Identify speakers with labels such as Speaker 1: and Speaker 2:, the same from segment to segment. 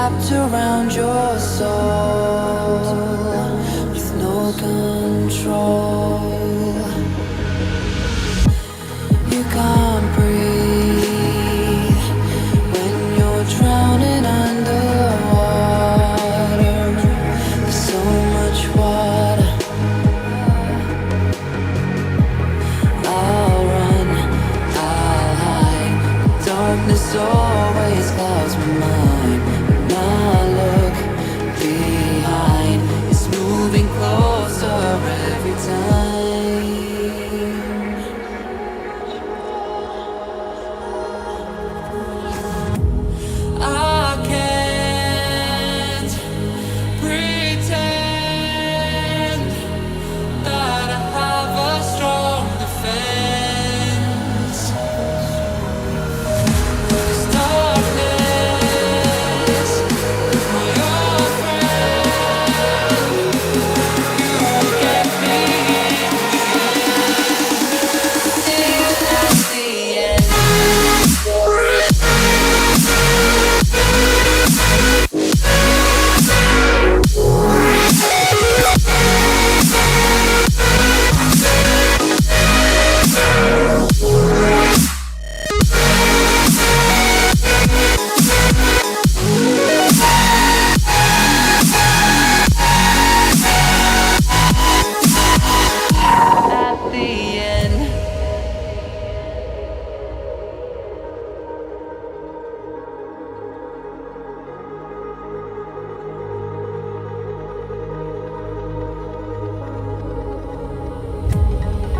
Speaker 1: wrapped around your soul with no control. You can't breathe when you're drowning underwater. There's so much water. I'll run, I'll hide. Darkness always clouds my mind. When I look behind, it's moving closer every time. I can't pretend that I have a strong defense. 'Cause darkness is my old friend. You get me in the end. See you at the end. At the end.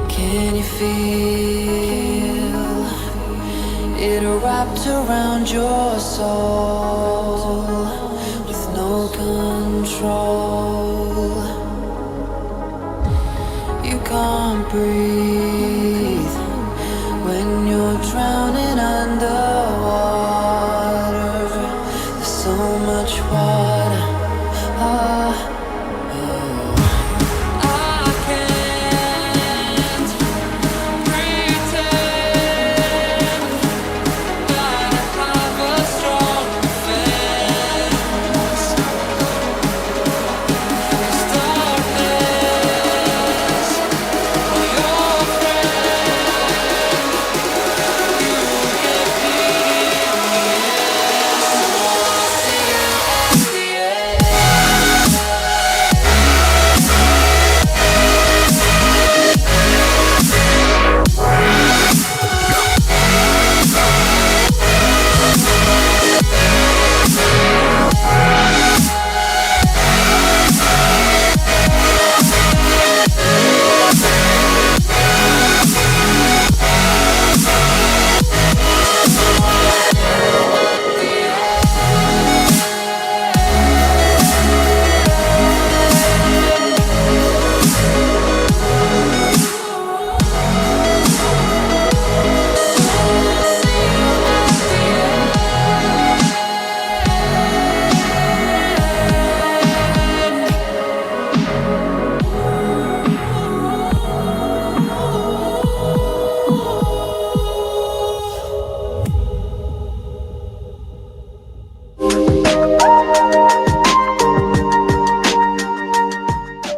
Speaker 1: Can you feel it wrapped around your soul with no control? You can't breathe when you're drowning underwater. There's so much water. I can't pretend that I have a strong defense. 'Cause darkness, my old friend, you get me in the end. See you at the end.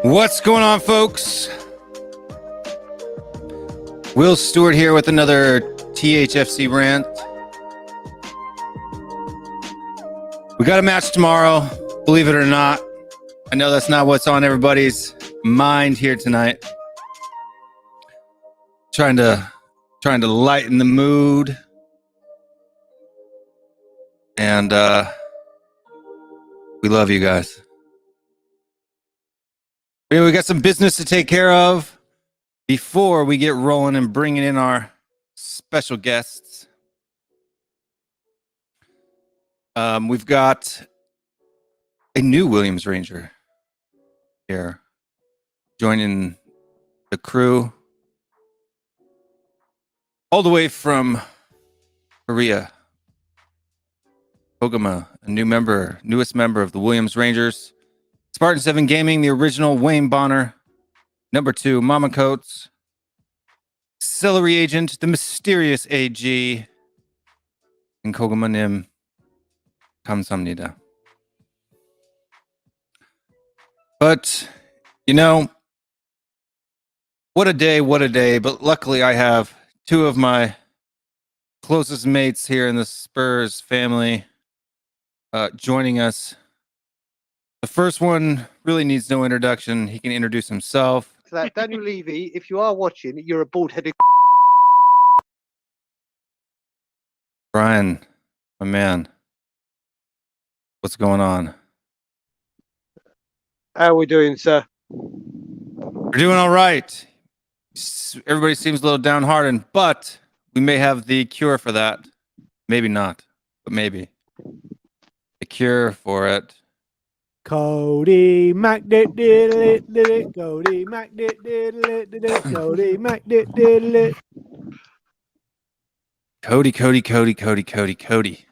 Speaker 2: What's going on, folks? Will Stewart here with another THFC rant. We got a match tomorrow, believe it or not. I know that's not what's on everybody's mind here tonight. Trying to lighten the mood. And we love you guys. Anyway, we got some business to take care of before we get rolling and bringing in our special guests. We've got a new Williams Ranger here joining the crew all the way from Korea. Koguma, a newest member of the Williams Rangers. Spartan 7 Gaming, the original Wayne Bonner. Number 2, Mama Coates. Celery Agent, the mysterious AG. And Koguma Nim, 감사합니다. But, you know, what a day, what a day. But luckily, I have two of my closest mates here in the Spurs family joining us. The first one really needs no introduction. He can introduce himself.
Speaker 3: That Daniel Levy, if you are watching, you're a bald-headed.
Speaker 2: Brian, my man, what's going on?
Speaker 3: How are we doing, sir?
Speaker 2: We're doing all right. Everybody seems a little downhearted, but we may have the cure for that. Maybe not, but maybe. The cure for it.
Speaker 3: Cody Mac did it. Cody Mac did it. Cody Mac did it.
Speaker 2: Cody.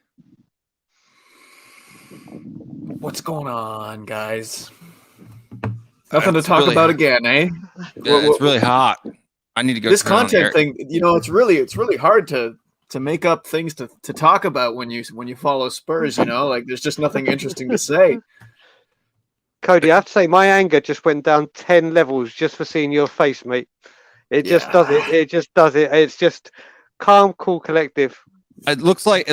Speaker 4: What's going on, guys? Nothing to
Speaker 2: It's
Speaker 4: talk
Speaker 2: really
Speaker 4: about
Speaker 2: hot.
Speaker 4: again, eh?
Speaker 2: Yeah, it's really hot. I need to go.
Speaker 4: This
Speaker 2: turn on
Speaker 4: content
Speaker 2: air.
Speaker 4: thing, it's really hard to make up things to talk about when you follow Spurs. Like there's just nothing interesting to say.
Speaker 3: Cody, I have to say, my anger just went down 10 levels just for seeing your face, mate. It just does it. It just does it. It's just calm, cool, collective.
Speaker 2: It looks like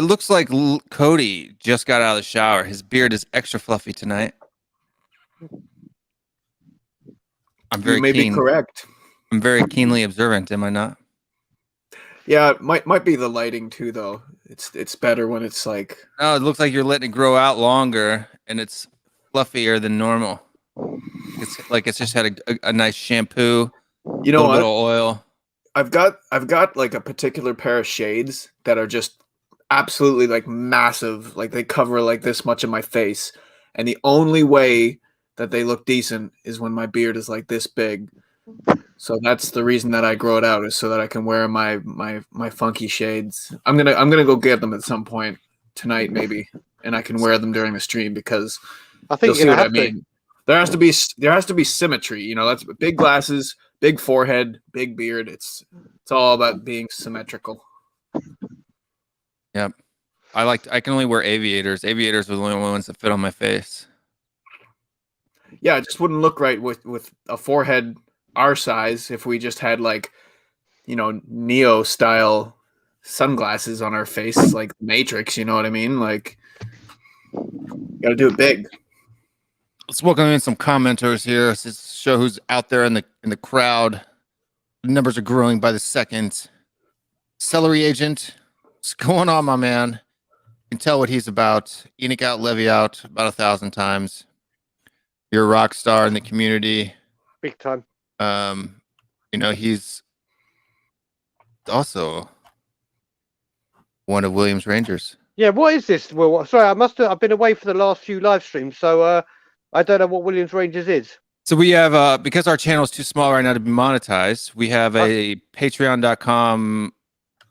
Speaker 2: Cody just got out of the shower. His beard is extra fluffy tonight. I'm very
Speaker 4: You may
Speaker 2: keen.
Speaker 4: be correct.
Speaker 2: I'm very keenly observant, am I not?
Speaker 4: Yeah, it might be the lighting too, though. It's better when it's like.
Speaker 2: No, it looks like you're letting it grow out longer, and it's fluffier than normal. It's like it's just had a nice shampoo,
Speaker 4: You know
Speaker 2: a little
Speaker 4: what?
Speaker 2: bit of oil.
Speaker 4: I've got like a particular pair of shades that are just absolutely like massive, like they cover like this much of my face, and the only way that they look decent is when my beard is like this big. So that's the reason that I grow it out, is so that I can wear my funky shades. I'm gonna go get them at some point tonight maybe, and I can wear them during the stream because
Speaker 3: I think
Speaker 4: you'll see
Speaker 3: you're
Speaker 4: what
Speaker 3: gonna
Speaker 4: I
Speaker 3: have to.
Speaker 4: mean. There has to be symmetry. That's big glasses, big forehead, big beard. It's all about being symmetrical.
Speaker 2: Yep. I can only wear aviators. Aviators are the only ones that fit on my face.
Speaker 4: Yeah, it just wouldn't look right with a forehead our size if we just had like, Neo style sunglasses on our face, like Matrix. You know what I mean? Like, got to do it big.
Speaker 2: Let's welcome in some commenters here. Let's show who's out there in the crowd. The numbers are growing by the second. Celery Agent, what's going on, my man? You can tell what he's about. Enoch out, Levy out about 1,000 times. You're a rock star in the community.
Speaker 3: Big time.
Speaker 2: He's also one of Williams Rangers.
Speaker 3: Yeah, what is this? Well, sorry, I've been away for the last few live streams, so I don't know what Williams Rangers is.
Speaker 2: So we have, because our channel is too small right now to be monetized, we have a patreon.com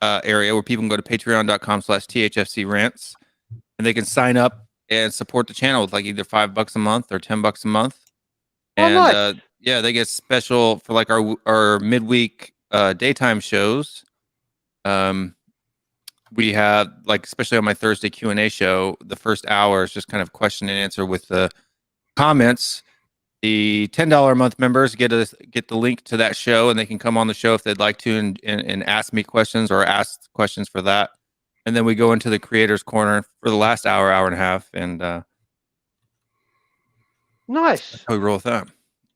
Speaker 2: area where people can go to patreon.com/THFCRants, and they can sign up and support the channel with like either $5 a month or $10 a month. And
Speaker 3: nice.
Speaker 2: they get special for like our midweek daytime shows. We have, like, especially on my Thursday Q&A show, the first hour is just kind of question and answer with the comments. The $10 a month members get the link to that show, and they can come on the show if they'd like to and ask me questions or ask questions for that. And then we go into the creators corner for the last hour and a half, and
Speaker 3: Nice.
Speaker 2: that's how we roll with that.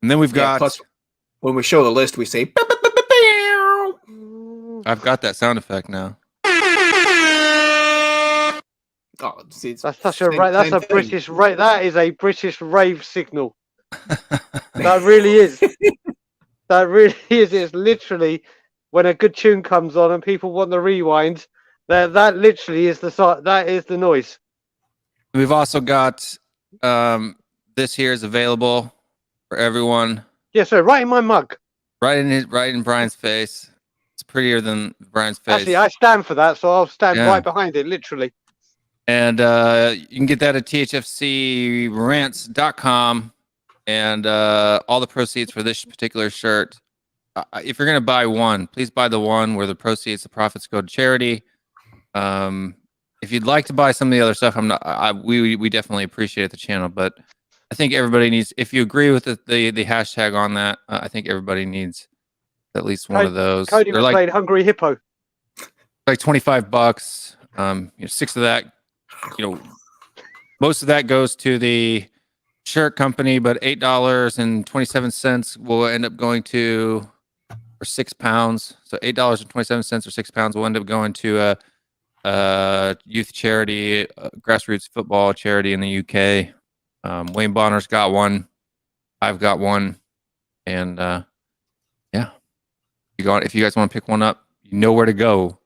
Speaker 2: And then we've got.
Speaker 4: Plus, when we show the list, we say.
Speaker 2: I've got that sound effect now.
Speaker 4: Oh, see,
Speaker 3: That's such a that's a British rave. That is a British rave signal. That really is. That really is. It's literally when a good tune comes on and people want the rewind. That literally is that is the noise.
Speaker 2: We've also got this here is available for everyone.
Speaker 3: Yeah, so right in my mug.
Speaker 2: Right in Brian's face. It's prettier than Brian's face.
Speaker 3: Actually, I stand for that, so I'll stand
Speaker 2: Yeah.
Speaker 3: right behind it, literally.
Speaker 2: And you can get that at THFCRants.com. And all the proceeds for this particular shirt, if you're going to buy one, please buy the one where the profits go to charity. If you'd like to buy some of the other stuff, we definitely appreciate the channel. But I I think everybody needs. If you agree with the hashtag on that, I think everybody needs at least one of those.
Speaker 3: Cody
Speaker 2: They're
Speaker 3: was playing Hungry Hippo.
Speaker 2: like $25. 6 of that. Most of that goes to the shirt company, but $8.27 will end up going to, or £6. So $8.27 or £6 will end up going to a youth charity, grassroots football charity in the UK. Wayne Bonner's got one. I've got one. And yeah, if you guys want to pick one up, you know where to go.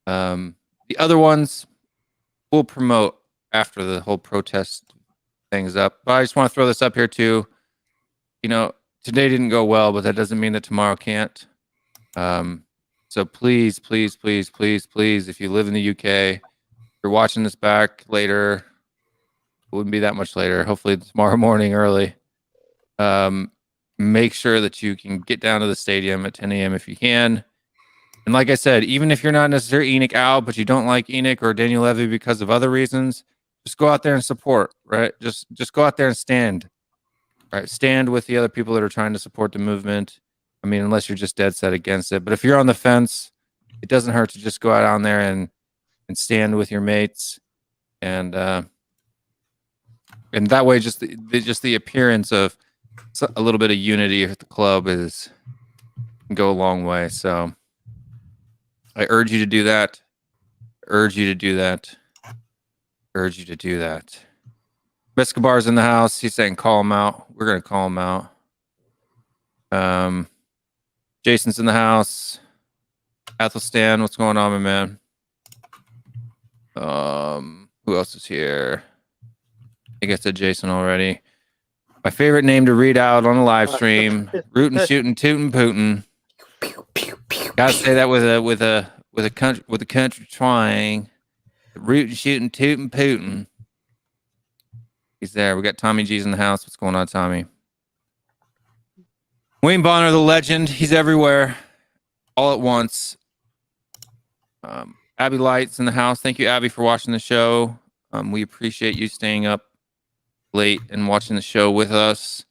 Speaker 2: The other ones we'll promote after the whole protest thing's up. But I just want to throw this up here too. Today didn't go well, but that doesn't mean that tomorrow can't. So please, please, please, please, please, if you live in the UK, if you're watching this back later, it wouldn't be that much later. Hopefully tomorrow morning early. Make sure that you can get down to the stadium at 10 a.m. if you can. And like I said, even if you're not necessarily Enoch out, but you don't like Enoch or Daniel Levy because of other reasons, just go out there and support, right? Just go out there and stand, right? Stand with the other people that are trying to support the movement. I mean, unless you're just dead set against it. But if you're on the fence, it doesn't hurt to just go out on there and stand with your mates. And that way, just the appearance of a little bit of unity at the club can go a long way. So I urge you to do that. Escobar's in the house. He's saying call him out. We're going to call him out. Jason's in the house. Athelstan, what's going on, my man? Who else is here? I guess I said Jason already. My favorite name to read out on a live stream: rootin', shootin', tootin', pootin'. Gotta say that with a country twang. Rootin', shootin', tootin', pootin'. He's there. We got Tommy G's in the house. What's going on, Tommy? Wayne Bonner, the legend. He's everywhere, all at once. Abby Light's in the house. Thank you, Abby, for watching the show. We appreciate you staying up late and watching the show with us.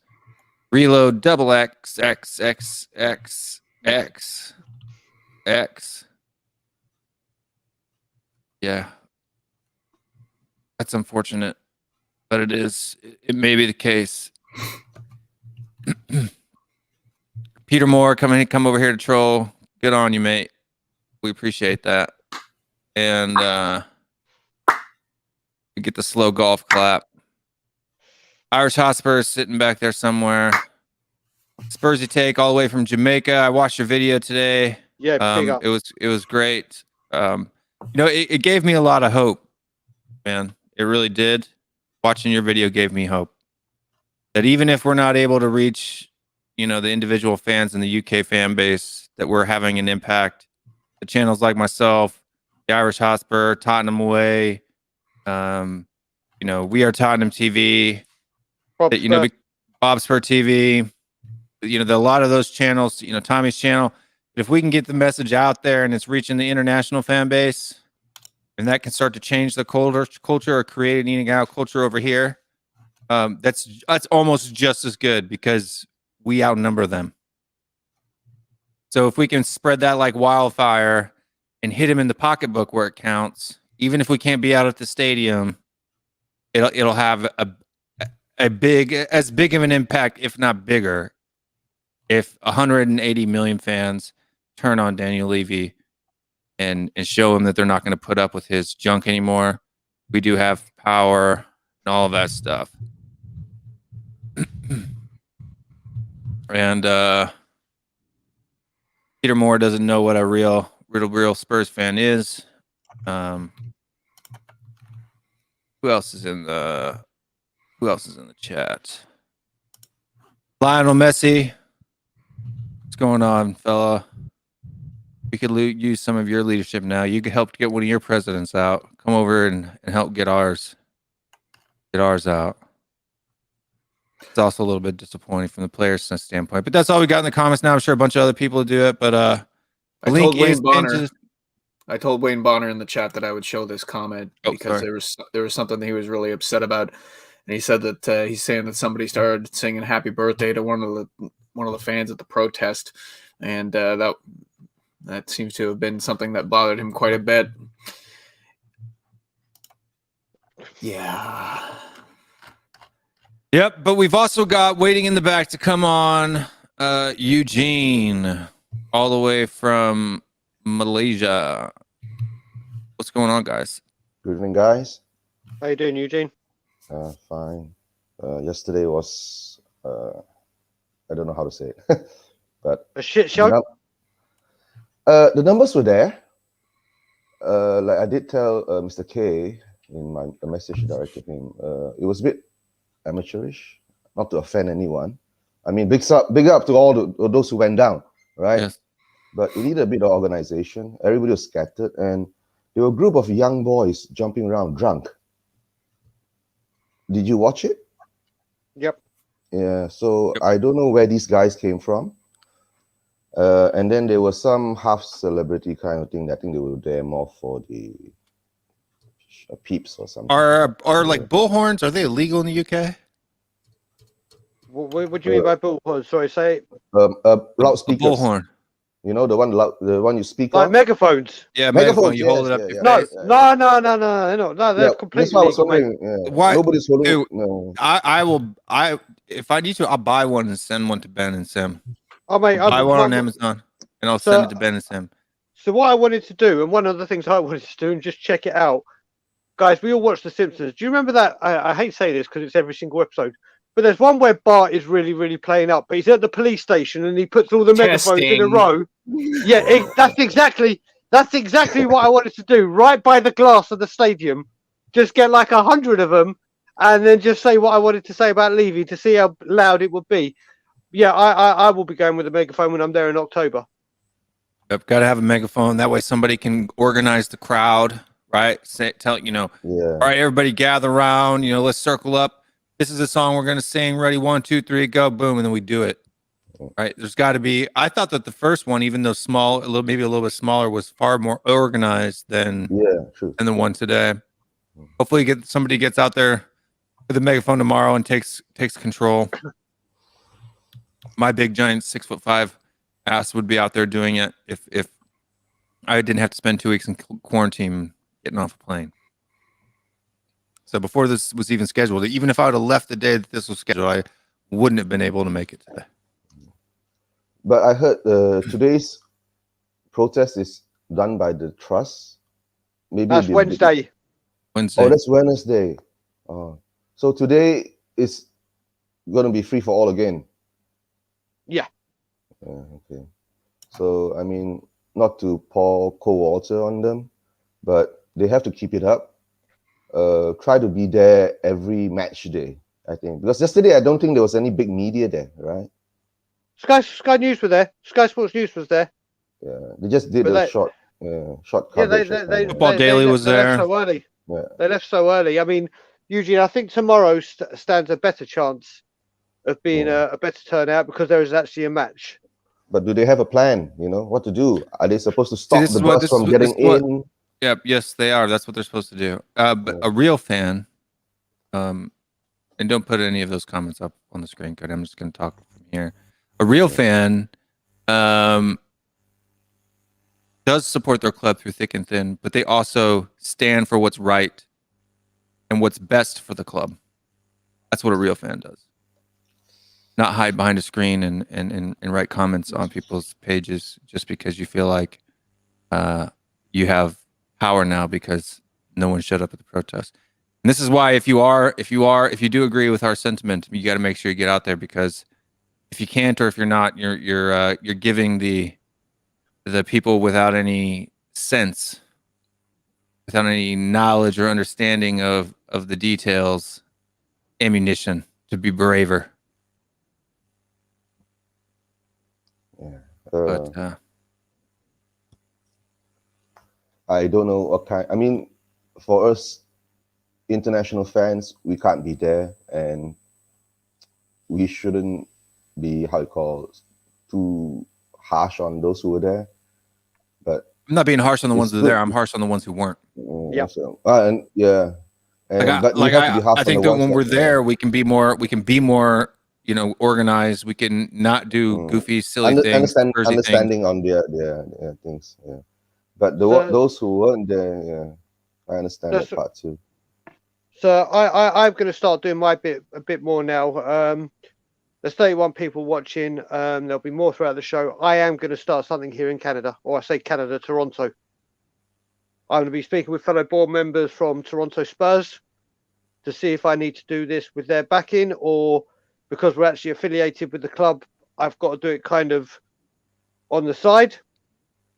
Speaker 2: Reload double X X X X X X. Yeah, that's unfortunate, but it is. It may be the case. Peter Moore, come over here to troll. Good on you, mate. We appreciate that. And we get the slow golf clap. Irish Hotspur is sitting back there somewhere. Spursy take all the way from Jamaica. I watched your video today.
Speaker 3: Yeah,
Speaker 2: it was great. It gave me a lot of hope, man. It really did. Watching your video gave me hope that even if we're not able to reach, the individual fans in the UK fan base, that we're having an impact. The channels like myself, the Irish Hotspur, Tottenham Away, We Are Tottenham TV, Bob Spur TV, a lot of those channels, Tommy's channel. If we can get the message out there and it's reaching the international fan base, and that can start to change the culture or create an eating out culture over here, that's almost just as good because we outnumber them. So if we can spread that like wildfire and hit them in the pocketbook where it counts, even if we can't be out at the stadium, it'll have as big of an impact, if not bigger, if 180 million fans turn on Daniel Levy and show him that they're not going to put up with his junk anymore. We do have power and all of that stuff. And Peter Moore doesn't know what a real Spurs fan is. Who else is in the chat? Lionel Messi. What's going on, fella? We could use some of your leadership now. You could help get one of your presidents out. Come over and help get ours out. It's also a little bit disappointing from the players' standpoint, but that's all we got in the comments now. I'm sure a bunch of other people do it, but
Speaker 4: I told Wayne Bonner in the chat that I would show this comment because there was something that he was really upset about, and he said that he's saying that somebody started singing "Happy Birthday" to one of the fans at the protest, and that seems to have been something that bothered him quite a bit. Yeah.
Speaker 2: Yep, but we've also got waiting in the back to come on Eugene, all the way from Malaysia. What's going on, guys?
Speaker 5: Good evening, guys.
Speaker 3: How you doing, Eugene?
Speaker 5: Fine. Yesterday was, I don't know how to say it, but
Speaker 3: A shit show?
Speaker 5: the numbers were there. Like I did tell Mr. K in the message I directed him, it was a bit amateurish, not to offend anyone. I mean, big up to all those who went down, right?
Speaker 2: Yes.
Speaker 5: But we need a bit of organization. Everybody was scattered, and there were a group of young boys jumping around drunk. Did you watch it?
Speaker 3: Yep.
Speaker 5: Yeah, so I don't know where these guys came from. And then there was some half celebrity kind of thing. I think they were there more for the peeps or something.
Speaker 2: Are like bullhorns, are they illegal in the UK?
Speaker 3: What do you mean by bullhorn? Sorry, say it.
Speaker 5: Loudspeakers.
Speaker 2: Bullhorn.
Speaker 5: You know, the one you speak
Speaker 3: Like
Speaker 5: on?
Speaker 3: megaphones.
Speaker 2: Yeah,
Speaker 5: Megaphones,
Speaker 2: megaphone, you hold it up.
Speaker 5: yes,
Speaker 2: your
Speaker 5: yeah,
Speaker 2: face.
Speaker 3: No, they're completely
Speaker 5: that's why I was
Speaker 3: legal, mate.
Speaker 5: wondering. Yeah,
Speaker 2: Why-
Speaker 5: nobody's holding
Speaker 2: Dude,
Speaker 5: it. No.
Speaker 2: I if I need to, I'll buy one and send one to Ben and Sim.
Speaker 3: Oh, mate,
Speaker 2: Buy one on Amazon and I'll send it to Ben and Sim.
Speaker 3: So what I wanted to do, and one of the things I wanted to do, and just check it out, guys. We all watch The Simpsons. Do you remember that? I hate saying this because it's every single episode, but there's one where Bart is really, really playing up. But he's at the police station and he puts all the megaphones in a
Speaker 4: Testing.
Speaker 3: row. Yeah, that's exactly what I wanted to do. Right by the glass of the stadium, just get like 100 of them, and then just say what I wanted to say about Levy to see how loud it would be. Yeah, I will be going with a megaphone when I'm there in October.
Speaker 2: I've got to have a megaphone. That way somebody can organize the crowd, right? Tell,
Speaker 5: Yeah.
Speaker 2: all right, everybody gather around, let's circle up. This is a song we're going to sing. Ready? 1, 2, 3, go, boom. And then we do it. Right. There's got to be, I thought that the first one, even though small, maybe a little bit smaller, was far more organized than
Speaker 5: True.
Speaker 2: the one today. Hopefully somebody gets out there with a megaphone tomorrow and takes control. My big giant 6'5" ass would be out there doing it if I didn't have to spend 2 weeks in quarantine getting off a plane. So before this was even scheduled, even if I would have left the day that this was scheduled, I wouldn't have been able to make it today.
Speaker 5: But I heard today's protest is done by the trust. Maybe
Speaker 3: That's Wednesday.
Speaker 2: Wednesday.
Speaker 5: Oh, that's Wednesday. So today is going to be free for all again.
Speaker 3: Yeah.
Speaker 5: Okay. So I mean, not to pour cold water on them, but they have to keep it up. Try to be there every match day, I think, because yesterday I don't think there was any big media there, right?
Speaker 3: Sky News were there. Sky Sports News was there.
Speaker 5: Yeah, they just did
Speaker 3: But
Speaker 5: short
Speaker 3: Yeah,
Speaker 5: coverage.
Speaker 2: Football Daily was
Speaker 3: they
Speaker 2: there.
Speaker 3: left so early.
Speaker 5: Yeah.
Speaker 3: They left so early. I mean, Eugene, I think tomorrow stands a better chance of being a better turnout because there is actually a match.
Speaker 5: But do they have a plan? What to do? Are they supposed to stop
Speaker 2: this
Speaker 5: the
Speaker 2: is what-
Speaker 5: bus
Speaker 2: this
Speaker 5: from
Speaker 2: is-
Speaker 5: getting
Speaker 2: this is what-
Speaker 5: in?
Speaker 2: Yep. Yes, they are. That's what they're supposed to do. But a real fan, and don't put any of those comments up on the screen, because I'm just going to talk from here. A real fan does support their club through thick and thin, but they also stand for what's right and what's best for the club. That's what a real fan does. Not hide behind a screen and write comments on people's pages just because you feel like you have power now because no one showed up at the protest. And this is why if you do agree with our sentiment, you got to make sure you get out there, because if you can't, or if you're not, you're giving the people without any sense, without any knowledge or understanding of the details, ammunition to be braver.
Speaker 5: Yeah.
Speaker 2: But
Speaker 5: I don't know what kind. I mean, for us international fans, we can't be there, and we shouldn't be too harsh on those who were there. But
Speaker 2: I'm not being harsh on the ones
Speaker 5: It's
Speaker 2: that are there.
Speaker 5: good.
Speaker 2: I'm harsh on the ones who weren't.
Speaker 3: Yeah.
Speaker 5: And yeah, And
Speaker 2: Like,
Speaker 5: but we have to be half
Speaker 2: I
Speaker 5: on
Speaker 2: think
Speaker 5: the
Speaker 2: that
Speaker 5: one
Speaker 2: when we're
Speaker 5: side,
Speaker 2: there, we can be more, organized. We can not do goofy, silly things, Spursy things.
Speaker 5: understanding on their things. Yeah. But those who weren't there, yeah, I understand that part too.
Speaker 3: So I'm going to start doing my bit a bit more now. There's 31 people watching. There'll be more throughout the show. I am going to start something here in Canada, or I say Canada, Toronto. I'm going to be speaking with fellow board members from Toronto Spurs to see if I need to do this with their backing, or because we're actually affiliated with the club, I've got to do it kind of on the side.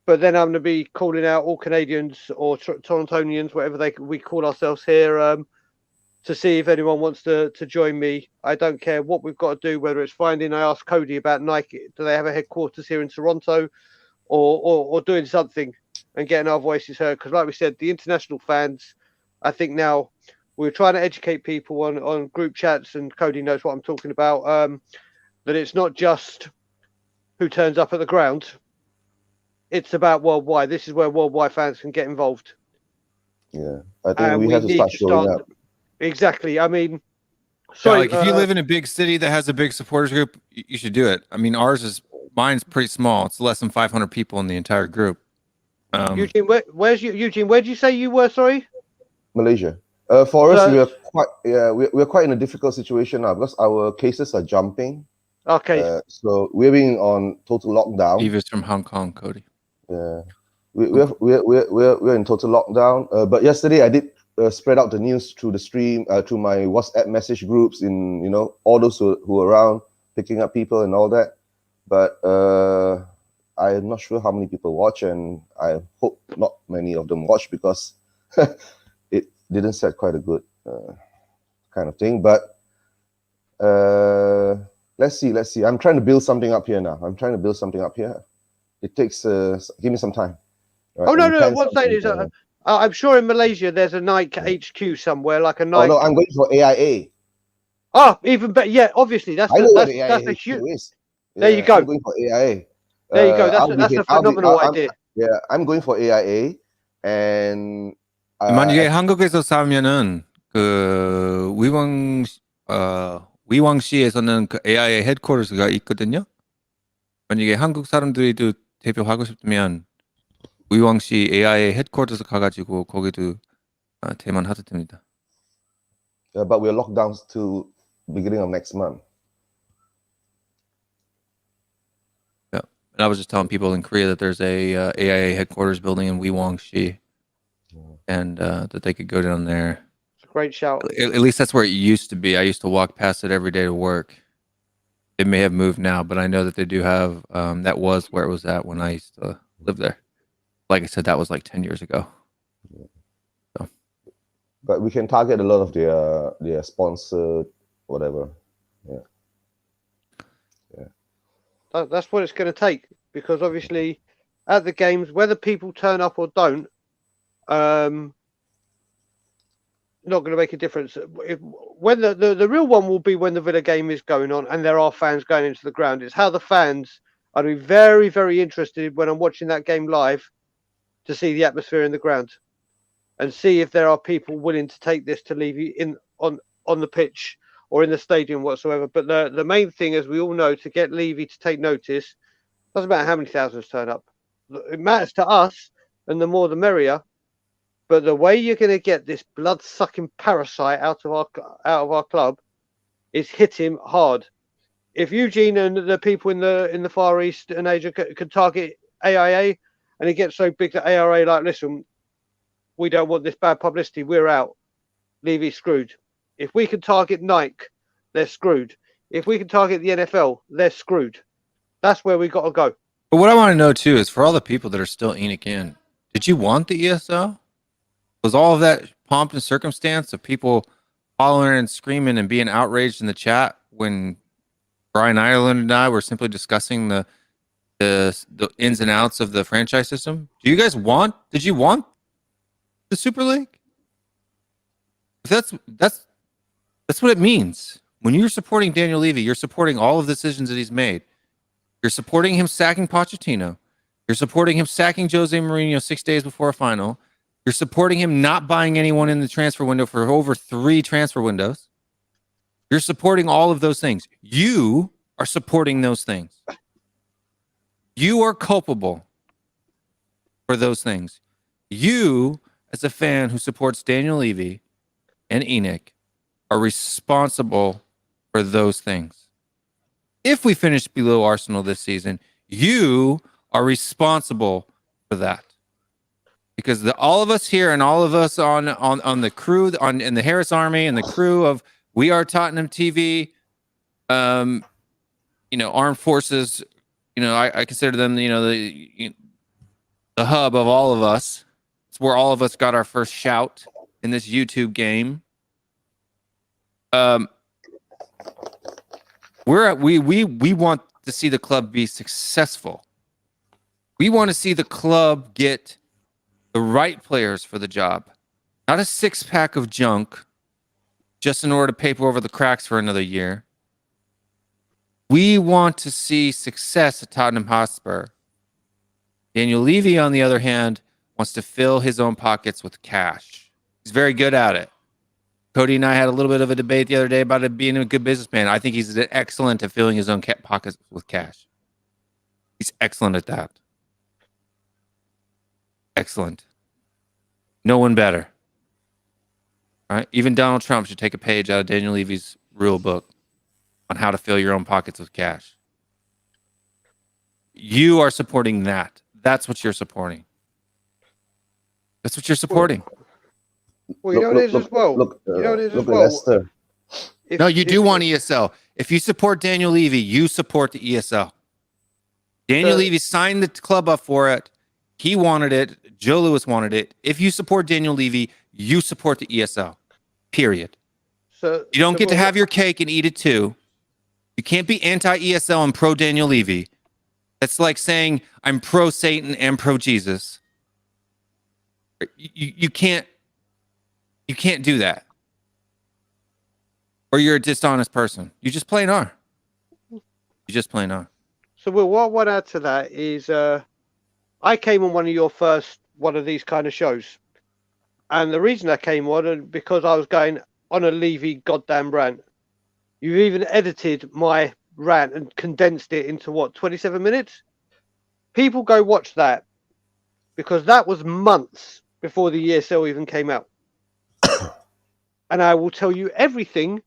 Speaker 3: But then I'm going to be calling out all Canadians or Torontonians, whatever we call ourselves here, to see if anyone wants to join me. I don't care what we've got to do, whether it's finding. I asked Cody about Nike. Do they have a headquarters here in Toronto, or doing something and getting our voices heard? Because like we said, the international fans, I think now we're trying to educate people on group chats, and Cody knows what I'm talking about, that it's not just who turns up at the ground. It's about worldwide. This is where worldwide fans can get involved.
Speaker 5: Yeah, I think we have to start showing up.
Speaker 3: Exactly. I mean,
Speaker 2: sorry, if you live in a big city that has a big supporters group, you should do it. I mean, mine's pretty small. It's less than 500 people in the entire group.
Speaker 3: Eugene, where's you? Eugene, where did you say you were? Sorry,
Speaker 5: Malaysia. For us, we're quite in a difficult situation now because our cases are jumping.
Speaker 3: Okay.
Speaker 5: So we're being on total lockdown.
Speaker 2: Eva's from Hong Kong, Cody.
Speaker 5: Yeah, we're in total lockdown. But yesterday I did spread out the news through the stream, through my WhatsApp message groups, in all those who are around, picking up people and all that. But I'm not sure how many people watch, and I hope not many of them watch because it didn't set quite a good kind of thing. But let's see. I'm trying to build something up here now. It takes give me some time. Right?
Speaker 3: Oh no! What's that is? I'm sure in Malaysia there's a Nike HQ somewhere, like a Nike.
Speaker 5: Oh no, I'm going for AIA.
Speaker 3: Oh, even better. Yeah, obviously that's a huge.
Speaker 5: Is. Yeah,
Speaker 3: there you go.
Speaker 5: I'm going for AIA.
Speaker 3: There you go. That's a phenomenal idea.
Speaker 5: I'm going for AIA, and
Speaker 2: 만약에 한국에서 살면은 위왕시에서는 그 AIA 헤드쿼터스가 있거든요. 만약에 한국 사람들이도 대표하고 싶으면 위왕시 AIA 헤드쿼터스 가가지고 거기도 대만하도 됩니다.
Speaker 5: Yeah, but we're locked down to beginning of next month.
Speaker 2: Yeah, and I was just telling people in Korea that there's a AIA headquarters building in Wiwangshi, and that they could go down there.
Speaker 3: It's a great shout.
Speaker 2: At least that's where it used to be. I used to walk past it every day to work. It may have moved now, but I know that they do have. That was where it was at when I used to live there. Like I said, that was like 10 years ago. So.
Speaker 5: But we can target a lot of their sponsored whatever. Yeah.
Speaker 3: That's what it's going to take, because obviously at the games, whether people turn up or don't, not going to make a difference. When the real one will be when the Villa game is going on and there are fans going into the ground. It's how the fans are very, very interested when I'm watching that game live to see the atmosphere in the ground and see if there are people willing to take this to Levy on the pitch or in the stadium whatsoever. But the main thing, as we all know, to get Levy to take notice, doesn't matter how many thousands turn up. It matters to us, and the more the merrier. But the way you're going to get this blood-sucking parasite out of our club is hit him hard. If Eugene and the people in the Far East and Asia could target AIA, and it gets so big that ARA like, listen, we don't want this bad publicity, we're out. Levy's screwed. If we can target Nike, they're screwed. If we can target the NFL, they're screwed. That's where we got to go.
Speaker 2: But what I want to know too is, for all the people that are still ENIC in, did you want the ESL? Was all of that pomp and circumstance of people hollering and screaming and being outraged in the chat when Brian Ireland and I were simply discussing the ins and outs of the franchise system? Did you want the Super League? That's what it means. When you're supporting Daniel Levy, you're supporting all of the decisions that he's made. You're supporting him sacking Pochettino. You're supporting him sacking Jose Mourinho 6 days before a final. You're supporting him not buying anyone in the transfer window for over 3 transfer windows. You're supporting all of those things. You are supporting those things. You are culpable for those things. You, as a fan who supports Daniel Levy and Enoch, are responsible for those things. If we finish below Arsenal this season, you are responsible for that. Because all of us here and all of us on the crew in the Harris Army and the crew of We Are Tottenham TV, armed forces, I consider them, the hub of all of us. It's where all of us got our first shout in this YouTube game. We want to see the club be successful. We want to see the club get the right players for the job, not a 6-pack of junk just in order to paper over the cracks for another year. We want to see success at Tottenham Hotspur. Daniel Levy, on the other hand, wants to fill his own pockets with cash. He's very good at it. Cody and I had a little bit of a debate the other day about it being a good businessman. I think he's excellent at filling his own pockets with cash. He's excellent at that. Excellent. No one better. All right? Even Donald Trump should take a page out of Daniel Levy's rule book on how to fill your own pockets with cash. You are supporting that. That's what you're supporting. That's what you're supporting.
Speaker 3: Well, you know what it is as well. You know what it is as well.
Speaker 5: Leicester.
Speaker 2: No, you do want ESL. If you support Daniel Levy, you support the ESL. Daniel Levy signed the club up for it. He wanted it. Joe Lewis wanted it. If you support Daniel Levy, you support the ESL. Period.
Speaker 3: So
Speaker 2: you don't get to have your cake and eat it too. You can't be anti-ESL and pro Daniel Levy. That's like saying I'm pro Satan and pro Jesus. You can't do that. Or you're a dishonest person. You just plain are. You just plain are.
Speaker 3: So, Will, what I want to add to that is I came on one of these kind of shows. And the reason I came on because I was going on a Levy goddamn rant. You've even edited my rant and condensed it into 27 minutes? People go watch that because that was months before the ESL even came out. And I will tell you everything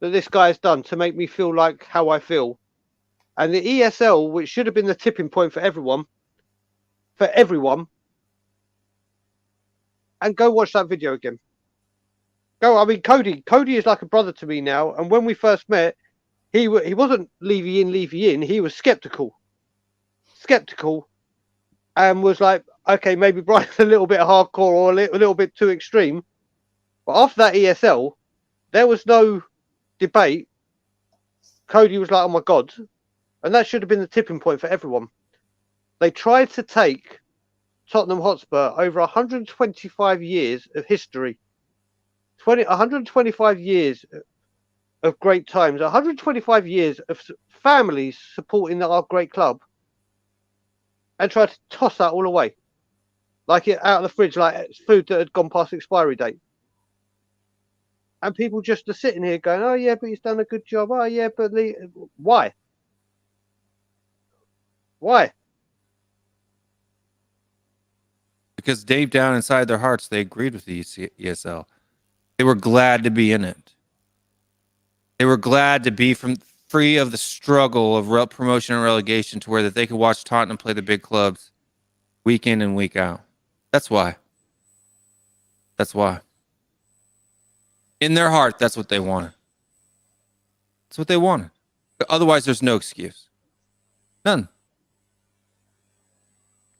Speaker 3: that this guy has done to make me feel like how I feel. And the ESL, which should have been the tipping point for everyone, and go watch that video again. Cody is like a brother to me now. And when we first met, he wasn't Levy in. He was skeptical, and was like, okay, maybe Brian's a little bit hardcore or a little bit too extreme. But after that ESL, there was no debate. Cody was like, oh my God. And that should have been the tipping point for everyone. They tried to take Tottenham Hotspur over 125 years of history. 125 years of great times. 125 years of families supporting our great club. And tried to toss that all away. Like it out of the fridge, like food that had gone past expiry date. And people just are sitting here going, oh, yeah, but he's done a good job. Oh, yeah, but why? Why?
Speaker 2: Because deep down inside their hearts, they agreed with the ESL. They were glad to be in it. They were glad to be free of the struggle of promotion and relegation to where that they could watch Tottenham play the big clubs week in and week out. That's why. That's why. In their heart, that's what they wanted. That's what they wanted. But otherwise, there's no excuse. None.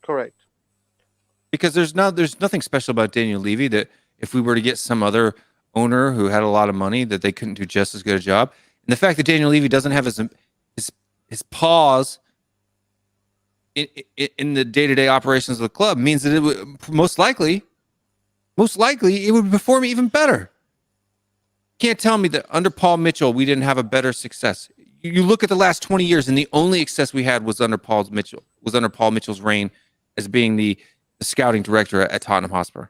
Speaker 3: Correct.
Speaker 2: Because there's nothing special about Daniel Levy that if we were to get some other owner who had a lot of money that they couldn't do just as good a job. And the fact that Daniel Levy doesn't have his paws in the day-to-day operations of the club means that it would most likely it would perform even better. Can't tell me that under Paul Mitchell we didn't have a better success. You look at the last 20 years, and the only success we had was under Paul Mitchell's reign as being the the scouting director at Tottenham Hotspur.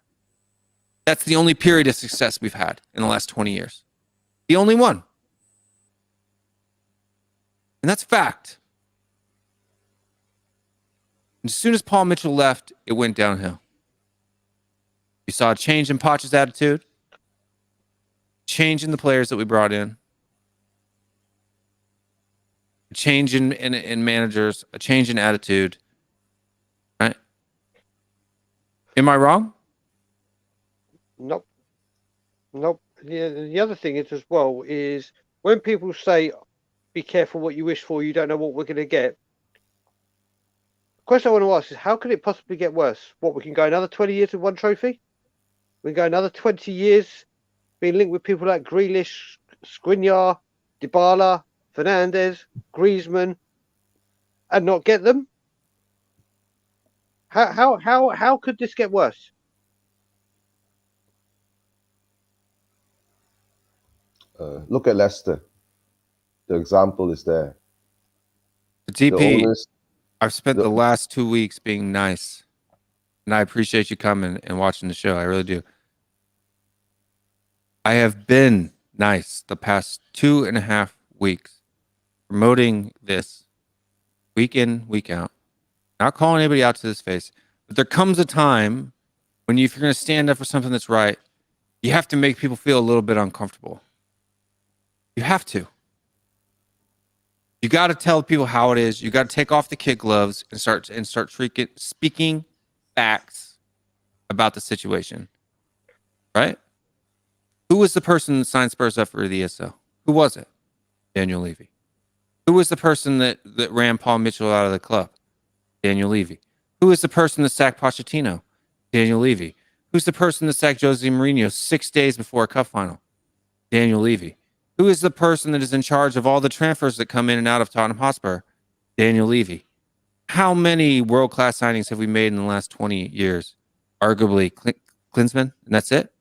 Speaker 2: That's the only period of success we've had in the last 20 years. The only one. And that's fact. And as soon as Paul Mitchell left, it went downhill. You saw a change in Poch's attitude, change in the players that we brought in, a change in managers, a change in attitude. Right? Am I wrong?
Speaker 3: Nope. The other thing is as well is when people say, "Be careful what you wish for. You don't know what we're going to get." The question I want to ask is, how could it possibly get worse? What, we can go another 20 years with one trophy? We can go another 20 years being linked with people like Grealish, Skriniar, Dybala, Fernandes, Griezmann, and not get them? How could this get worse?
Speaker 5: Look at Leicester. The example is there.
Speaker 2: The TP,
Speaker 5: The owners,
Speaker 2: I've spent the last 2 weeks being nice. And I appreciate you coming and watching the show. I really do. I have been nice the past 2.5 weeks, promoting this week in, week out. Not calling anybody out to this face. But there comes a time when if you're going to stand up for something that's right, you have to make people feel a little bit uncomfortable. You have to. You got to tell people how it is. You got to take off the kid gloves and start speaking facts about the situation. Right? Who was the person that signed Spurs up for the ESL? Who was it? Daniel Levy. Who was the person that ran Paul Mitchell out of the club? Daniel Levy. Who was the person that sacked Pochettino? Daniel Levy. Who's the person that sacked Jose Mourinho 6 days before a cup final? Daniel Levy. Who is the person that is in charge of all the transfers that come in and out of Tottenham Hotspur? Daniel Levy. How many world-class signings have we made in the last 20 years? Arguably Klinsmann, and that's it?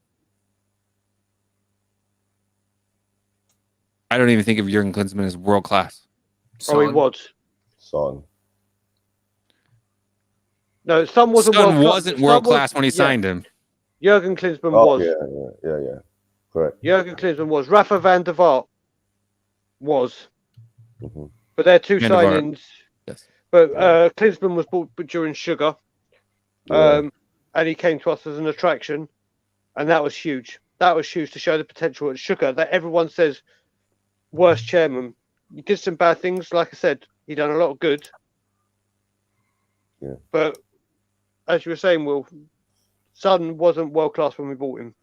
Speaker 2: I don't even think of Jurgen Klinsmann as world-class.
Speaker 3: Oh, he was.
Speaker 5: Son.
Speaker 3: No, Son wasn't
Speaker 2: Son
Speaker 3: world-class.
Speaker 2: wasn't world-class when he signed him.
Speaker 3: Jurgen Klinsmann
Speaker 5: Oh,
Speaker 3: was.
Speaker 5: yeah. Correct.
Speaker 3: Jurgen Klinsmann was. Rafa van der Vaart was.
Speaker 5: Mm-hmm.
Speaker 3: But they're two
Speaker 2: Van der Vaart.
Speaker 3: signings.
Speaker 2: Yes.
Speaker 3: But Klinsmann was bought during Sugar. And he came to us as an attraction. And that was huge. That was huge to show the potential at Sugar. That everyone says, worst chairman. He did some bad things. Like I said, he done a lot of good.
Speaker 5: Yeah.
Speaker 3: But as you were saying, Will, Son wasn't world class when we bought him.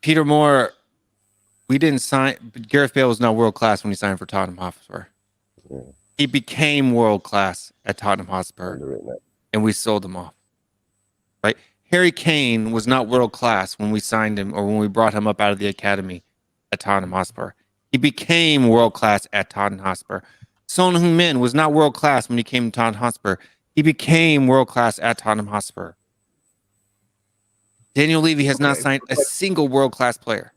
Speaker 2: Peter Moore, we didn't sign. Gareth Bale was not world class when he signed for Tottenham Hotspur.
Speaker 5: Yeah.
Speaker 2: He became world class at Tottenham Hotspur, and we sold him off. Right? Harry Kane was not world class when we signed him or when we brought him up out of the academy at Tottenham Hotspur. He became world class at Tottenham Hotspur. Son Heung-min was not world class when he came to Tottenham Hotspur. He became world class at Tottenham Hotspur. Daniel Levy has not signed a single world class player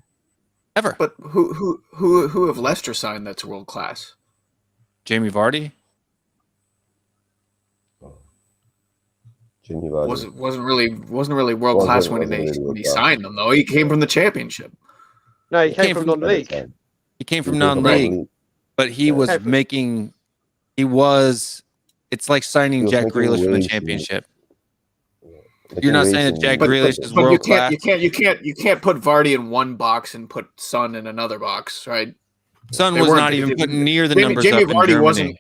Speaker 2: ever.
Speaker 4: But who have Leicester signed that's world class?
Speaker 2: Jamie Vardy.
Speaker 5: Jamie Vardy.
Speaker 4: Wasn't really world class when he signed them though. He came from the Championship.
Speaker 3: No, he came from non-league.
Speaker 2: He came from non-league, but he was making. He was. It's like signing Jack Grealish from the Championship. You're not saying that Jack Grealish is world class.
Speaker 4: You can't put Vardy in one box and put Son in another box, right?
Speaker 2: Son was not even put near the numbers up in Germany.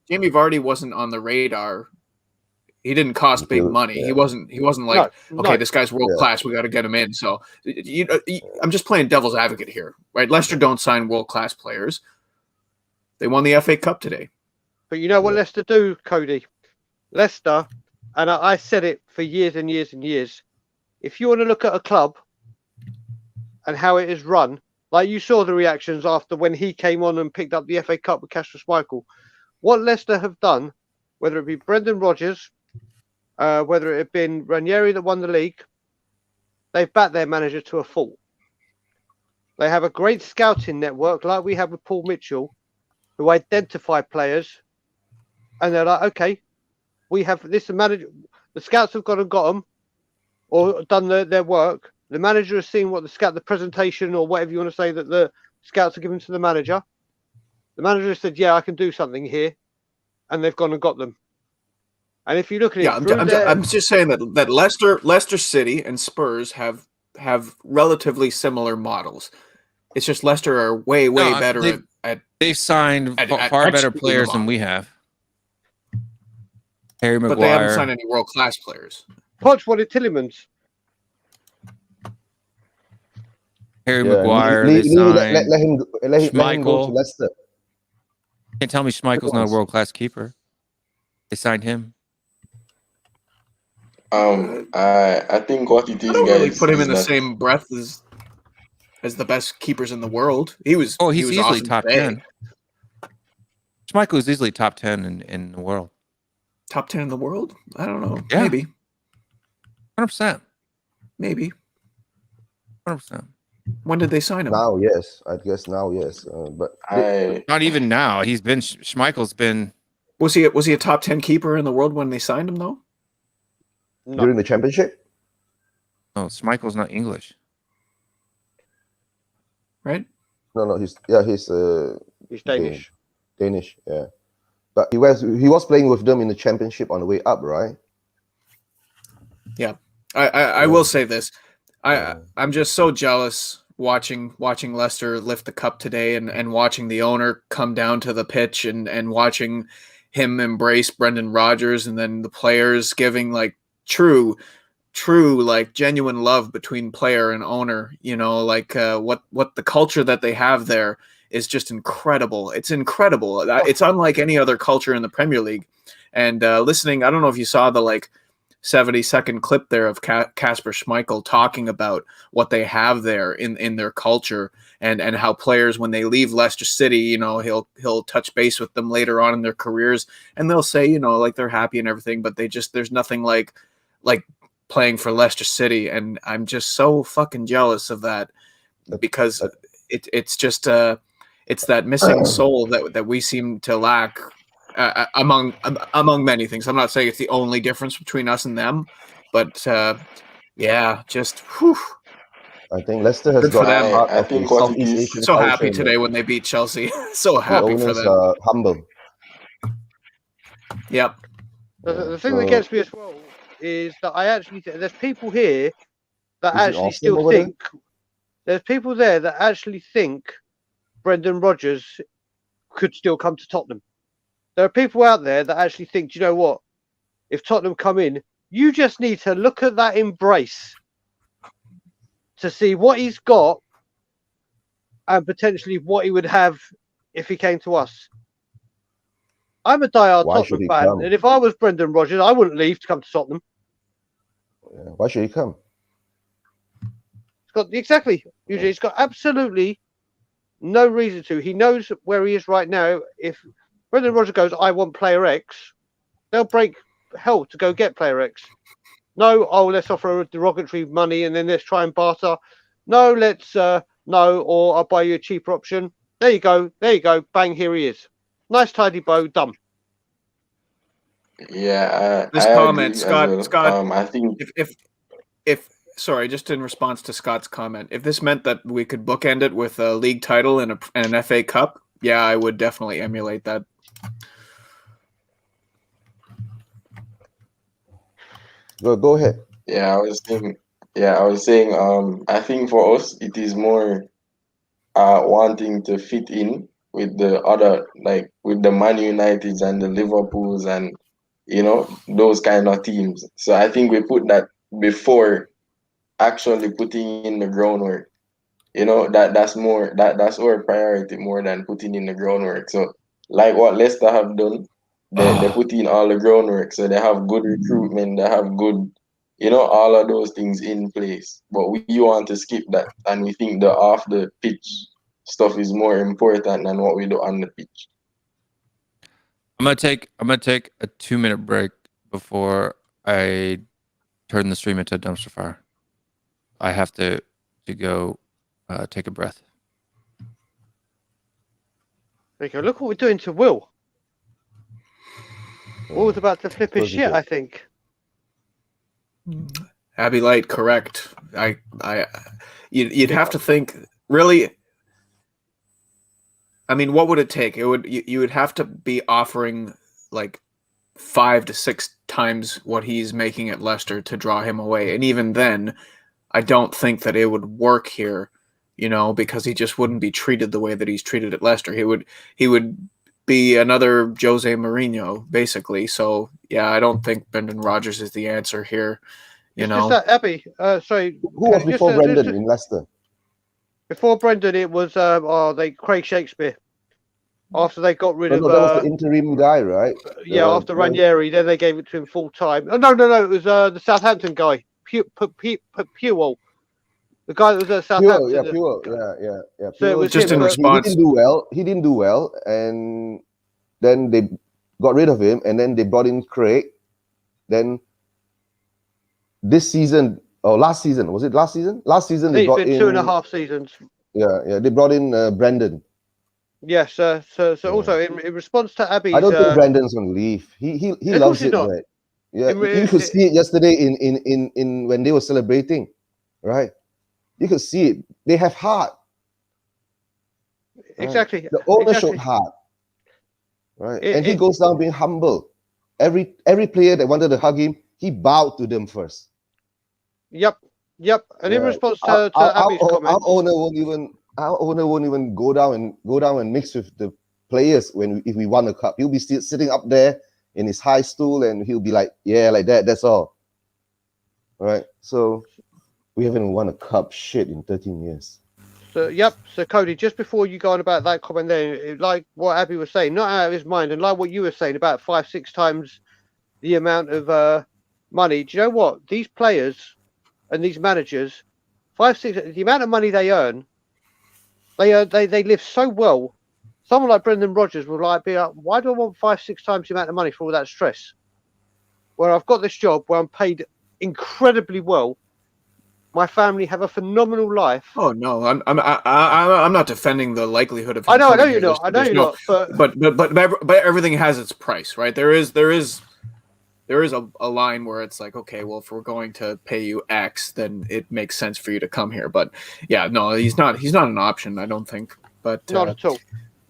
Speaker 4: Jamie Vardy wasn't on the radar. He didn't cost big money. He wasn't like, okay, this guy's world class. We got to get him in. So I'm just playing devil's advocate here, right? Leicester don't sign world class players. They won the FA Cup today.
Speaker 3: But you know what Leicester do, Cody? Leicester, and I said it for years and years and years. If you want to look at a club and how it is run, like you saw the reactions after when he came on and picked up the FA Cup with Kasper Schmeichel, what Leicester have done, whether it be Brendan Rodgers, whether it had been Ranieri that won the league, they've backed their manager to a fault. They have a great scouting network like we have with Paul Mitchell, who identify players, and they're like, okay, we have this manager. The scouts have gone and got them, or done their work. The manager has seen what the presentation or whatever you want to say that the scouts are given to the manager. The manager has said, "Yeah, I can do something here," and they've gone and got them. And if you look at it,
Speaker 4: I'm just saying that Leicester City and Spurs have relatively similar models. It's just Leicester are way better at
Speaker 2: they've signed far better players than we have. Harry Maguire.
Speaker 4: But they haven't signed any world-class players.
Speaker 3: Poch wanted Tillemans.
Speaker 2: Harry Maguire. Let
Speaker 5: him go to Leicester.
Speaker 2: Can't tell me Schmeichel's not a world-class keeper. They signed him.
Speaker 6: I think what it is,
Speaker 4: I don't
Speaker 6: guys,
Speaker 4: really put him
Speaker 6: is
Speaker 4: in the
Speaker 6: that-
Speaker 4: same breath as the best keepers in the world. He's
Speaker 2: easily
Speaker 4: awesome
Speaker 2: top
Speaker 4: today.
Speaker 2: 10. Schmeichel is easily top 10 in the world.
Speaker 4: Top 10 in the world? I don't know.
Speaker 2: Yeah.
Speaker 4: Maybe.
Speaker 2: 100%.
Speaker 4: Maybe.
Speaker 2: 100%.
Speaker 4: When did they sign him?
Speaker 5: Now, yes. I guess now, yes. But
Speaker 2: Not even now. He's been Schmeichel's been.
Speaker 4: Was he a top 10 keeper in the world when they signed him though?
Speaker 3: No.
Speaker 5: during the championship,
Speaker 2: Oh, Schmeichel's not English.
Speaker 4: Right?
Speaker 5: no, he's
Speaker 3: Danish.
Speaker 5: Danish, yeah. But he was playing with them in the championship on the way up, right?
Speaker 4: Yeah. I will say this. I'm just so jealous watching Leicester lift the cup today and watching the owner come down to the pitch and watching him embrace Brendan Rodgers, and then the players giving like true like genuine love between player and owner. You know, like what the culture that they have there is just incredible. It's incredible. It's unlike any other culture in the Premier League. And listening, I don't know if you saw the like 70-second clip there of Kasper Schmeichel talking about what they have there in their culture, and how players, when they leave Leicester City, you know, he'll touch base with them later on in their careers, and they'll say, you know, like they're happy and everything, but there's nothing like playing for Leicester City. And I'm just so fucking jealous of that, because it's just it's that missing soul that we seem to lack. Among many things. I'm not saying it's the only difference between us and them, but yeah, just whew.
Speaker 5: I think Leicester has
Speaker 4: Good for
Speaker 5: got
Speaker 4: them.
Speaker 5: part
Speaker 6: I
Speaker 5: of
Speaker 6: think
Speaker 5: the
Speaker 6: what it
Speaker 5: Southeast
Speaker 6: is-
Speaker 5: Asian
Speaker 4: So
Speaker 5: culture
Speaker 4: happy
Speaker 5: in
Speaker 4: today
Speaker 5: it.
Speaker 4: when they beat Chelsea. So
Speaker 5: The
Speaker 4: happy for
Speaker 5: owners
Speaker 4: them.
Speaker 5: are humble.
Speaker 4: Yep.
Speaker 3: The thing that gets me as well is that I actually there's people here that
Speaker 5: Is it
Speaker 3: actually
Speaker 5: awesome
Speaker 3: still
Speaker 5: over there?
Speaker 3: think there's people there that actually think Brendan Rodgers could still come to Tottenham. There are people out there that actually think, do you know what? If Tottenham come in, you just need to look at that embrace to see what he's got and potentially what he would have if he came to us. I'm a diehard
Speaker 5: Why should
Speaker 3: Tottenham
Speaker 5: he
Speaker 3: fan,
Speaker 5: come?
Speaker 3: and if I was Brendan Rodgers, I wouldn't leave to come to Tottenham.
Speaker 5: Yeah. Why should he come?
Speaker 3: He's got absolutely no reason to. He knows where he is right now. If Brendan Rodgers goes, I want player X, they'll break hell to go get player X. No, let's offer a derogatory money and then let's try and barter. No, or I'll buy you a cheaper option. There you go, bang, here he is. Nice tidy bow, done.
Speaker 6: Yeah,
Speaker 4: This
Speaker 6: I
Speaker 4: comment,
Speaker 6: agree as well.
Speaker 4: Scott.
Speaker 6: I think
Speaker 4: If sorry, just in response to Scott's comment, if this meant that we could bookend it with a league title and an FA Cup, yeah, I would definitely emulate that.
Speaker 5: Go ahead.
Speaker 6: I was saying, I think for us it is more wanting to fit in with the other, like with the Man Uniteds and the Liverpools and, you know, those kind of teams. So I think we put that before actually putting in the groundwork. You know, that's our priority more than putting in the groundwork. So like what Leicester have done, they put in all the groundwork. So they have good recruitment, they have good, you know, all of those things in place. But we want to skip that, and we think the off the pitch stuff is more important than what we do on the pitch.
Speaker 2: I'm gonna take a 2-minute break before I turn the stream into a dumpster fire. I have to go take a breath.
Speaker 3: There you go. Look what we're doing to Will. Will's about to flip his
Speaker 5: Close it
Speaker 3: shit,
Speaker 5: up.
Speaker 3: I think.
Speaker 4: Abbey Light, correct. You'd have to think really. I mean, what would it take? You would have to be offering like 5 to 6 times what he's making at Leicester to draw him away, and even then, I don't think that it would work here. Because he just wouldn't be treated the way that he's treated at Leicester. He would be another Jose Mourinho, basically. So yeah, I don't think Brendan Rodgers is the answer here.
Speaker 3: Just that, Abby. Sorry,
Speaker 5: Who was before Brendan in Leicester?
Speaker 3: Before Brendan, it was Craig Shakespeare. After they got rid of
Speaker 5: that was the interim guy, right?
Speaker 3: after Ranieri, then they gave it to him full time. Oh no, it was the Southampton guy, Puel. The guy that was at Southampton.
Speaker 5: Puel, yeah.
Speaker 3: So it was
Speaker 4: just in response.
Speaker 5: He didn't do well, and then they got rid of him, and then they brought in Craig. Then this season, or last season, was it last season? Last season they brought in
Speaker 3: 2.5 seasons.
Speaker 5: Yeah, they brought in Brendan.
Speaker 3: Yes, so also in response to Abby's,
Speaker 5: I don't think Brendan's on leave. He loves it, right? Yeah, you could see it yesterday in when they were celebrating, right? You could see it. They have heart. Right?
Speaker 3: Exactly.
Speaker 5: The owner showed heart, right? And he goes down being humble. Every player that wanted to hug him, he bowed to them first.
Speaker 3: Yep. And in response to Abby's comment,
Speaker 5: our owner won't even go down and mix with the players if we won a cup. He'll be still sitting up there in his high stool, and he'll be like, yeah, like that. That's all. All right. So we haven't won a cup in 13 years.
Speaker 3: So Cody, just before you go on about that comment there, like what Abby was saying, not out of his mind, and like what you were saying about 5-6 times the amount of money. Do you know what? These players and these managers, 5-6, the amount of money they earn, they live so well. Someone like Brendan Rodgers will be like, why do I want 5-6 times the amount of money for all that stress? Where I've got this job where I'm paid incredibly well. My family have a phenomenal life.
Speaker 4: Oh no, I'm not defending the likelihood of.
Speaker 3: I know you're not.
Speaker 4: But everything has its price, right? There is a line where it's like, okay, well, if we're going to pay you X, then it makes sense for you to come here. But yeah, no, he's not an option, I don't think. But
Speaker 3: not at all.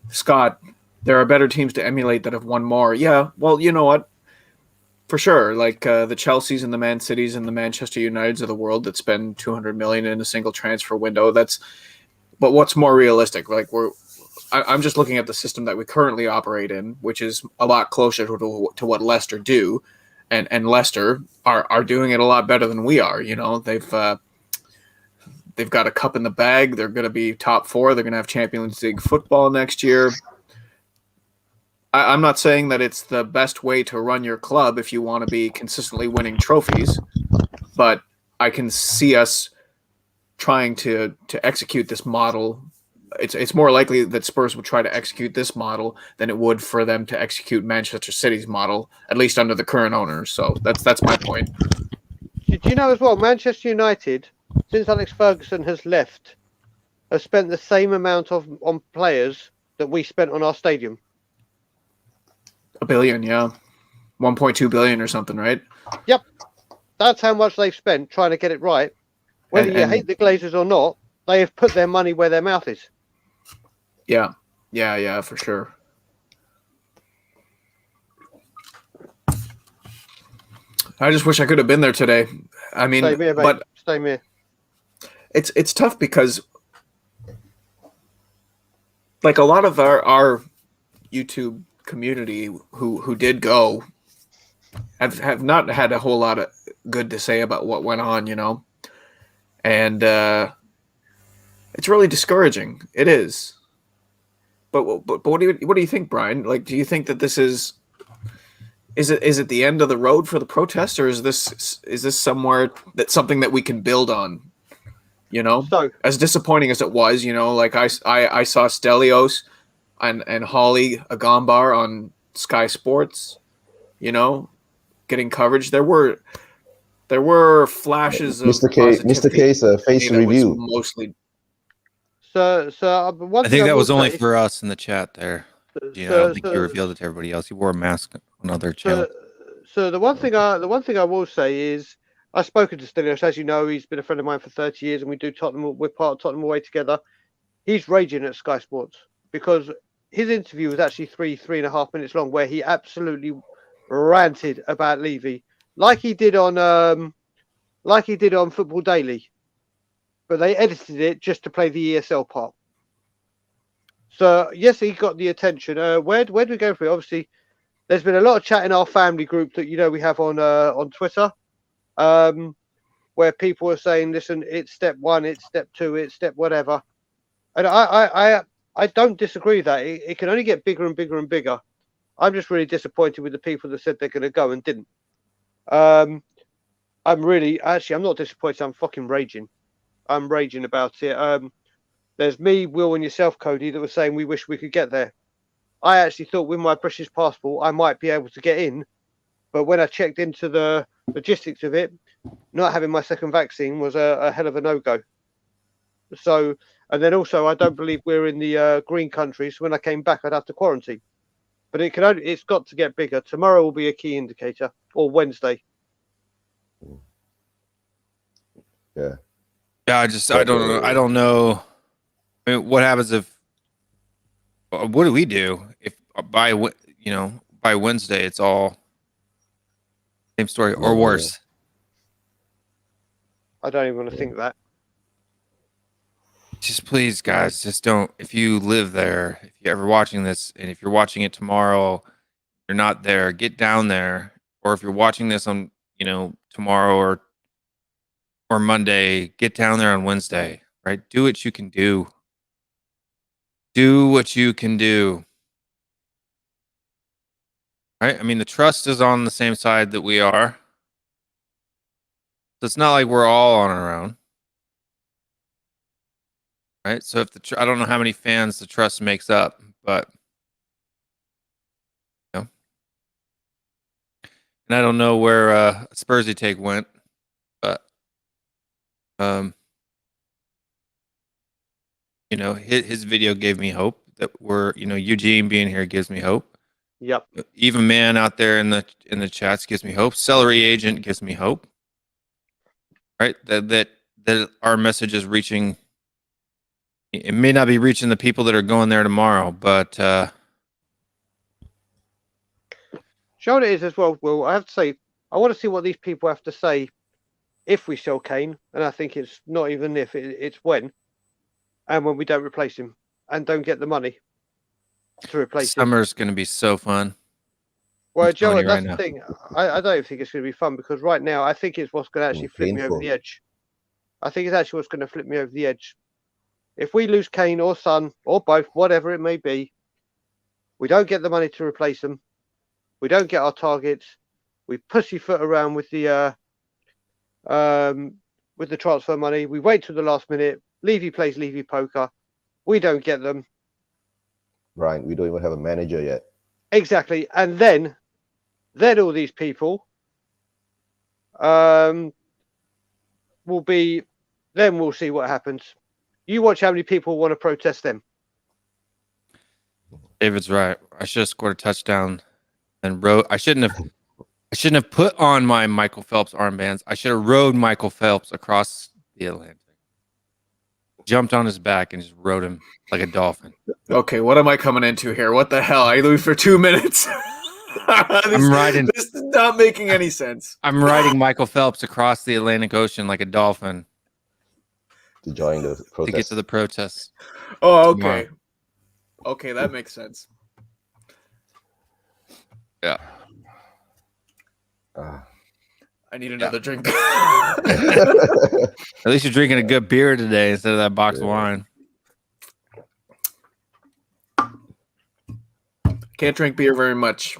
Speaker 4: Scott, there are better teams to emulate that have won more. Yeah, well, you know what? For sure, like the Chelseas and the Man Cities and the Manchester Uniteds of the world that spend 200 million in a single transfer window. But what's more realistic? Like I'm just looking at the system that we currently operate in, which is a lot closer to what Leicester do, and Leicester are doing it a lot better than we are. They've got a cup in the bag. They're going to be top 4. They're going to have Champions League football next year. I'm not saying that it's the best way to run your club if you want to be consistently winning trophies, but I can see us trying to execute this model. It's more likely that Spurs would try to execute this model than it would for them to execute Manchester City's model, at least under the current owners. So that's my point.
Speaker 3: Do you know as well, Manchester United, since Alex Ferguson has left, have spent the same amount on players that we spent on our stadium.
Speaker 4: $1 billion, yeah. 1.2 billion or something, right?
Speaker 3: Yep. That's how much they've spent trying to get it right. Whether you hate the Glazers or not, they have put their money where their mouth is.
Speaker 4: Yeah, for sure. I just wish I could have been there today. I mean,
Speaker 3: Same here,
Speaker 4: but
Speaker 3: Same here.
Speaker 4: It's tough because, like, a lot of our YouTube community who did go have not had a whole lot of good to say about what went on, and it's really discouraging. It is. But what do you think, Brian? Like, do you think that this is it the end of the road for the protests, or is this somewhere something that we can build on?
Speaker 3: So,
Speaker 4: as disappointing as it was, like I saw Stelios and Holly Agombar on Sky Sports, getting coverage. There were flashes of
Speaker 5: Mr. K's face review.
Speaker 4: Mostly.
Speaker 3: So
Speaker 2: I think that was only for us in the chat there. I don't think you revealed it to everybody else. You wore a mask on other channel.
Speaker 3: So the one thing I will say is, I've spoken to Stelios, as you know, he's been a friend of mine for 30 years, and we do Tottenham. We're part of Tottenham Away together. He's raging at Sky Sports because his interview was actually 3.5 minutes long, where he absolutely ranted about Levy, like he did on Football Daily, but they edited it just to play the ESL part. So yes, he got the attention. Where do we go for it? Obviously, there's been a lot of chat in our family group that we have on Twitter, where people are saying, "Listen, it's step 1, it's step 2, it's step whatever," and I don't disagree with that. It can only get bigger and bigger and bigger. I'm just really disappointed with the people that said they're going to go and didn't. I'm not disappointed. I'm fucking raging. I'm raging about it. There's me, Will, and yourself, Cody, that were saying we wish we could get there. I actually thought with my British passport I might be able to get in, but when I checked into the logistics of it, not having my second vaccine was a hell of a no-go. So, and then also I don't believe we're in the green countries. So when I came back, I'd have to quarantine. But it's got to get bigger. Tomorrow will be a key indicator, or Wednesday.
Speaker 5: Yeah.
Speaker 2: Yeah, I don't know. I mean, what happens if? What do we do if by Wednesday it's all same story or worse?
Speaker 3: I don't even want to think that.
Speaker 2: Just please, guys, just don't. If you live there, if you're ever watching this, and if you're watching it tomorrow, you're not there, get down there. Or if you're watching this on, tomorrow or Monday, get down there on Wednesday, right? Do what you can do. Do what you can do. Right? I mean, the trust is on the same side that we are. So it's not like we're all on our own. Right? So if I don't know how many fans the trust makes up, but and I don't know where Spursy take went, but his video gave me hope that Eugene being here gives me hope.
Speaker 3: Yep.
Speaker 2: Even man out there in the chats gives me hope. Celery agent gives me hope. Right? That our message is reaching. It may not be reaching the people that are going there tomorrow, but
Speaker 3: Show what it is as well, Will. I have to say, I want to see what these people have to say if we sell Kane, and I think it's not even if, it's when, and when we don't replace him and don't get the money to replace him.
Speaker 2: Summer's going to be so fun.
Speaker 3: Well,
Speaker 2: I'm telling
Speaker 3: Joe,
Speaker 2: you
Speaker 3: that's
Speaker 2: right
Speaker 3: the thing. I don't think it's going to be fun because right now I think it's what's going to actually flip me over
Speaker 5: Painful.
Speaker 3: the edge. I think it's actually what's going to flip me over the edge. If we lose Kane or Son or both, whatever it may be, we don't get the money to replace them. We don't get our targets. We pussyfoot around with the transfer money. We wait till the last minute. Levy plays Levy poker. We don't get them.
Speaker 5: Right. We don't even have a manager yet.
Speaker 3: Exactly. And then all these people will be. Then we'll see what happens. You watch how many people want to protest them.
Speaker 2: David's right. I should have scored a touchdown and rode. I shouldn't have put on my Michael Phelps armbands. I should have rode Michael Phelps across the Atlantic. Jumped on his back and just rode him like a dolphin.
Speaker 4: Okay, what am I coming into here? What the hell? I lose for 2 minutes.
Speaker 2: I'm riding.
Speaker 4: This is not making any sense.
Speaker 2: I'm riding Michael Phelps across the Atlantic Ocean like a dolphin
Speaker 5: To join the protest.
Speaker 2: to get to the protests.
Speaker 4: Oh, okay.
Speaker 2: Tomorrow.
Speaker 4: Okay, that makes sense.
Speaker 2: Yeah.
Speaker 4: I need another drink.
Speaker 2: At least you're drinking a good beer today instead of that box of wine.
Speaker 4: Can't drink beer very much.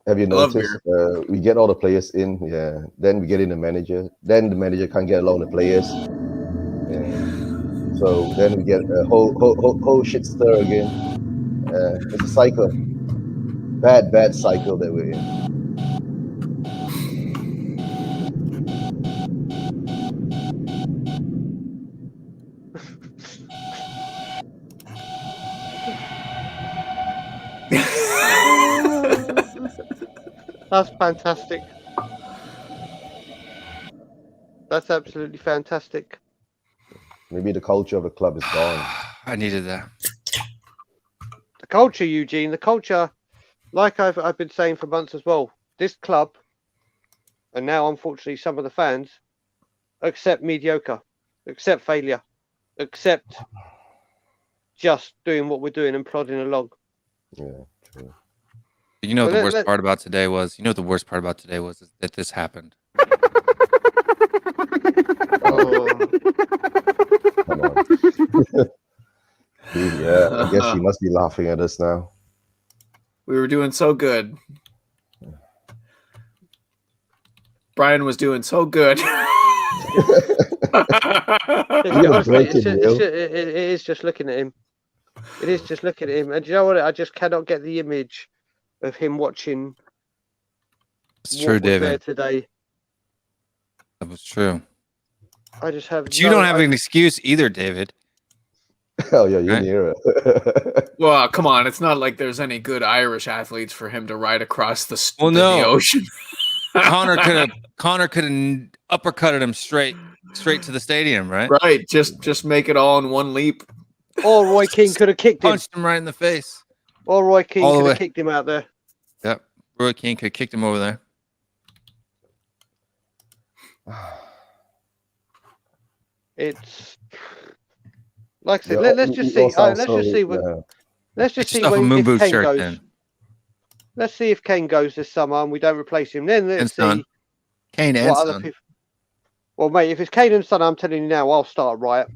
Speaker 5: Have you
Speaker 4: I love
Speaker 5: noticed? We get all the players in, yeah. Then we get in the manager. Then the manager can't get along with the players. Yeah. So then we get a whole shit stir again. It's a cycle. Bad cycle that we're in.
Speaker 3: That's fantastic. That's absolutely fantastic.
Speaker 5: Maybe the culture of the club is gone.
Speaker 2: I needed that.
Speaker 3: The culture, Eugene, the culture, like I've been saying for months as well, this club, and now unfortunately some of the fans, accept mediocre, accept failure, accept just doing what we're doing and plodding along.
Speaker 5: Yeah, true.
Speaker 2: You know what
Speaker 3: But
Speaker 2: the worst part about today was? You know what the worst part about today was? Is that this happened.
Speaker 3: Oh.
Speaker 5: Come on. Yeah, I guess he must be laughing at us now.
Speaker 4: We were doing so good. Brian was doing so good.
Speaker 3: Honestly, it is just looking at him. It is just looking at him. And do you know what? I just cannot get the image of him watching.
Speaker 2: It's true,
Speaker 3: what was there
Speaker 2: David.
Speaker 3: today.
Speaker 2: That was true.
Speaker 3: I just have.
Speaker 2: But you don't have an excuse either, David.
Speaker 5: Oh yeah, you're
Speaker 2: Right.
Speaker 5: near it.
Speaker 4: Well, come on. It's not like there's any good Irish athletes for him to ride across the
Speaker 2: no.
Speaker 4: ocean.
Speaker 2: Connor could have uppercutted him straight to the stadium, right?
Speaker 4: Right. Just make it all in one leap.
Speaker 3: Or Roy Keane could have kicked him.
Speaker 2: Punched him right in the face.
Speaker 3: Or Roy Keane
Speaker 2: All the
Speaker 3: could
Speaker 2: way.
Speaker 3: have kicked him out there.
Speaker 2: Yep. Roy Keane could have kicked him over there.
Speaker 3: It's like I said.
Speaker 5: Yeah,
Speaker 3: Let's just
Speaker 5: it all
Speaker 3: see.
Speaker 5: sounds
Speaker 3: let's just
Speaker 5: so-
Speaker 3: see. What,
Speaker 5: yeah.
Speaker 3: let's just
Speaker 2: Get
Speaker 3: see
Speaker 2: yourself a moon
Speaker 3: if
Speaker 2: boot
Speaker 3: Kane
Speaker 2: shirt
Speaker 3: goes.
Speaker 2: then.
Speaker 3: Let's see if Kane goes this summer and we don't replace him. Then
Speaker 2: And
Speaker 3: let's
Speaker 2: son.
Speaker 3: see
Speaker 2: Kane and
Speaker 3: what other
Speaker 2: son.
Speaker 3: people. Well, mate, if it's Kane and Son, I'm telling you now, I'll start a riot.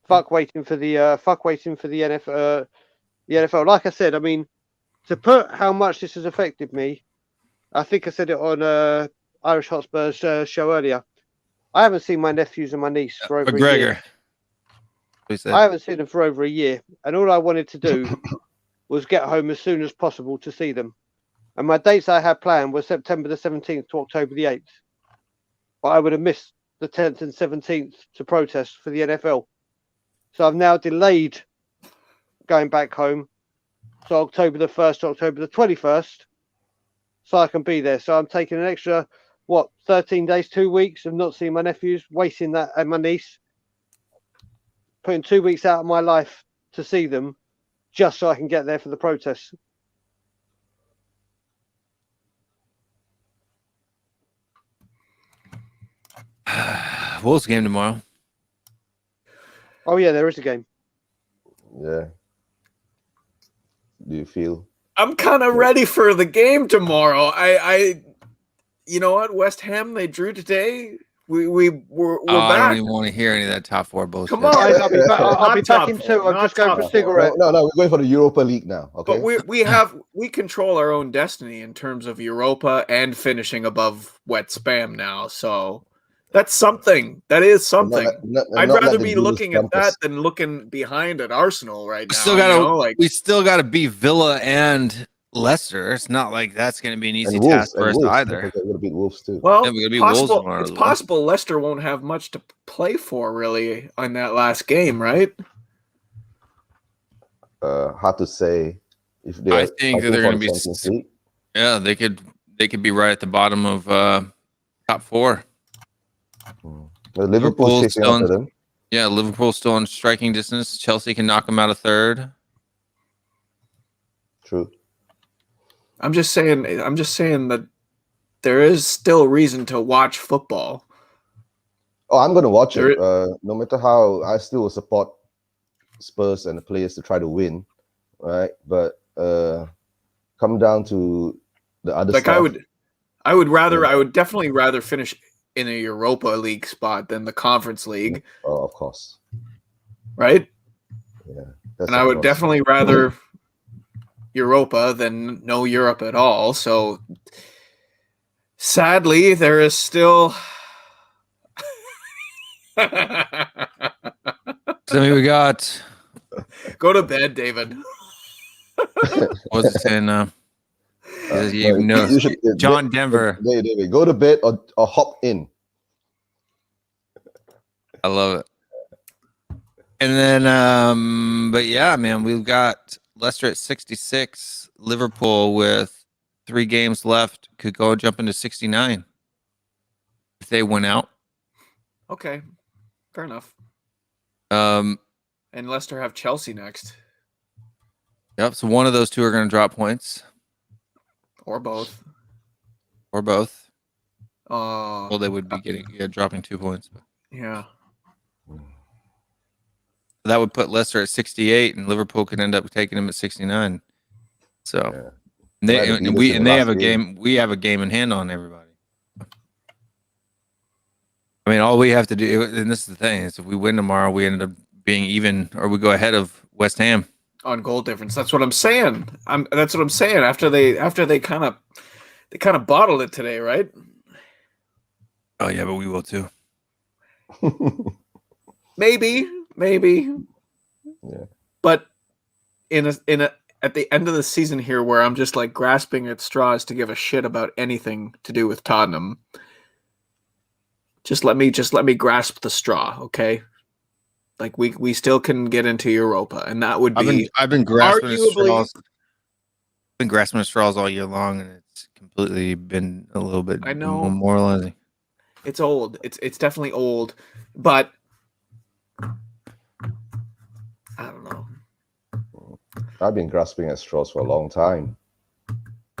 Speaker 3: Fuck waiting for the NFL. The NFL. Like I said, I mean, to put how much this has affected me, I think I said it on Irish Hotspur's show earlier. I haven't seen my nephews and my niece for over a year.
Speaker 2: McGregor. What he said.
Speaker 3: I haven't seen them for over a year, and all I wanted to do was get home as soon as possible to see them. And my dates I had planned were September the 17th to October the 8th. But I would have missed the 10th and 17th to protest for the NFL. So I've now delayed going back home to October the 1st to October the 21st so I can be there. So I'm taking an extra, 13 days, 2 weeks of not seeing my nephews, wasting that, and my niece, putting 2 weeks out of my life to see them just so I can get there for the protest.
Speaker 2: Wolves game tomorrow.
Speaker 3: Oh, yeah, there is a game.
Speaker 5: Yeah. Do you feel?
Speaker 4: I'm kind of ready for the game tomorrow. I you know what? West Ham, they drew today. We're
Speaker 2: I
Speaker 4: back.
Speaker 2: don't even want to hear any of that top four bullshit.
Speaker 4: Come on.
Speaker 3: I'll be back, I'll be
Speaker 4: Not top
Speaker 3: back in
Speaker 4: four,
Speaker 3: 2. I'm
Speaker 4: not
Speaker 3: just going
Speaker 4: top
Speaker 3: for a
Speaker 4: four.
Speaker 3: cigarette.
Speaker 5: No, we're going for the Europa League now. Okay.
Speaker 4: But we control our own destiny in terms of Europa and finishing above wet spam now. So that's something. That is something. I'd rather be looking at that than looking behind at Arsenal right now.
Speaker 2: We still gotta beat Villa and Leicester. It's not like that's gonna be an easy task for us either.
Speaker 5: We're gonna beat Wolves too.
Speaker 4: Well,
Speaker 2: Yeah, we're gonna beat Wolves
Speaker 4: possible,
Speaker 2: tomorrow
Speaker 4: it's
Speaker 2: as well.
Speaker 4: possible Leicester won't have much to play for really on that last game, right?
Speaker 5: Hard to say if they.
Speaker 2: I think that they're gonna be.
Speaker 5: Champions League.
Speaker 2: Yeah, they could be right at the bottom of top four.
Speaker 5: But Liverpool's chasing
Speaker 2: still
Speaker 5: after
Speaker 2: in,
Speaker 5: them.
Speaker 2: yeah, Liverpool's still in striking distance. Chelsea can knock them out of third.
Speaker 5: True.
Speaker 4: I'm just saying that there is still reason to watch football.
Speaker 5: Oh, I'm gonna watch
Speaker 4: There
Speaker 5: it. No matter how, I still will support Spurs and the players to try to win, right? But come down to the other
Speaker 4: Like
Speaker 5: stuff.
Speaker 4: I would definitely rather finish in a Europa League spot than the Conference League,
Speaker 5: Oh, of course.
Speaker 4: right?
Speaker 5: Yeah. That's
Speaker 4: And I
Speaker 5: of
Speaker 4: would
Speaker 5: course.
Speaker 4: definitely rather Europa than no Europe at all. So sadly, there is still
Speaker 2: So we got
Speaker 4: go to bed, David.
Speaker 2: what's it saying now?
Speaker 5: You should-
Speaker 2: John Denver.
Speaker 5: David, go to bed or hop in.
Speaker 2: I love it. And then, but yeah, man, we've got Leicester at 66, Liverpool with 3 games left could go jump into 69. they win out.
Speaker 4: Okay, fair enough.
Speaker 2: Um,
Speaker 4: And Leicester have Chelsea next,
Speaker 2: yep. So one of those two are going to drop points,
Speaker 4: or both.
Speaker 2: or both.
Speaker 4: Uh,
Speaker 2: Well, they would be dropping 2 points. But
Speaker 4: yeah.
Speaker 2: that would put Leicester at 68, and Liverpool could end up taking them at 69. So
Speaker 5: Yeah.
Speaker 2: and they
Speaker 5: Might have
Speaker 2: and
Speaker 5: beat us
Speaker 2: we
Speaker 5: in
Speaker 2: and
Speaker 5: the
Speaker 2: they
Speaker 5: last
Speaker 2: have a
Speaker 5: game.
Speaker 2: game. We have a game in hand on everybody. I mean, all we have to do, and this is the thing, is if we win tomorrow, we end up being even, or we go ahead of West Ham.
Speaker 4: On goal difference. That's what I'm saying. That's what I'm saying. After they kind of bottled it today, right?
Speaker 2: Oh yeah, but we will too.
Speaker 4: Maybe.
Speaker 5: Yeah.
Speaker 4: But in a at the end of the season here, where I'm just like grasping at straws to give a shit about anything to do with Tottenham, just let me grasp the straw, okay? Like we still can get into Europa, and that would be
Speaker 2: I've been grasping at
Speaker 4: arguably-
Speaker 2: straws. Been grasping at straws all year long, and it's completely been a little bit
Speaker 4: I know.
Speaker 2: demoralizing.
Speaker 4: it's old. It's definitely old, but I don't know.
Speaker 5: I've been grasping at straws for a long time,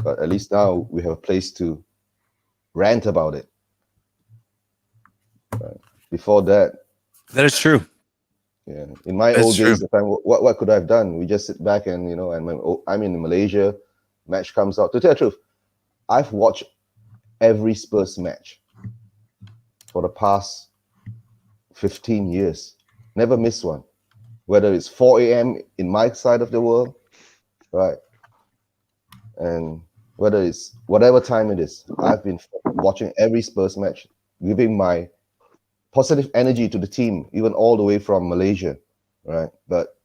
Speaker 5: but at least now we have a place to rant about it. Right. Before that,
Speaker 2: That is true.
Speaker 5: yeah, in my
Speaker 2: That's
Speaker 5: old
Speaker 2: true.
Speaker 5: days, what could I have done? We just sit back and and when I'm in Malaysia, match comes out. To tell the truth, I've watched every Spurs match for the past 15 years. Never missed one. Whether it's 4 a.m. in my side of the world, right? And whether it's whatever time it is, I've been watching every Spurs match, giving my positive energy to the team, even all the way from Malaysia, right? But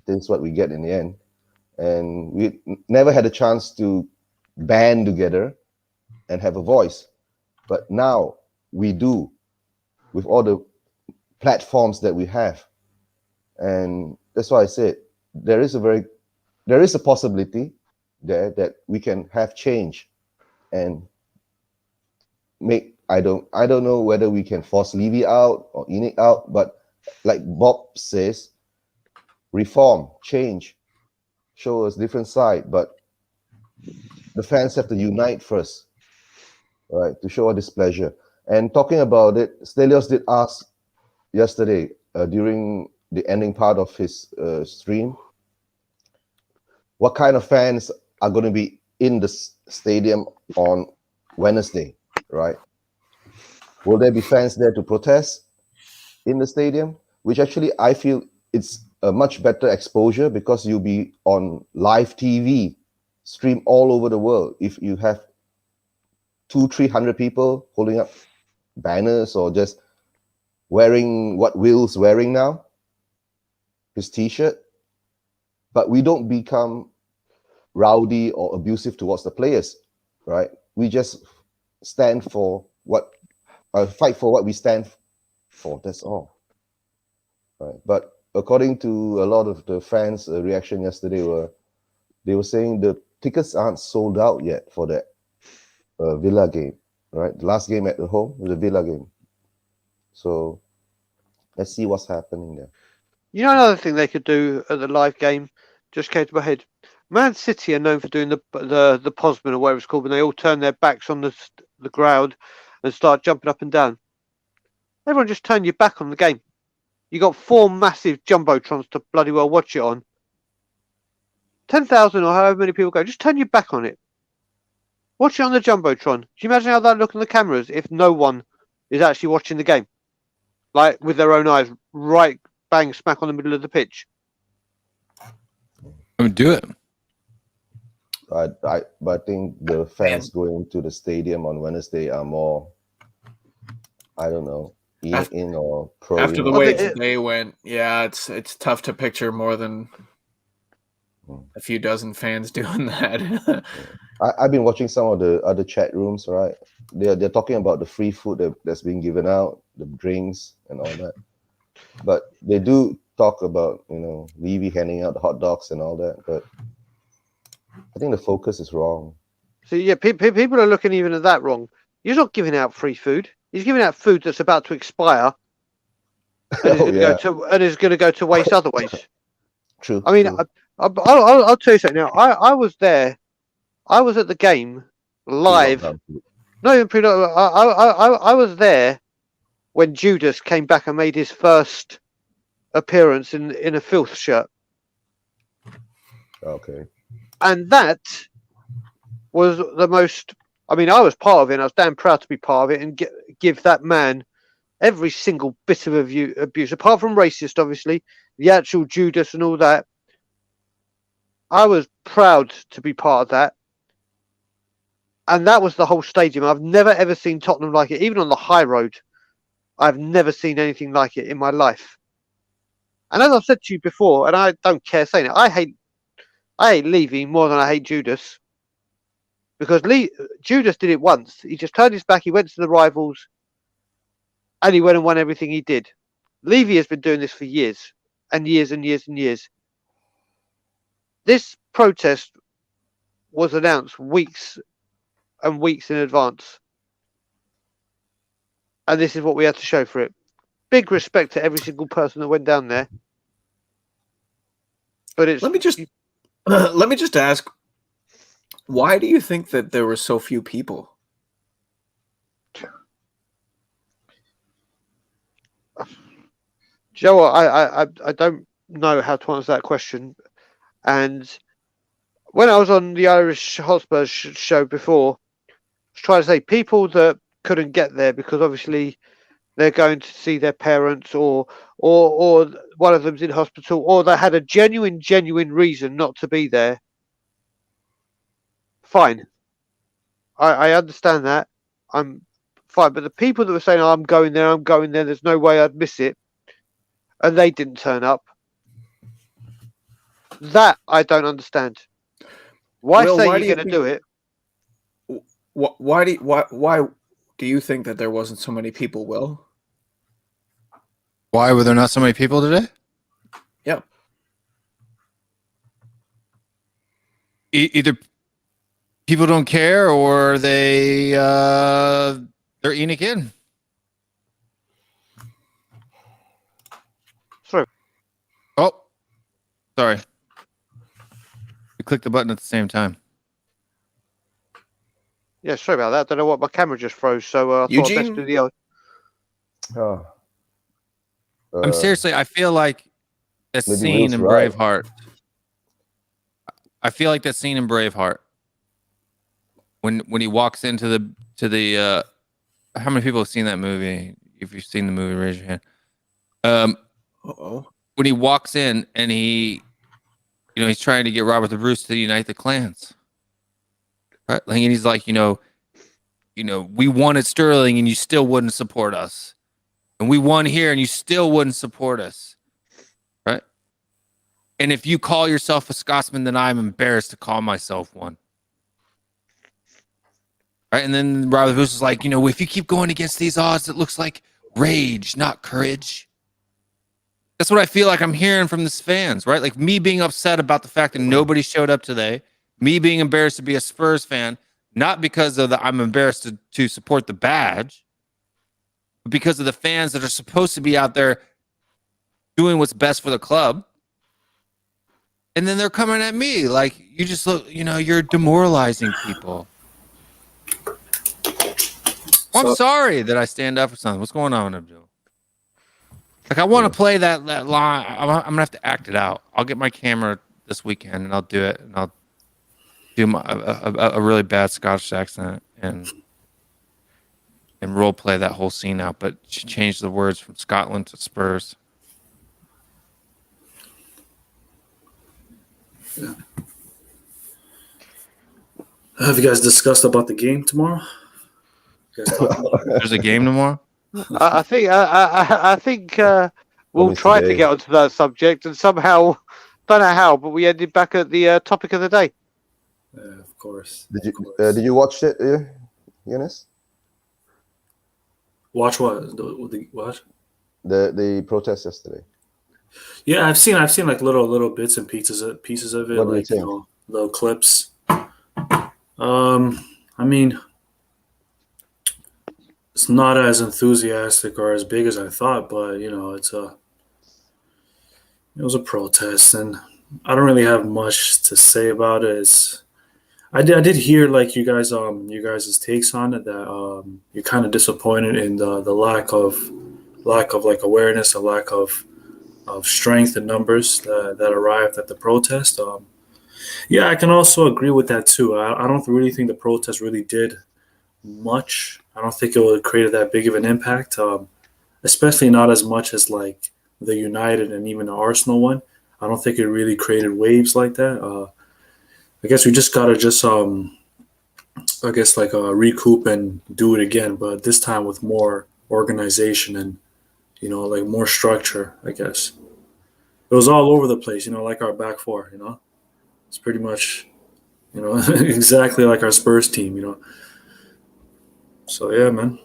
Speaker 5: this is what we get in the end. And we never had a chance to band together and have a voice. But now we do, with all the platforms that we have. And that's why I said there is a possibility there that we can have change and make. I don't know whether we can force Levy out or Enoch out, but like Bob says, reform, change, show us different side. But the fans have to unite first, right, to show our displeasure. And talking about it, Stelios did ask yesterday during the ending part of his stream, what kind of fans are going to be in the stadium on Wednesday, right? Will there be fans there to protest in the stadium? Which actually I feel it's a much better exposure because you'll be on live TV, stream all over the world. If you have 200-300 people holding up banners or just wearing what Will's wearing now, his t-shirt, but we don't become rowdy or abusive towards the players, right? We just stand for fight for what we stand for. That's all, right? But according to a lot of the fans' reaction yesterday, they were saying the tickets aren't sold out yet for that Villa game, right? The last game at the home was a Villa game. So let's see what's happening there.
Speaker 3: You know, another thing they could do at the live game just came to my head. Man City are known for doing the Posman or whatever it's called when they all turn their backs on the ground and start jumping up and down. Everyone just turn your back on the game. You got 4 massive jumbotrons to bloody well watch it on. 10,000 or however many people go, just turn your back on it. Watch it on the jumbotron. Do you imagine how that look on the cameras if no one is actually watching the game, like with their own eyes, right bang smack on the middle of the pitch?
Speaker 2: I would do it.
Speaker 5: But I think the fans going to the stadium on Wednesday are more, I don't know, in or pro.
Speaker 4: After the
Speaker 3: Well,
Speaker 4: way
Speaker 3: they-
Speaker 4: they went, yeah, it's tough to picture more than a few dozen fans doing that.
Speaker 5: I've been watching some of the other chat rooms, right? They're talking about the free food that's being given out, the drinks and all that. But they do talk about, Levy handing out the hot dogs and all that. But I think the focus is wrong.
Speaker 3: So yeah, people are looking even at that wrong. You're not giving out free food. He's giving out food that's about to expire, and is
Speaker 5: Oh,
Speaker 3: going to
Speaker 5: yeah.
Speaker 3: go to waste other ways.
Speaker 5: True.
Speaker 3: I mean,
Speaker 5: true.
Speaker 3: I'll tell you something now. I was there. I was at the game live.
Speaker 5: Pre-lockdown.
Speaker 3: Not even pre. I was there when Judas came back and made his first appearance in a filth shirt,
Speaker 5: Okay.
Speaker 3: and that was the most. I mean, I was part of it. And I was damn proud to be part of it and give that man every single bit of abuse, apart from racist, obviously, the actual Judas and all that. I was proud to be part of that. And that was the whole stadium. I've never ever seen Tottenham like it. Even on the high road, I've never seen anything like it in my life. And as I've said to you before, and I don't care saying it, I hate Levy more than I hate Judas. Because Judas did it once. He just turned his back, he went to the rivals, and he went and won everything he did. Levy has been doing this for years and years and years and years. This protest was announced weeks and weeks in advance. And this is what we had to show for it. Big respect to every single person that went down there. But it's
Speaker 4: Let me just ask, why do you think that there were so few people?
Speaker 3: Do you know what? I don't know how to answer that question. And when I was on the Irish Hotspur show before, I was trying to say people that couldn't get there because obviously they're going to see their parents or one of them's in hospital or they had a genuine reason not to be there. Fine. I understand that. I'm fine. But the people that were saying, oh, I'm going there, there's no way I'd miss it, and they didn't turn up, that I don't understand. Why
Speaker 4: Will,
Speaker 3: say
Speaker 4: why
Speaker 3: you're
Speaker 4: do
Speaker 3: going
Speaker 4: you
Speaker 3: to do it?
Speaker 4: Why do you think that there wasn't so many people, Will?
Speaker 2: Why were there not so many people today?
Speaker 4: Yeah.
Speaker 2: Either people don't care or they're eating a kid.
Speaker 3: Sorry.
Speaker 2: Oh, sorry. We clicked the button at the same time.
Speaker 3: Yeah, sorry about that. I don't know what, my camera just froze, so I thought I'd
Speaker 4: Eugene?
Speaker 3: best do the other.
Speaker 5: Oh.
Speaker 2: I'm seriously, I feel like that
Speaker 5: maybe
Speaker 2: scene
Speaker 5: Will's
Speaker 2: in
Speaker 5: right.
Speaker 2: Braveheart. I feel like that scene in Braveheart when he walks into the how many people have seen that movie? If you've seen the movie, raise your hand. When he walks in and he's trying to get Robert the Bruce to unite the clans. Right? Like, and he's like, we won at Sterling and you still wouldn't support us. And we won here and you still wouldn't support us. Right? And if you call yourself a Scotsman, then I'm embarrassed to call myself one. Right? And then Robert Bruce is like, if you keep going against these odds, it looks like rage, not courage. That's what I feel like I'm hearing from these fans, right? Like me being upset about the fact that nobody showed up today, me being embarrassed to be a Spurs fan, not because of I'm embarrassed to support the badge, but because of the fans that are supposed to be out there doing what's best for the club. And then they're coming at me like, you just look, you're demoralizing people. Well, I'm sorry that I stand up for something. What's going on, Abdul? Like, I want to play that line. I'm going to have to act it out. I'll get my camera this weekend and I'll do it. And I'll do a really bad Scottish accent and role play that whole scene out, but change the words from Scotland to Spurs.
Speaker 7: Yeah. Have you guys discussed about the game tomorrow?
Speaker 2: There's a game tomorrow?
Speaker 3: I think we'll
Speaker 5: Promise
Speaker 3: try to
Speaker 5: today.
Speaker 3: get onto that subject, and somehow, don't know how, but we ended back at the topic of the day.
Speaker 7: Yeah, of course.
Speaker 5: Did you watch it, Eunice?
Speaker 7: Watch what? What?
Speaker 5: The protest yesterday.
Speaker 7: Yeah, I've seen like little bits and pieces of it,
Speaker 5: What do you
Speaker 7: like
Speaker 5: think?
Speaker 7: little clips. I mean, it's not as enthusiastic or as big as I thought, but you know, it was a protest, and I don't really have much to say about it. I did hear like you guys' takes on it, that you're kind of disappointed in the lack of like awareness, a lack of strength and numbers that arrived at the protest. Yeah, I can also agree with that too. I don't really think the protest really did much. I don't think it would have created that big of an impact, especially not as much as like the United and even the Arsenal one. I don't think it really created waves like that. I guess we just gotta recoup and do it again, but this time with more organization and like more structure. I guess it was all over the place, like our back four. It's pretty much exactly like our Spurs team. So yeah, man.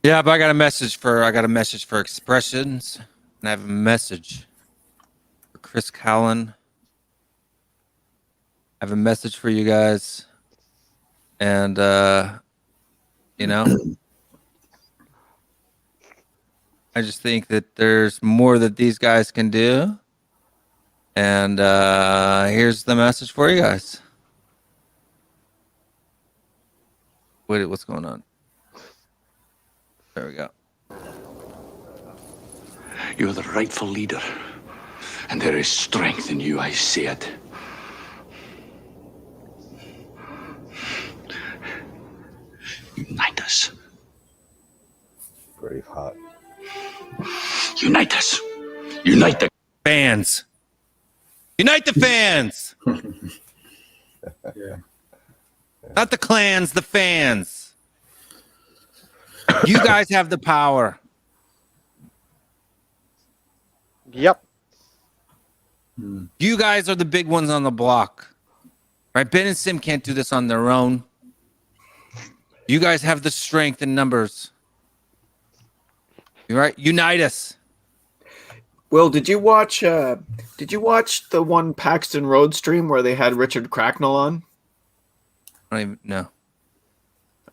Speaker 2: Yeah, but I got a message for expressions, and I have a message for Chris Callan. I have a message for you guys, and I just think that there's more that these guys can do, and here's the message for you guys. Wait, what's going on? There we go.
Speaker 8: You're the rightful leader, and there is strength in you, I say it. Unite us.
Speaker 5: Very hard.
Speaker 8: Unite us. Unite the
Speaker 2: Fans. Unite the fans.
Speaker 7: Yeah.
Speaker 2: Not the clans, the fans. You guys have the power.
Speaker 3: Yep.
Speaker 2: You guys are the big ones on the block. Right? Ben and Sim can't do this on their own. You guys have the strength in numbers. You right? Unite us.
Speaker 4: Will, did you watch the one Paxton Road stream where they had Richard Cracknell on?
Speaker 2: I don't even know.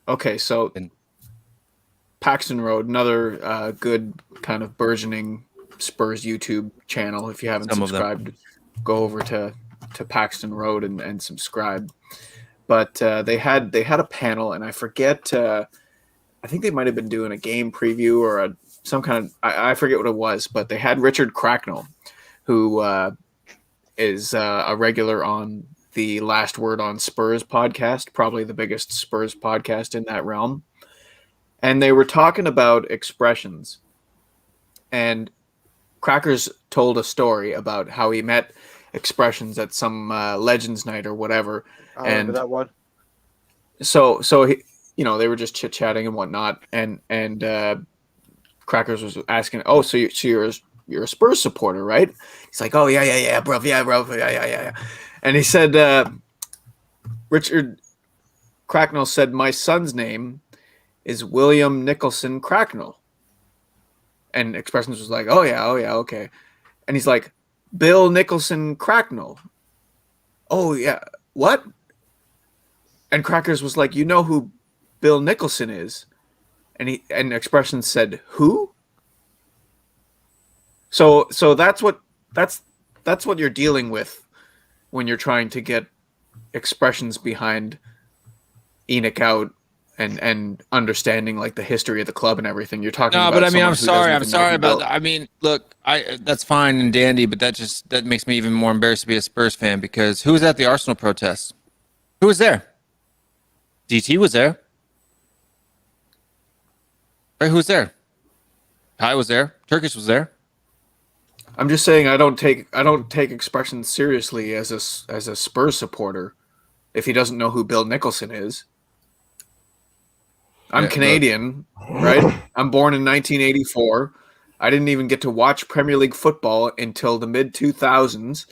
Speaker 4: Okay, so Paxton Road, another good kind of burgeoning Spurs YouTube channel. If you haven't subscribed, go over to Paxton Road and subscribe. But they had a panel, and I forget. I think they might have been doing a game preview or some kind of. I forget what it was, but they had Richard Cracknell, who is a regular on the Last Word on Spurs podcast, probably the biggest Spurs podcast in that realm. And they were talking about expressions. And Crackers told a story about how he met expressions at some Legends night or whatever.
Speaker 3: I remember that one.
Speaker 4: So he, they were just chit-chatting and whatnot. And Crackers was asking, "Oh, so you're a Spurs supporter, right?" He's like, "Oh, yeah, bro. Yeah, bro. Yeah. And he said, Richard Cracknell said, "My son's name is William Nicholson Cracknell." And Expressions was like, oh yeah, okay. And he's like, "Bill Nicholson Cracknell." "Oh yeah, what?" And Crackers was like, "You know who Bill Nicholson is?" And Expressions said, "Who?" So that's what you're dealing with when you're trying to get expressions behind Enoch out and understanding like the history of the club and everything. You're talking about.
Speaker 2: No, but I mean, I'm
Speaker 4: someone who
Speaker 2: sorry
Speaker 4: doesn't even know
Speaker 2: about. I mean, look, that's fine and dandy, but that makes me even more embarrassed to be a Spurs fan, because who was at the Arsenal protest? Who was there? DT was there. Right? Who was there? Kai was there. Turkish was there.
Speaker 4: I'm just saying I don't take Expressions seriously as a Spurs supporter if he doesn't know who Bill Nicholson is. I'm Canadian, right? I'm born in 1984. I didn't even get to watch Premier League football until the mid-2000s.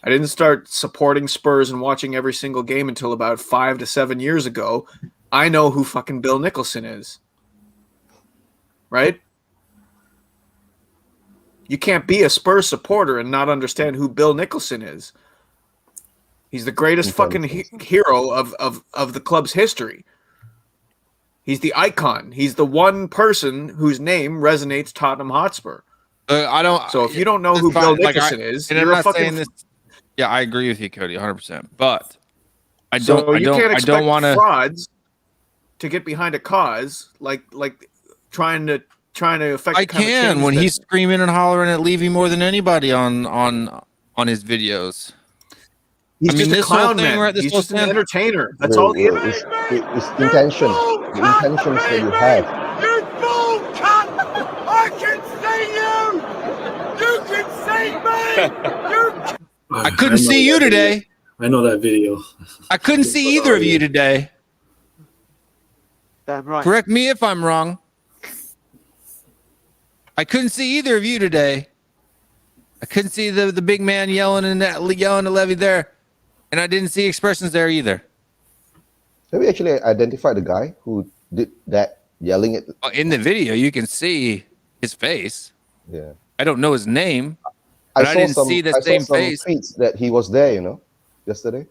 Speaker 4: I didn't start supporting Spurs and watching every single game until about 5 to 7 years ago. I know who fucking Bill Nicholson is. Right? You can't be a Spurs supporter and not understand who Bill Nicholson is. He's the greatest fucking hero of the club's history. He's the icon. He's the one person whose name resonates Tottenham Hotspur.
Speaker 2: I don't.
Speaker 4: So if you don't know who Bill Nicholson is,
Speaker 2: and
Speaker 4: you're
Speaker 2: I'm
Speaker 4: a
Speaker 2: not
Speaker 4: fucking.
Speaker 2: saying this. Yeah, I agree with you, Cody, 100%. But I
Speaker 4: So
Speaker 2: don't.
Speaker 4: you can't
Speaker 2: I
Speaker 4: expect
Speaker 2: don't want to.
Speaker 4: frauds to get behind a cause like trying to affect.
Speaker 2: I
Speaker 4: the kind of
Speaker 2: can
Speaker 4: change
Speaker 2: when
Speaker 4: that-
Speaker 2: he's screaming and hollering at Levy more than anybody on his videos.
Speaker 4: He's
Speaker 2: I mean,
Speaker 4: just a
Speaker 2: this whole
Speaker 4: clown
Speaker 2: thing,
Speaker 4: man.
Speaker 2: right, this
Speaker 4: He's
Speaker 2: whole
Speaker 4: just an
Speaker 2: thing-
Speaker 4: entertainer. That's
Speaker 5: Well,
Speaker 4: all he is.
Speaker 5: it's intention. The intentions that you have.
Speaker 8: You fool cunt! I can see you! You can see me! You
Speaker 2: I couldn't
Speaker 7: know
Speaker 2: see you
Speaker 7: that video.
Speaker 2: today.
Speaker 7: I know that video.
Speaker 2: I couldn't see either of you today.
Speaker 3: Damn right.
Speaker 2: Correct me if I'm wrong. I couldn't see either of you today. I couldn't see the big man yelling at Levy there, and I didn't see expressions there either.
Speaker 5: Have we actually identified the guy who did that yelling at?
Speaker 2: In the video, you can see his face.
Speaker 5: Yeah.
Speaker 2: I don't know his name, but I didn't see the same face.
Speaker 5: tweets that he was there. Yesterday.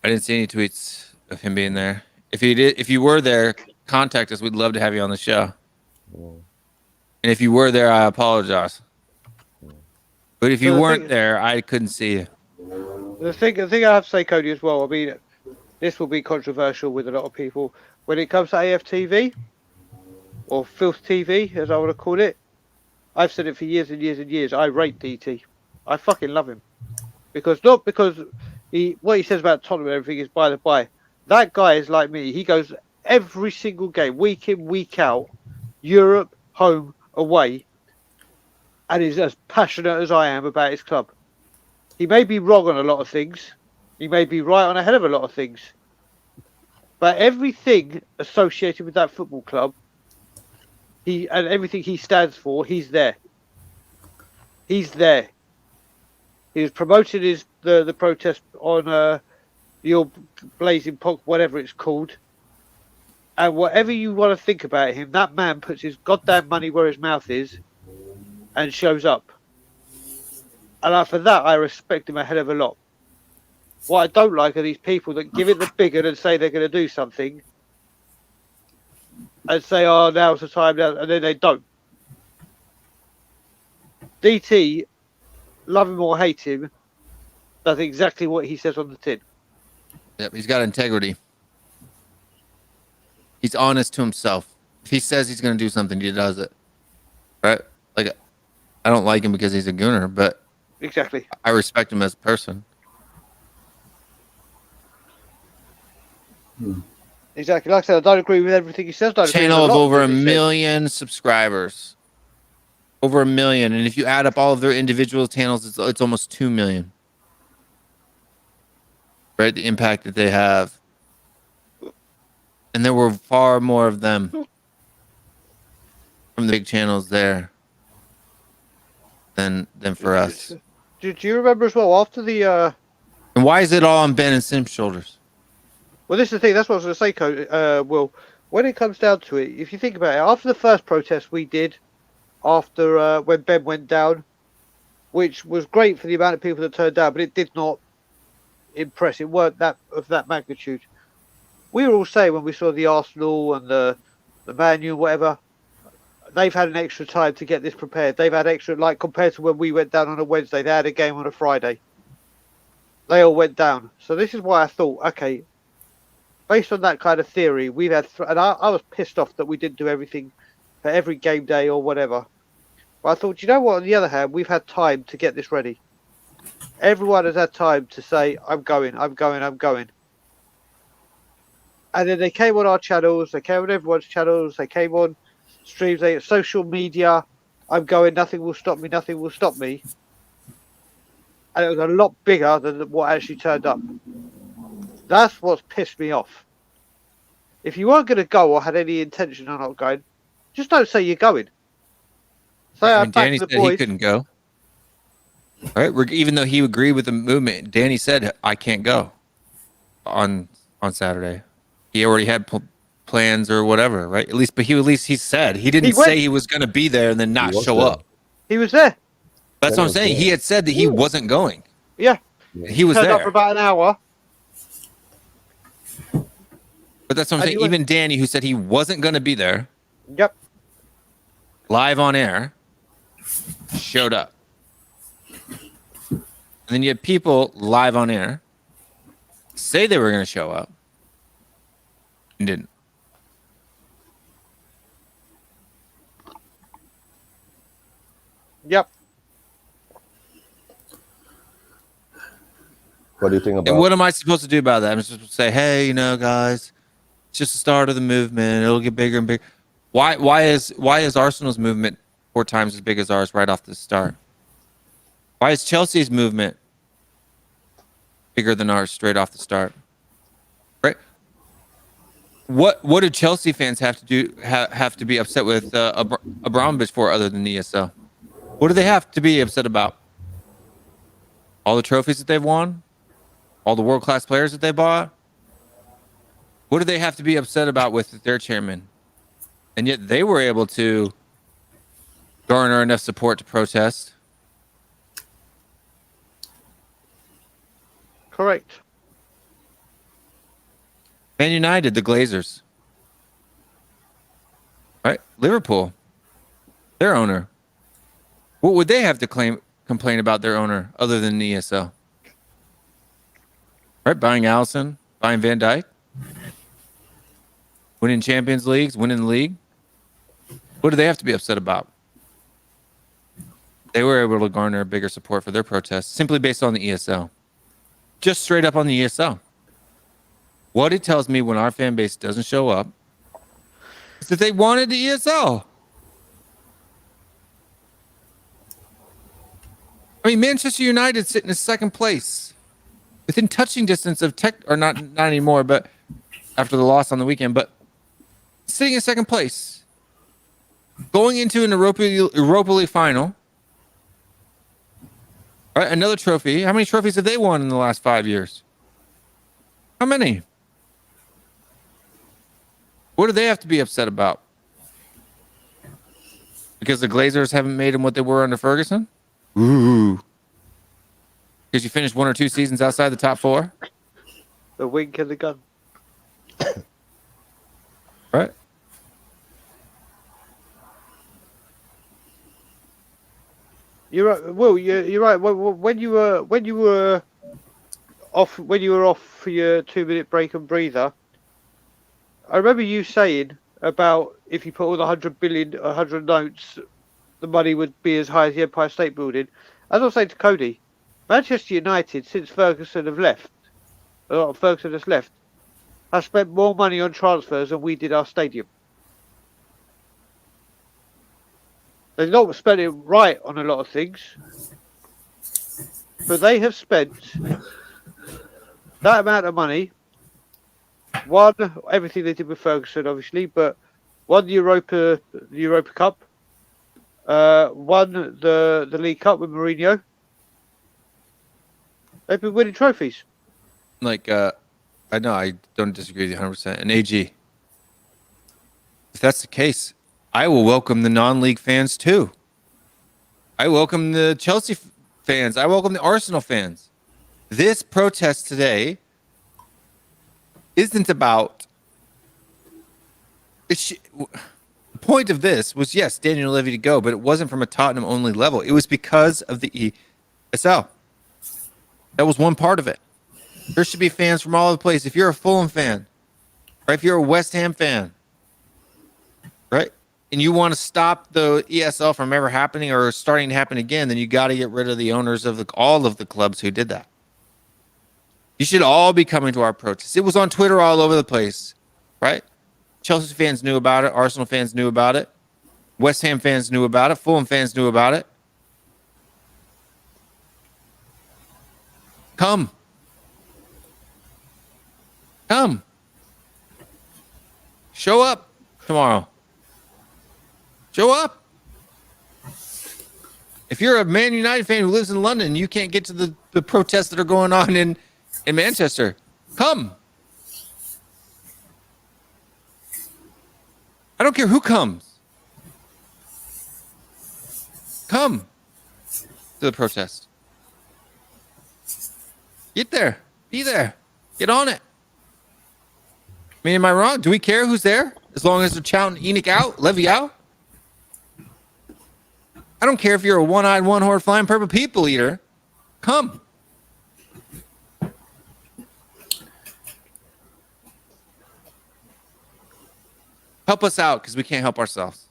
Speaker 2: I didn't see any tweets of him being there. If you were there, contact us. We'd love to have you on the show. And if you were there, I apologize. But if you
Speaker 3: So the
Speaker 2: weren't
Speaker 3: thing-
Speaker 2: there, I couldn't see you.
Speaker 3: The thing I have to say, Cody, as well. I mean, this will be controversial with a lot of people when it comes to AFTV or Filth TV, as I want to call it. I've said it for years and years and years. I rate DT. I fucking love him not because what he says about Tottenham and everything is by the by. That guy is like me. He goes every single game, week in, week out, Europe, home, away, and is as passionate as I am about his club. He may be wrong on a lot of things. He may be right on a hell of a lot of things. But everything associated with that football club, and everything he stands for, he's there. He's there. He was promoted the protest on the old Blazing Punk, whatever it's called. And whatever you want to think about him, that man puts his goddamn money where his mouth is and shows up. And for that, I respect him a hell of a lot. What I don't like are these people that give it the big one and say they're going to do something and say, oh, now's the time, now, and then they don't. DT, love him or hate him, does exactly what he says on the tin.
Speaker 2: Yep, he's got integrity. He's honest to himself. If he says he's going to do something, he does it. Right? Like, I don't like him because he's a gooner, but
Speaker 3: Exactly.
Speaker 2: I respect him as a person.
Speaker 3: Exactly. Like I said, I don't agree with everything he says. Don't agree
Speaker 2: Channel
Speaker 3: with
Speaker 2: of
Speaker 3: a lot
Speaker 2: over a
Speaker 3: what he says.
Speaker 2: million subscribers. Over 1 million. And if you add up all of their individual channels, it's almost 2 million. Right? The impact that they have. And there were far more of them from the big channels there than for us.
Speaker 3: Do you remember as well, after the...
Speaker 2: And why is it all on Ben and Sim's shoulders?
Speaker 3: Well, this is the thing. That's what I was going to say, Will. When it comes down to it, if you think about it, after the first protest we did, after when Ben went down, which was great for the amount of people that turned down, but it did not impress. It weren't that of that magnitude. We were all saying when we saw the Arsenal and the Man U, whatever, they've had an extra time to get this prepared. They've had extra, like compared to when we went down on a Wednesday, they had a game on a Friday. They all went down. So this is why I thought, okay, based on that kind of theory, we've had, and I was pissed off that we didn't do everything for every game day or whatever. But I thought, you know what? On the other hand, we've had time to get this ready. Everyone has had time to say, I'm going. And then they came on our channels, they came on everyone's channels, they came on streams, social media, I'm going, nothing will stop me. And it was a lot bigger than what actually turned up. That's what's pissed me off. If you weren't going to go or had any intention of not going, just don't say you're going. Say
Speaker 2: I
Speaker 3: I'm
Speaker 2: mean,
Speaker 3: back
Speaker 2: Danny
Speaker 3: to the
Speaker 2: said he
Speaker 3: boys.
Speaker 2: couldn't go. Right? Even though he agreed with the movement, Danny said, I can't go on Saturday. He already had plans or whatever, right? At least he said he didn't
Speaker 3: went.
Speaker 2: say he was going to be there and then not
Speaker 5: He was
Speaker 2: show
Speaker 5: there.
Speaker 2: up.
Speaker 3: He was there.
Speaker 2: That's what I'm saying. He had said that he wasn't going.
Speaker 3: Yeah.
Speaker 2: He was
Speaker 3: Turned up
Speaker 2: there.
Speaker 3: for about an hour.
Speaker 2: But that's what I'm
Speaker 3: And
Speaker 2: saying.
Speaker 3: he went.
Speaker 2: Even Danny, who said he wasn't going to be there,
Speaker 3: Yep.
Speaker 2: live on air, showed up. And then you had people live on air say they were going to show up and didn't.
Speaker 3: Yep.
Speaker 5: What do you think about?
Speaker 2: And what am I supposed to do about that? I'm supposed to say, hey, you know, guys, it's just the start of the movement. It'll get bigger and bigger. Why is Arsenal's movement 4 times as big as ours right off the start? Why is Chelsea's movement bigger than ours straight off the start? Right? What do Chelsea fans have to do? Have to be upset with Abramovich for other than the ESL? What do they have to be upset about? All the trophies that they've won? All the world-class players that they bought? What do they have to be upset about with their chairman? And yet they were able to garner enough support to protest.
Speaker 3: Correct.
Speaker 2: Man United, the Glazers. Right? Liverpool, their owner. What would they have to complain about their owner other than the ESL? Right? Buying Allison, buying Van Dijk, winning Champions Leagues, winning the league. What do they have to be upset about? They were able to garner bigger support for their protests simply based on the ESL. Just straight up on the ESL. What it tells me when our fan base doesn't show up is that they wanted the ESL. I mean, Manchester United sitting in second place, within touching distance of not anymore, but after the loss on the weekend, but sitting in second place, going into an Europa League final. All right, another trophy. How many trophies have they won in the last 5 years? How many? What do they have to be upset about? Because the Glazers haven't made them what they were under Ferguson? Ooh. Because you finished 1 or 2 seasons outside the top 4?
Speaker 3: The wink and the gun.
Speaker 2: Right?
Speaker 3: You're right. Will, you're right. When you were off for your 2-minute break and breather, I remember you saying about if you put all the 100 notes, the money would be as high as the Empire State Building. As I was saying to Cody, Manchester United, since Ferguson has left, has spent more money on transfers than we did our stadium. They've not spent it right on a lot of things, but they have spent that amount of money. One, everything they did with Ferguson, obviously, but one, the Europa Cup, one, the League Cup with Mourinho. They've been winning trophies.
Speaker 2: Like, I know I don't disagree with you 100%. And AG, if that's the case, I will welcome the non-league fans too. I welcome the Chelsea fans. I welcome the Arsenal fans. This protest today isn't about. The point of this was, yes, Daniel Levy to go, but it wasn't from a Tottenham only level. It was because of the ESL. That was one part of it. There should be fans from all over the place. If you're a Fulham fan, right? If you're a West Ham fan, right? And you want to stop the ESL from ever happening or starting to happen again, then you got to get rid of the owners of all of the clubs who did that. You should all be coming to our protests. It was on Twitter all over the place, right? Chelsea fans knew about it. Arsenal fans knew about it. West Ham fans knew about it. Fulham fans knew about it. Come. Show up tomorrow. Show up. If you're a Man United fan who lives in London and you can't get to the protests that are going on in Manchester, come. I don't care who comes. Come to the protest. Get there. Be there. Get on it. I mean, am I wrong? Do we care who's there? As long as they're shouting Enoch out, Levy out? I don't care if you're a one-eyed, one-horned, flying purple people eater. Come. Help us out because we can't help ourselves.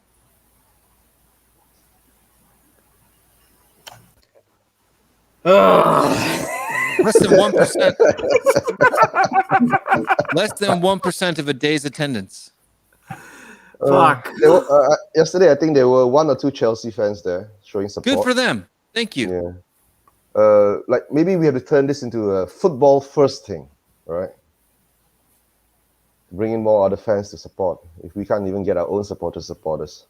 Speaker 2: Less than 1%. Less than 1% of a day's attendance.
Speaker 4: Fuck.
Speaker 5: Yesterday, I think there were 1 or 2 Chelsea fans there showing support.
Speaker 2: Good for them. Thank you.
Speaker 5: Yeah. Like maybe we have to turn this into a football first thing, right? Bring in more other fans to support. If we can't even get our own supporters to support us.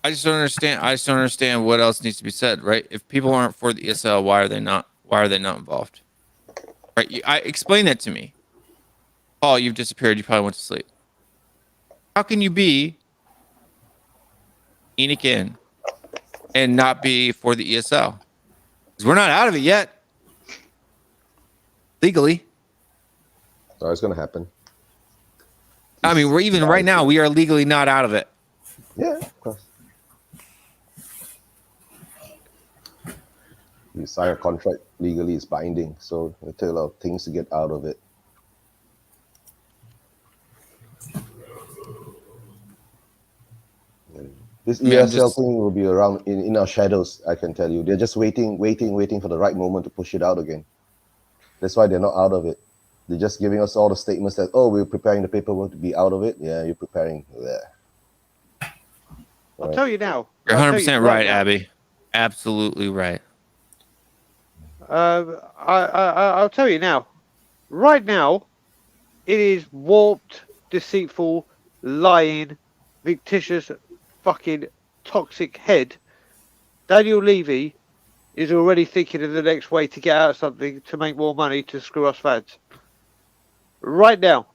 Speaker 2: I just don't understand. I just don't understand what else needs to be said, right? If people aren't for the ESL, why are they not? Why are they not involved? Right? Explain that to me. Paul, you've disappeared. You probably went to sleep. How can you be Enoch in and not be for the ESL? Because we're not out of it yet. Legally.
Speaker 5: So it's going to happen.
Speaker 2: I mean, we're even right now, we are legally not out of it.
Speaker 5: Yeah, of course. You sign a contract legally, it's binding. So it takes a lot of things to get out of it. This ESL thing will be around in our shadows, I can tell you. They're just waiting for the right moment to push it out again. That's why they're not out of it. They're just giving us all the statements that, oh, we're preparing the paperwork to be out of it. Yeah, you're preparing. Yeah.
Speaker 3: I'll tell you now.
Speaker 2: You're 100% right, Abby. Absolutely right.
Speaker 3: I'll tell you now. Right now, it is warped, deceitful, lying, fictitious, fucking toxic head. Daniel Levy is already thinking of the next way to get out of something to make more money to screw us fans. Right now,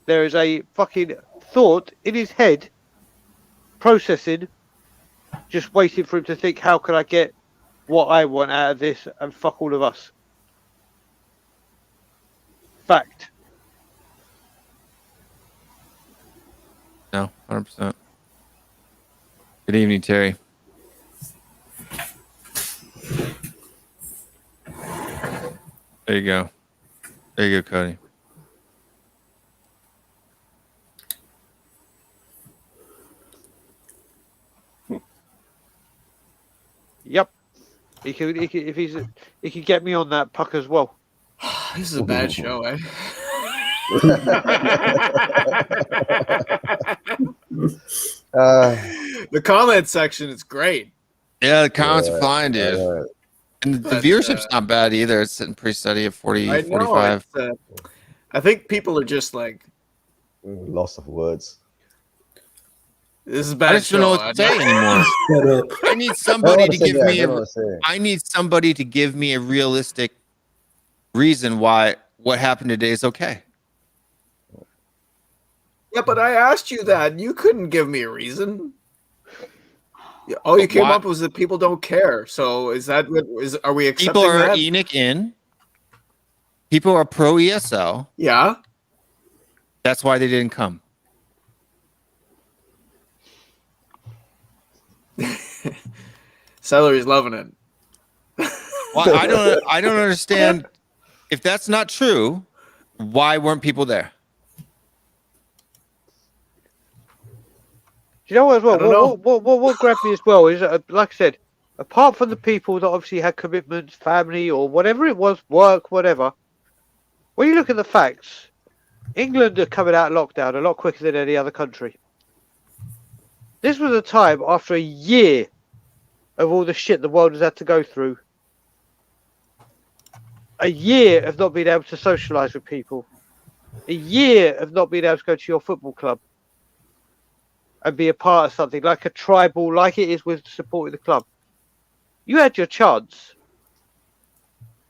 Speaker 3: there is a fucking thought in his head, processing, just waiting for him to think, how can I get what I want out of this and fuck all of us. Fact.
Speaker 2: No, 100%. Good evening, Terry. There you go. There you go, Cody.
Speaker 3: Yep. He could get me on that puck as well.
Speaker 4: This is a bad show, eh? The comment section is great.
Speaker 2: Yeah, the comments are flying, dude. And the viewership's not bad either. It's sitting pretty steady at 40, 45.
Speaker 4: I think people are just like
Speaker 5: loss of words.
Speaker 4: This is a bad.
Speaker 2: I just don't know what to say anymore. I need somebody to give me I need somebody to give me a realistic reason why what happened today is okay.
Speaker 4: Yeah, but I asked you that, and you couldn't give me a reason. All you came up was that people don't care. So is that what is? Are we accepting
Speaker 2: people are
Speaker 4: that?
Speaker 2: Enoch in? People are pro ESL.
Speaker 4: Yeah.
Speaker 2: That's why they didn't come.
Speaker 4: Celery's loving it.
Speaker 2: Well, I don't understand. If that's not true, why weren't people there?
Speaker 3: Do you know what as well? What grabbed me as well is, like I said, apart from the people that obviously had commitments, family or whatever it was, work, whatever, when you look at the facts, England are coming out of lockdown a lot quicker than any other country. This was a time after a year of all the shit the world has had to go through. A year of not being able to socialise with people. A year of not being able to go to your football club and be a part of something like a tribal, like it is with supporting the club. You had your chance.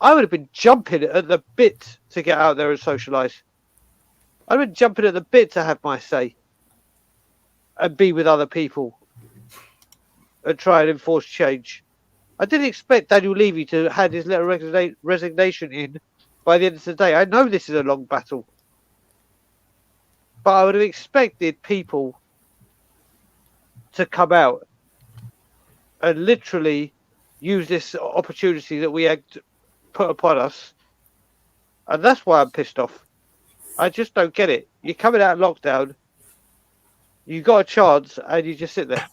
Speaker 3: I would have been jumping at the bit to get out there and socialise. I'd have been jumping at the bit to have my say and be with other people and try and enforce change. I didn't expect Daniel Levy to hand his letter of resignation in by the end of the day. I know this is a long battle, but I would have expected people to come out and literally use this opportunity that we had put upon us. And that's why I'm pissed off. I just don't get it. You're coming out of lockdown, you got a chance, and you just sit there.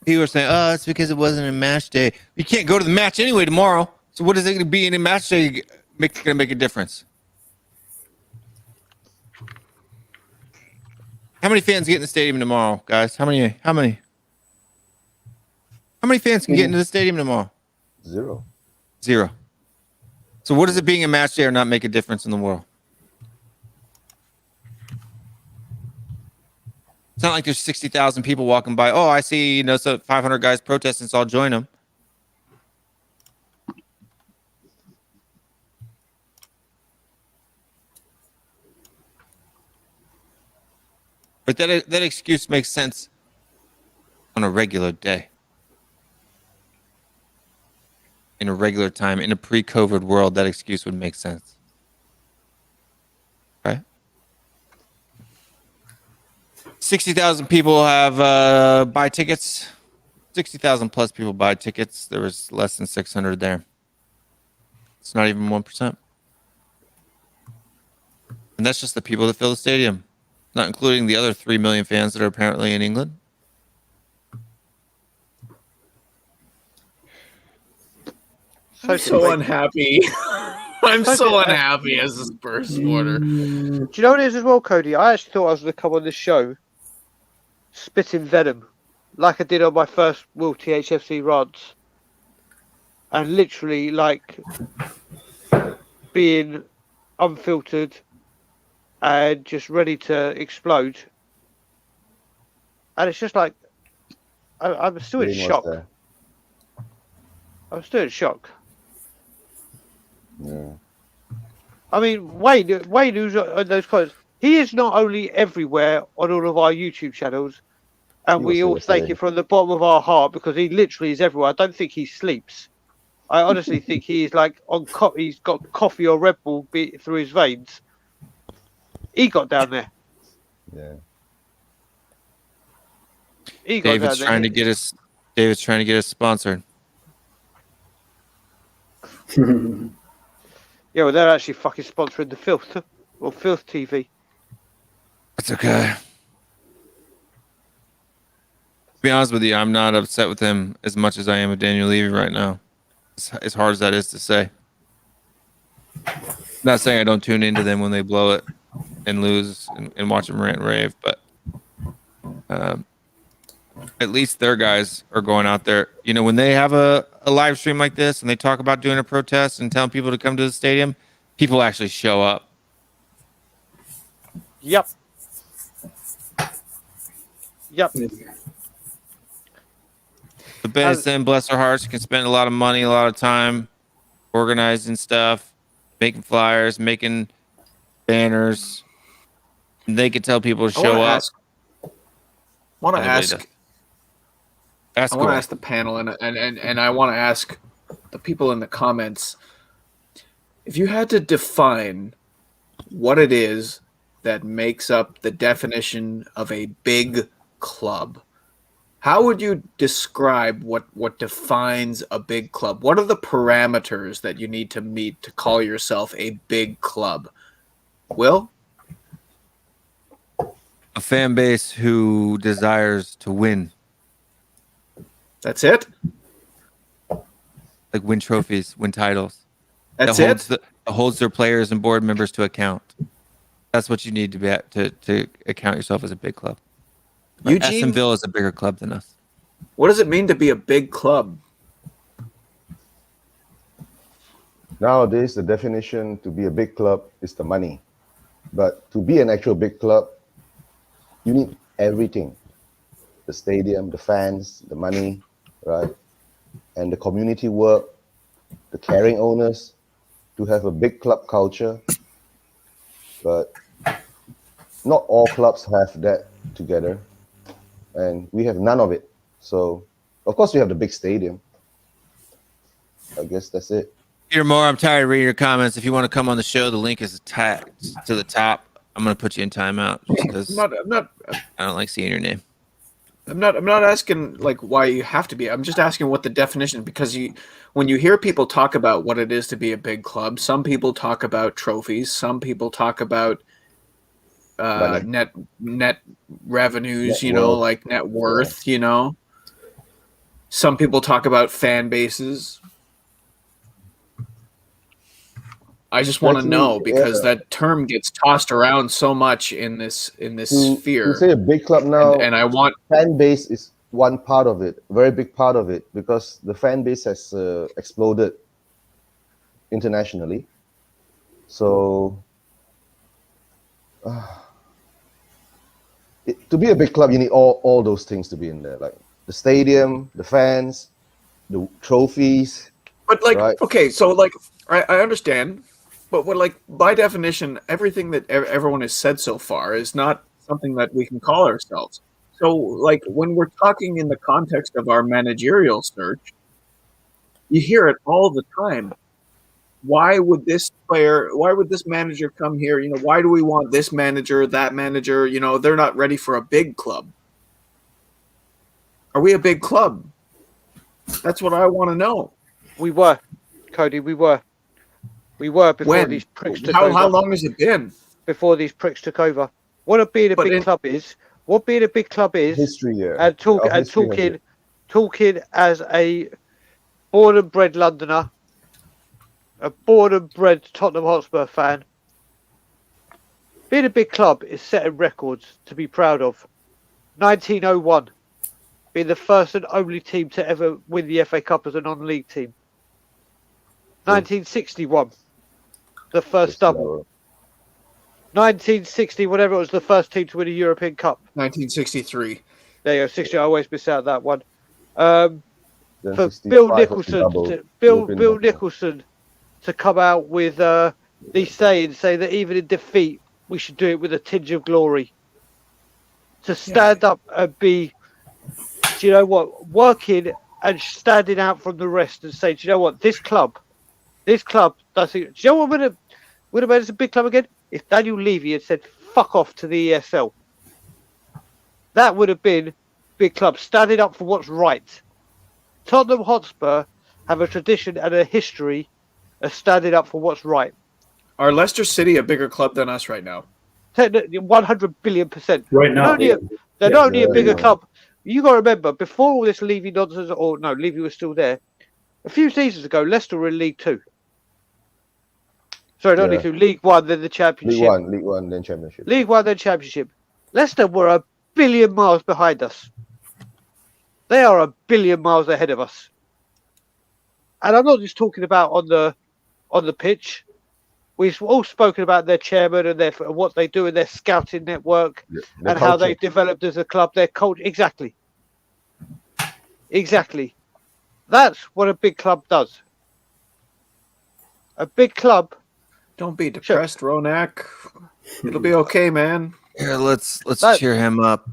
Speaker 2: People are saying, "Oh, it's because it wasn't a match day." You can't go to the match anyway tomorrow. So what is it going to be in a match day going to make a difference? How many fans get in the stadium tomorrow, guys? How many fans can get into the stadium tomorrow?
Speaker 5: Zero.
Speaker 2: So what does it being a match day or not make a difference in the world? It's not like there's 60,000 people walking by. Oh, I see, so 500 guys protesting, so I'll join them. But that excuse makes sense on a regular day. In a regular time, in a pre-COVID world, that excuse would make sense. Right? 60,000 people have buy tickets. 60,000 plus people buy tickets. There was less than 600 there. It's not even 1%. And that's just the people that fill the stadium, not including the other 3 million fans that are apparently in England.
Speaker 4: I'm so unhappy. I'm so unhappy as a Spurs supporter.
Speaker 3: Do you know what it is as well, Cody? I actually thought I was going to come on this show spitting venom like I did on my first WillTHFC rants, and literally like being unfiltered and just ready to explode. And it's just like I'm still in shock. I'm still in shock.
Speaker 5: Yeah.
Speaker 3: I mean, Wayne, who's on those comments, he is not only everywhere on all of our YouTube channels, and we all thank it from the bottom of our heart, because he literally is everywhere. I don't think he sleeps. I honestly think he is like he's got coffee or Red Bull through his veins. He got down there.
Speaker 5: Yeah.
Speaker 3: He got
Speaker 2: David's
Speaker 3: down
Speaker 2: trying
Speaker 3: there.
Speaker 2: to get us sponsored.
Speaker 3: Yeah, well, they're actually fucking sponsoring the Filth or Filth TV.
Speaker 2: That's okay. To be honest with you, I'm not upset with him as much as I am with Daniel Levy right now. As hard as that is to say. Not saying I don't tune into them when they blow it and lose and watch them rant and rave, but at least their guys are going out there. You know, when they have a live stream like this and they talk about doing a protest and telling people to come to the stadium, people actually show up.
Speaker 3: Yep.
Speaker 2: But Benson, bless their hearts, can spend a lot of money, a lot of time organizing stuff, making flyers, making banners. And they can tell people to show up.
Speaker 4: I want to ask the panel and I want to ask the people in the comments, if you had to define what it is that makes up the definition of a big club, how would you describe what defines a big club? What are the parameters that you need to meet to call yourself a big club? Will?
Speaker 2: A fan base who desires to win.
Speaker 4: That's it?
Speaker 2: Like win trophies, win titles.
Speaker 4: That's
Speaker 2: it? Holds their players and board members to account. That's what you need to be at to account yourself as a big club.
Speaker 4: Eugene,
Speaker 2: Aston Villa is a bigger club than us.
Speaker 4: What does it mean to be a big club?
Speaker 5: Nowadays, the definition to be a big club is the money. But to be an actual big club, you need everything. The stadium, the fans, the money, right? And the community work, the caring owners, to have a big club culture, but not all clubs have that together, and we have none of it. So, of course, we have the big stadium. I guess that's it.
Speaker 2: Peter Moore, I'm tired of reading your comments. If you want to come on the show, the link is attached to the top. I'm going to put you in timeout because I don't like seeing your name.
Speaker 4: I'm not asking like why you have to be. I'm just asking what the definition, because when you hear people talk about what it is to be a big club, some people talk about trophies, some people talk about net revenues,
Speaker 5: Net worth.
Speaker 4: like net worth, Some people talk about fan bases. I just want to know, because that term gets tossed around so much in this sphere.
Speaker 5: To say a big club now,
Speaker 4: and I want
Speaker 5: fan base is one part of it, a very big part of it, because the fan base has exploded internationally. So, to be a big club, you need all those things to be in there, like the stadium, the fans, the trophies.
Speaker 4: But like,
Speaker 5: right?
Speaker 4: Okay, so like, I understand, but what, like, by definition, everything that everyone has said so far is not something that we can call ourselves. So, like, when we're talking in the context of our managerial search, you hear it all the time. Why would this manager come here? Why do we want this manager, that manager? They're not ready for a big club. Are we a big club? That's what I want to know.
Speaker 3: We were, Cody. We were before these pricks took over.
Speaker 4: How long has it been?
Speaker 3: Before these pricks took over. What being a big club is.
Speaker 5: History, yeah.
Speaker 3: And talking as a born and bred Londoner, a born and bred Tottenham Hotspur fan. Being a big club is setting records to be proud of. 1901, being the first and only team to ever win the FA Cup as a non-league team. 1961, the first double. 1960, whatever it was, the first team to win a European Cup.
Speaker 4: 1963.
Speaker 3: There you go, 60. I always miss out that one. For
Speaker 5: Then
Speaker 3: Bill
Speaker 5: 65
Speaker 3: Nicholson,
Speaker 5: was the
Speaker 3: Bill
Speaker 5: double.
Speaker 3: Nicholson to come out with these sayings, say that even in defeat, we should do it with a tinge of glory. To stand up and be, do you know what, working and standing out from the rest and say, do you know what, this club does it. Do you know what would have made us a big club again? If Daniel Levy had said, fuck off to the ESL. That would have been big club, standing up for what's right. Tottenham Hotspur have a tradition and a history of standing up for what's right.
Speaker 4: Are Leicester City a bigger club than us right now?
Speaker 3: 100 billion%.
Speaker 7: Right now,
Speaker 3: They're not only a bigger club. You got to remember, before all this Levy nonsense, or no, Levy was still there. A few seasons ago, Leicester were in League Two. Sorry, not League Two, League One, then the Championship.
Speaker 5: League One, then Championship.
Speaker 3: League One, then Championship. Leicester were a billion miles behind us. They are a billion miles ahead of us. And I'm not just talking about on the pitch. We've all spoken about their chairman and what they do in their scouting network and how they developed as a club, their culture. Exactly. That's what a big club does. A big club.
Speaker 4: Don't be depressed, Ronak. It'll be okay, man.
Speaker 2: Yeah, let's cheer him up.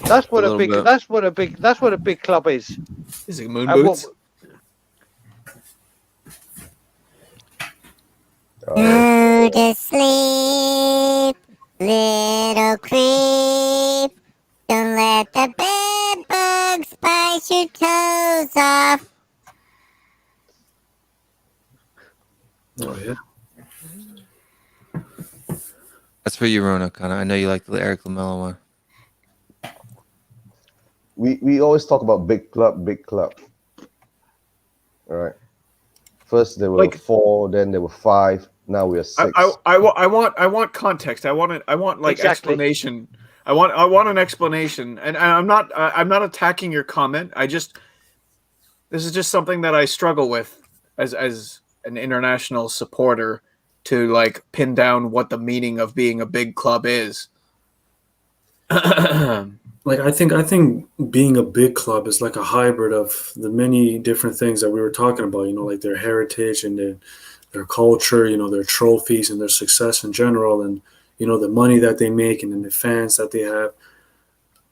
Speaker 3: That's what a big club is.
Speaker 4: Is it moon boots?
Speaker 9: Go to sleep, little creep. Don't let the bed bugs bite your toes off.
Speaker 7: Oh yeah.
Speaker 2: That's for you, Rona. Connor. I know you like the Eric Lamella one.
Speaker 5: We always talk about big club. All right. First there were 4, then there were 5. Now we are 6.
Speaker 4: I want context. I want explanation. I want an explanation. And I'm not attacking your comment. This is just something that I struggle with as an international supporter, to like pin down what the meaning of being a big club is.
Speaker 7: Like I think being a big club is like a hybrid of the many different things that we were talking about, like their heritage and then their culture, their trophies and their success in general, and the money that they make and then the fans that they have.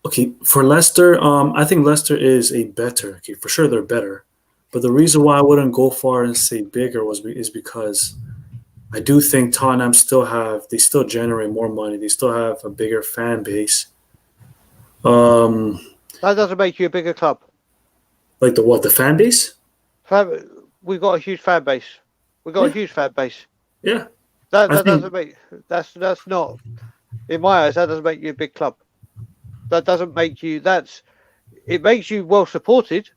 Speaker 7: Okay, for Leicester, I think Leicester is a better. Okay, for sure they're better, but the reason why I wouldn't go far and say bigger is because I do think Tottenham they still generate more money. They still have a bigger fan base.
Speaker 3: That doesn't make you a bigger club.
Speaker 7: Like the fan base?
Speaker 3: We've got a huge fan base. We've got a huge fan base.
Speaker 7: Yeah.
Speaker 3: That doesn't make that's not, in my eyes, that doesn't make you a big club. That doesn't make you it makes you well supported.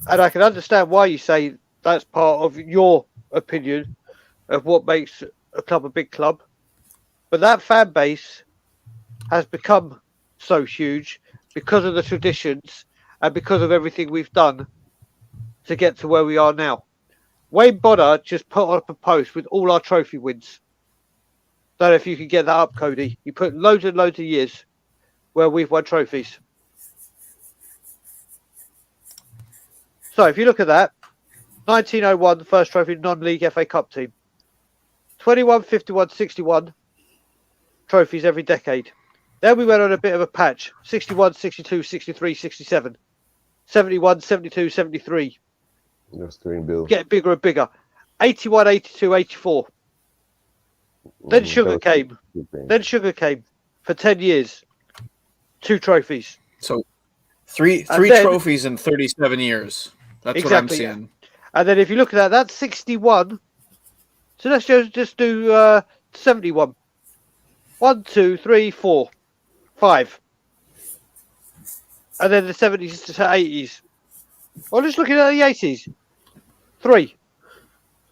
Speaker 3: And I can understand why you say that's part of your opinion of what makes a club a big club. But that fan base has become so huge because of the traditions and because of everything we've done to get to where we are now. Wayne Bonner just put up a post with all our trophy wins. Don't know if you can get that up, Cody. He put loads and loads of years where we've won trophies. So if you look at that, 1901, the first trophy, non-league FA Cup team. 21, 51, 61 trophies every decade. Then we went on a bit of a patch. 61, 62, 63, 67. 71, 72, 73.
Speaker 5: That's green bill.
Speaker 3: Getting bigger and bigger. 81, 82, 84. Then Sugar came. Then Sugar came for 10 years. 2 trophies.
Speaker 4: So three trophies in 37 years. That's
Speaker 3: exactly,
Speaker 4: what I'm seeing.
Speaker 3: And then if you look at that, that's 61. So let's just do 71. 1, 2, 3, 4, 5. And then the 70s to 80s. Well, just looking at the 80s. 3.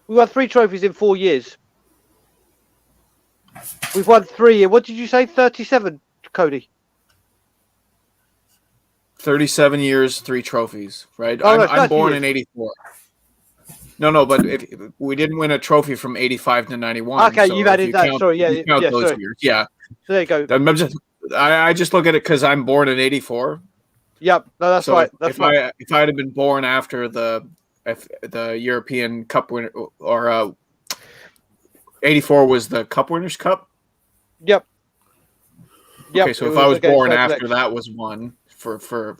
Speaker 3: We won 3 trophies in 4 years. We've won 3. What did you say? 37, Cody?
Speaker 4: 37 years, 3 trophies, right?
Speaker 3: Oh,
Speaker 4: I'm born in 84. No, but if we didn't win a trophy from 85 to 91.
Speaker 3: Okay,
Speaker 4: so
Speaker 3: you've added that.
Speaker 4: Count,
Speaker 3: sorry,
Speaker 4: count those
Speaker 3: sorry.
Speaker 4: years. Yeah.
Speaker 3: So there you go.
Speaker 4: I just look at it because I'm born in 84.
Speaker 3: Yep, no, that's
Speaker 4: So
Speaker 3: right. That's
Speaker 4: if
Speaker 3: right.
Speaker 4: if I had been born after the European Cup winner, or 84 was the Cup Winners' Cup.
Speaker 3: Yep.
Speaker 4: Okay, so if I was born after that was won, for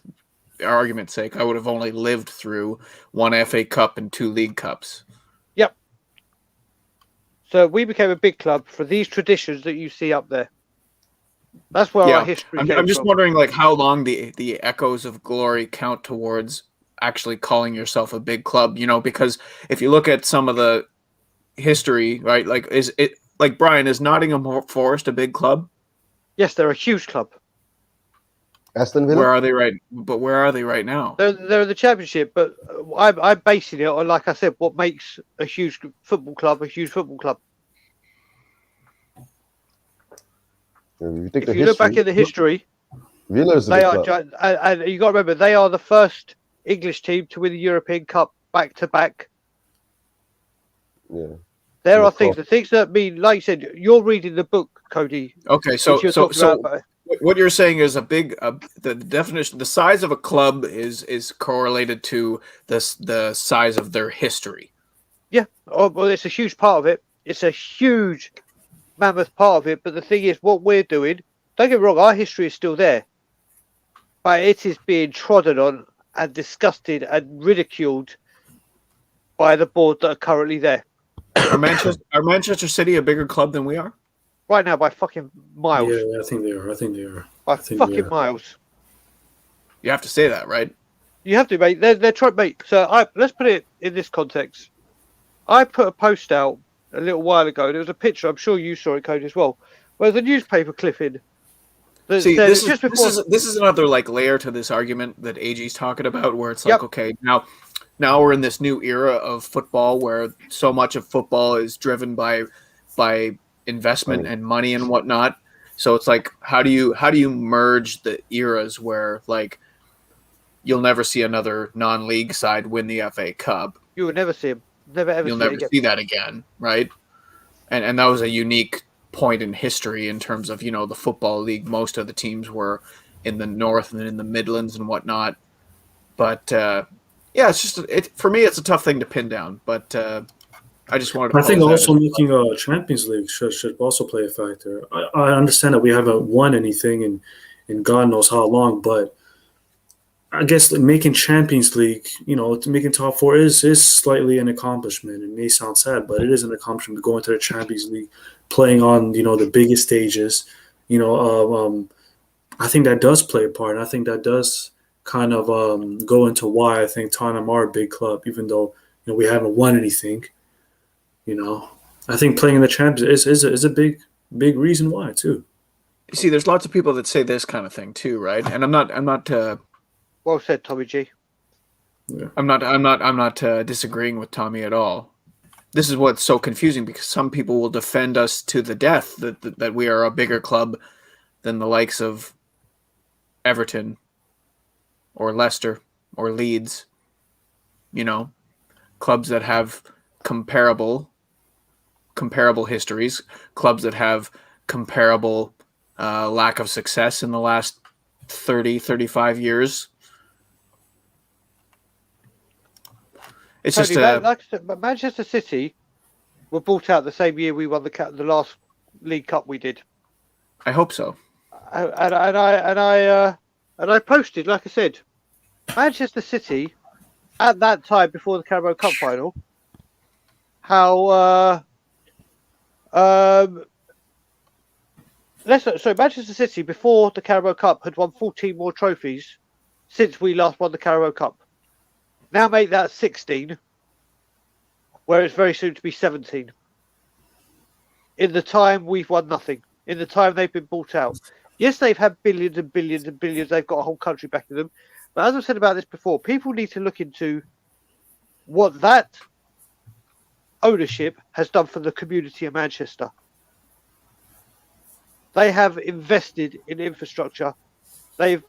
Speaker 4: argument's sake, I would have only lived through 1 FA Cup and 2 League Cups.
Speaker 3: Yep. So we became a big club for these traditions that you see up there. That's where our history came
Speaker 4: I'm just
Speaker 3: from.
Speaker 4: wondering, like, how long the echoes of glory count towards actually calling yourself a big club, because if you look at some of the history, right, like, is it, like, Brian, is Nottingham Forest a big club?
Speaker 3: Yes, they're a huge club.
Speaker 5: Aston Villa?
Speaker 4: Where are they right now?
Speaker 3: They're in the Championship, but I'm basing it on, like I said, what makes a huge football club a huge football club.
Speaker 5: If
Speaker 3: you look back in the history,
Speaker 5: Villa is a big club.
Speaker 3: and you got to remember, they are the first English team to win the European Cup back to back.
Speaker 5: Yeah.
Speaker 3: There are things that mean, like you said, you're reading the book, Cody.
Speaker 4: Okay, so what you're saying is the definition, the size of a club is correlated to the size of their history.
Speaker 3: Yeah, well, it's a huge part of it. It's a huge, mammoth part of it. But the thing is, what we're doing, don't get me wrong, our history is still there, but it is being trodden on and disgusted and ridiculed by the board that are currently there.
Speaker 4: Are Manchester City a bigger club than we are?
Speaker 3: Right now, by fucking miles.
Speaker 7: Yeah, I think they are.
Speaker 3: By fucking miles.
Speaker 4: You have to say that, right?
Speaker 3: You have to, mate. They're trying, mate. So let's put it in this context. I put a post out a little while ago. There was a picture. I'm sure you saw it, Cody, as well. Where the newspaper clipping.
Speaker 4: See, this is another like layer to this argument that AG's talking about, where it's like, okay, now we're in this new era of football where so much of football is driven by investment and money and whatnot. So it's like, how do you merge the eras where, like, you'll never see another non-league side win the FA Cup?
Speaker 3: You will never see him. You'll never
Speaker 4: see that again, right? And that was a unique point in history in terms of, the football league. Most of the teams were in the north and in the Midlands and whatnot. But Yeah, it's just for me. It's a tough thing to pin down, but I just wanted to.
Speaker 7: I think
Speaker 4: pose that
Speaker 7: also
Speaker 4: as-
Speaker 7: making a Champions League should also play a factor. I understand that we haven't won anything in God knows how long, but I guess making Champions League, making top four is slightly an accomplishment. It may sound sad, but it is an accomplishment to go into the Champions League, playing on the biggest stages. I think that does play a part, and I think that does kind of go into why I think Tottenham are a big club, even though we haven't won anything. I think playing in the Champions is a big reason why too.
Speaker 4: You see, there's lots of people that say this kind of thing too, right? And I'm not.
Speaker 3: Well said, Tommy G.
Speaker 4: I'm not disagreeing with Tommy at all. This is what's so confusing, because some people will defend us to the death that we are a bigger club than the likes of Everton or Leicester or Leeds. Clubs that have comparable histories, clubs that have comparable lack of success in the last 35 years. It's
Speaker 3: Tony,
Speaker 4: just
Speaker 3: but Manchester City were bought out the same year we won the last League Cup we did.
Speaker 4: I hope so.
Speaker 3: And I posted, like I said, Manchester City at that time before the Carabao Cup final, how Manchester City before the Carabao Cup had won 14 more trophies since we last won the Carabao Cup. Now make that 16, where it's very soon to be 17. In the time we've won nothing. In the time they've been bought out. Yes, they've had billions and billions and billions. They've got a whole country backing them. But as I've said about this before, people need to look into what that ownership has done for the community of Manchester. They have invested in infrastructure. They've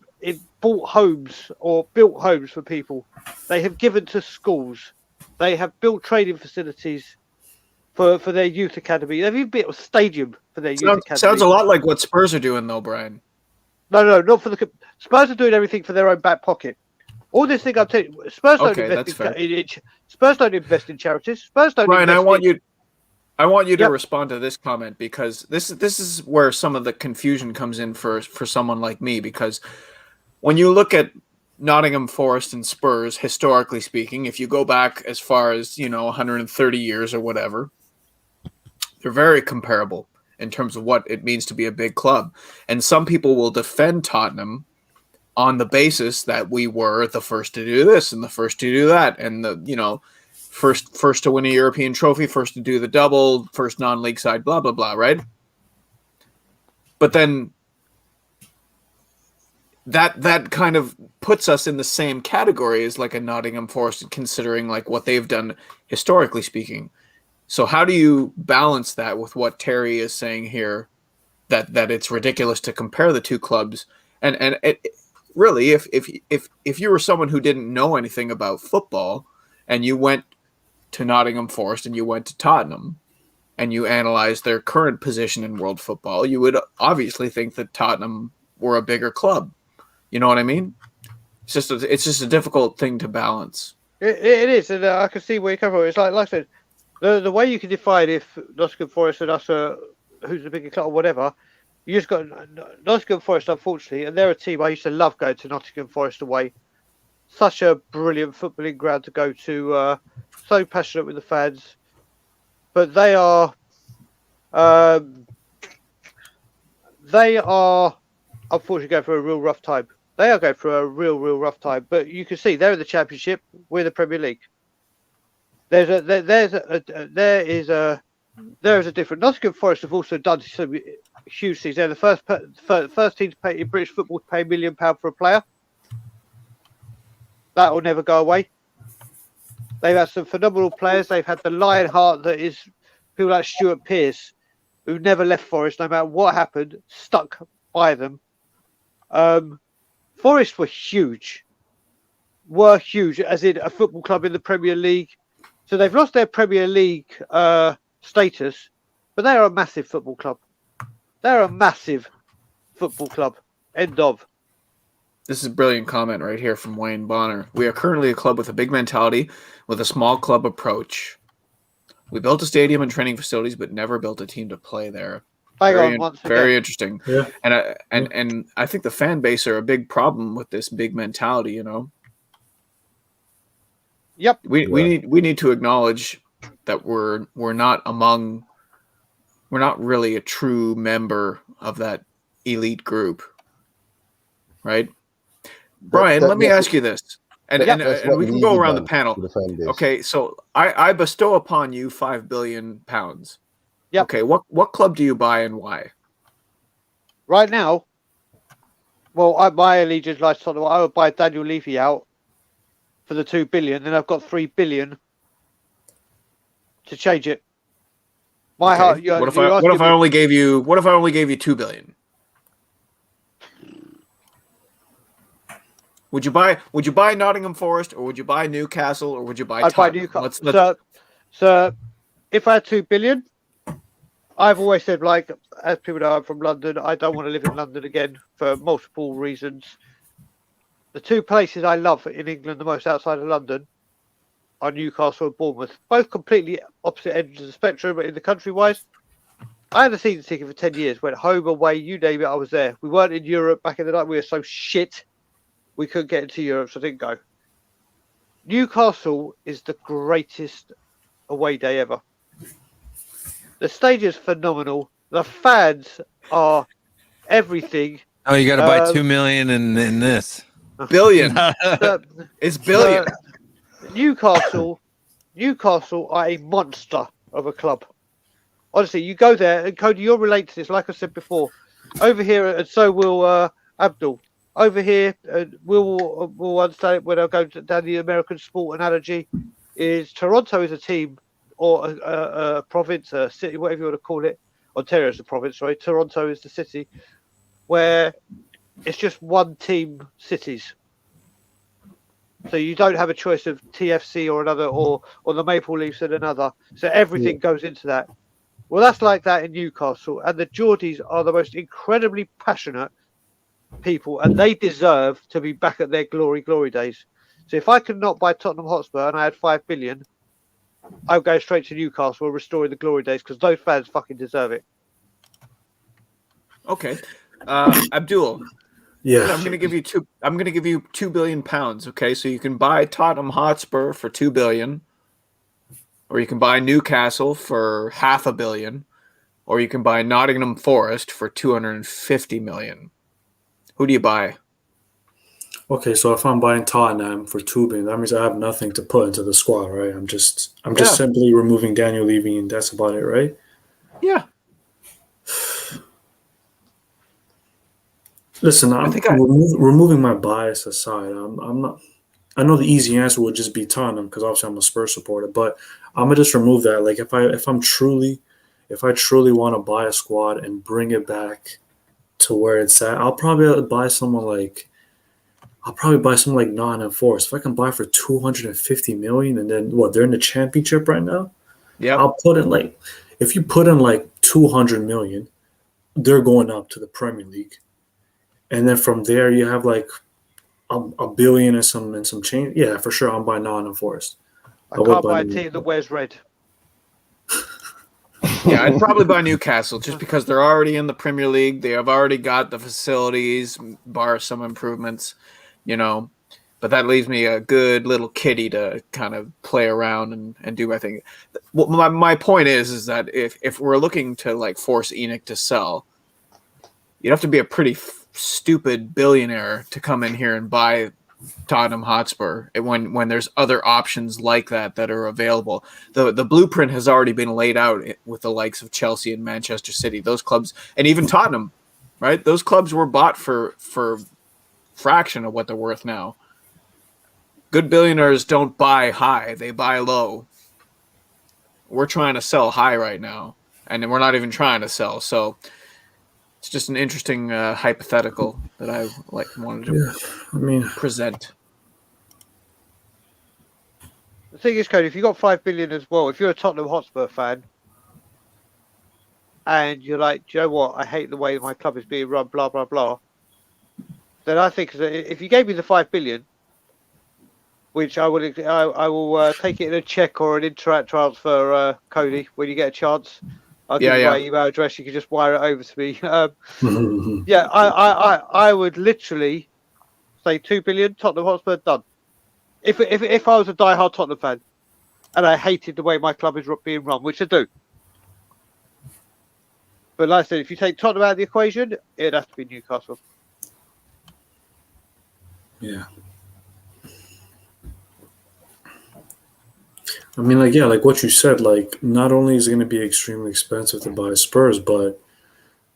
Speaker 3: bought homes or built homes for people. They have given to schools. They have built training facilities for their youth academy. They've even built a stadium for their youth academy.
Speaker 4: Sounds a lot like what Spurs are doing, though, Brian.
Speaker 3: No, not for the Spurs are doing everything for their own back pocket. All this thing I'm telling you, Spurs don't Spurs don't invest in charities. Spurs don't.
Speaker 4: Brian, I want you to
Speaker 3: Yep.
Speaker 4: respond to this comment, because this is where some of the confusion comes in for someone like me, because when you look at Nottingham Forest and Spurs, historically speaking, if you go back as far as 130 years or whatever, they're very comparable in terms of what it means to be a big club. And some people will defend Tottenham on the basis that we were the first to do this and the first to do that, and the first to win a European trophy, first to do the double, first non-league side, blah blah blah, right? But then that kind of puts us in the same category as like a Nottingham Forest, considering like what they've done historically speaking. So how do you balance that with what Terry is saying here, that it's ridiculous to compare the two clubs? And really, if you were someone who didn't know anything about football and you went to Nottingham Forest and you went to Tottenham and you analyzed their current position in world football, you would obviously think that Tottenham were a bigger club. You know what I mean? It's just a difficult thing to balance.
Speaker 3: It is, and I can see where you come from. It's like I said, the way you can define if Nottingham Forest and us are who's the bigger club or whatever. You just got Nottingham Forest, unfortunately, and they're a team I used to love going to Nottingham Forest away. Such a brilliant footballing ground to go to. So passionate with the fans, but they are unfortunately going through a real rough time. They are going through a real rough time. But you can see they're in the Championship. We're in the Premier League. There is a different. Nottingham Forest have also done some huge things. They're the first team to pay in British football to pay £1 million for a player. That will never go away. They've had some phenomenal players. They've had the lion heart that is people like Stuart Pearce, who never left Forest, no matter what happened, stuck by them. Forest were huge, as in a football club in the Premier League. So they've lost their Premier League status, but they are a massive football club. They're a massive football club. End of.
Speaker 4: This is a brilliant comment right here from Wayne Bonner. We are currently a club with a big mentality, with a small club approach. We built a stadium and training facilities, but never built a team to play there. Very interesting.
Speaker 7: Yeah.
Speaker 4: And I think the fan base are a big problem with this big mentality. You know.
Speaker 3: Yep.
Speaker 4: We need to acknowledge that we're not really a true member of that elite group, right? Brian, let me ask you this, and we can go around the panel. Okay, so I bestow upon you £5 billion.
Speaker 3: Yep.
Speaker 4: Okay, what club do you buy and why?
Speaker 3: Right now, well, my allegiance lies to Tottenham. I would buy Daniel Levy out for the 2 billion, then I've got 3 billion to change it. My heart.
Speaker 4: What if I only gave you 2 billion? Would you buy Nottingham Forest, or would you buy Newcastle, or would you buy Tottenham?
Speaker 3: Buy Newcastle. So if I had 2 billion, I've always said, like, as people know, I'm from London. I don't want to live in London again for multiple reasons. The two places I love in England the most outside of London are Newcastle and Bournemouth. Both completely opposite ends of the spectrum, but in the country-wise, I had a season ticket for 10 years. Went home, away, you name it, I was there. We weren't in Europe back in the night. We were so shit. We couldn't get into Europe, so I didn't go. Newcastle is the greatest away day ever. The stadium's phenomenal. The fans are everything.
Speaker 2: Oh, you got to buy 2 million in this.
Speaker 4: Billion. It's billion.
Speaker 3: Newcastle are a monster of a club. Honestly, you go there, and Cody, you'll relate to this. Like I said before, over here, and so will Abdul. Over here, we'll understand it when I go down the American sport analogy. Is Toronto is a team or a province, a city, whatever you want to call it. Ontario is the province, right? Toronto is the city, where it's just one team cities. So you don't have a choice of TFC or another, or the Maple Leafs and another. So everything goes into that. Well, that's like that in Newcastle. And the Geordies are the most incredibly passionate people, and they deserve to be back at their glory days. So if I could not buy Tottenham Hotspur and I had 5 billion, I would go straight to Newcastle, restoring the glory days, because those fans fucking deserve it.
Speaker 4: Okay. Abdul.
Speaker 7: Yeah.
Speaker 4: I'm gonna give you £2 billion, okay? So you can buy Tottenham Hotspur for 2 billion, or you can buy Newcastle for $500 million, or you can buy Nottingham Forest for 250 million. Who do you buy?
Speaker 7: Okay, so if I'm buying Tottenham for 2 billion, that means I have nothing to put into the squad, right? I'm just simply removing Daniel Levy, and that's about it, right?
Speaker 4: Yeah.
Speaker 7: Listen, removing my bias aside, I'm not. I know the easy answer would just be Tottenham, because obviously I'm a Spurs supporter. But I'm gonna just remove that. Like if I truly want to buy a squad and bring it back to where it's at, I'll probably buy someone like Nottingham Forest. If I can buy for 250 million, and then they're in the championship right now.
Speaker 4: Yeah,
Speaker 7: I'll put in if you put in 200 million, they're going up to the Premier League. And then from there, you have a billion and some change. Yeah, for sure, I'm buying Nottingham Forest.
Speaker 3: I can't buy a team that wears red.
Speaker 4: Yeah, I'd probably buy Newcastle just because they're already in the Premier League. They have already got the facilities, bar some improvements, But that leaves me a good little kitty to kind of play around and do my thing. Well, my point is that if we're looking to force Enoch to sell, you'd have to be a pretty stupid billionaire to come in here and buy Tottenham Hotspur when there's other options like that are available. The blueprint has already been laid out with the likes of Chelsea and Manchester City. Those clubs, and even Tottenham, right? Those clubs were bought for fraction of what they're worth now. Good billionaires don't buy high, they buy low. We're trying to sell high right now, and we're not even trying to sell. So it's just an interesting hypothetical that I wanted to present.
Speaker 3: The thing is, Cody, if you got 5 billion as well, if you're a Tottenham Hotspur fan, and you're like, do you know what? I hate the way my club is being run, blah blah blah. then I think that if you gave me the 5 billion, which I will take it in a check or an Interact transfer, Cody, when you get a chance. I'll give you my email address. You can just wire it over to me. Yeah, I would literally say 2 billion. Tottenham Hotspur done. If I was a diehard Tottenham fan and I hated the way my club is being run, which I do. But like I said, if you take Tottenham out of the equation, it'd have to be Newcastle.
Speaker 7: Yeah. I mean, like what you said, like, not only is it going to be extremely expensive to buy Spurs, but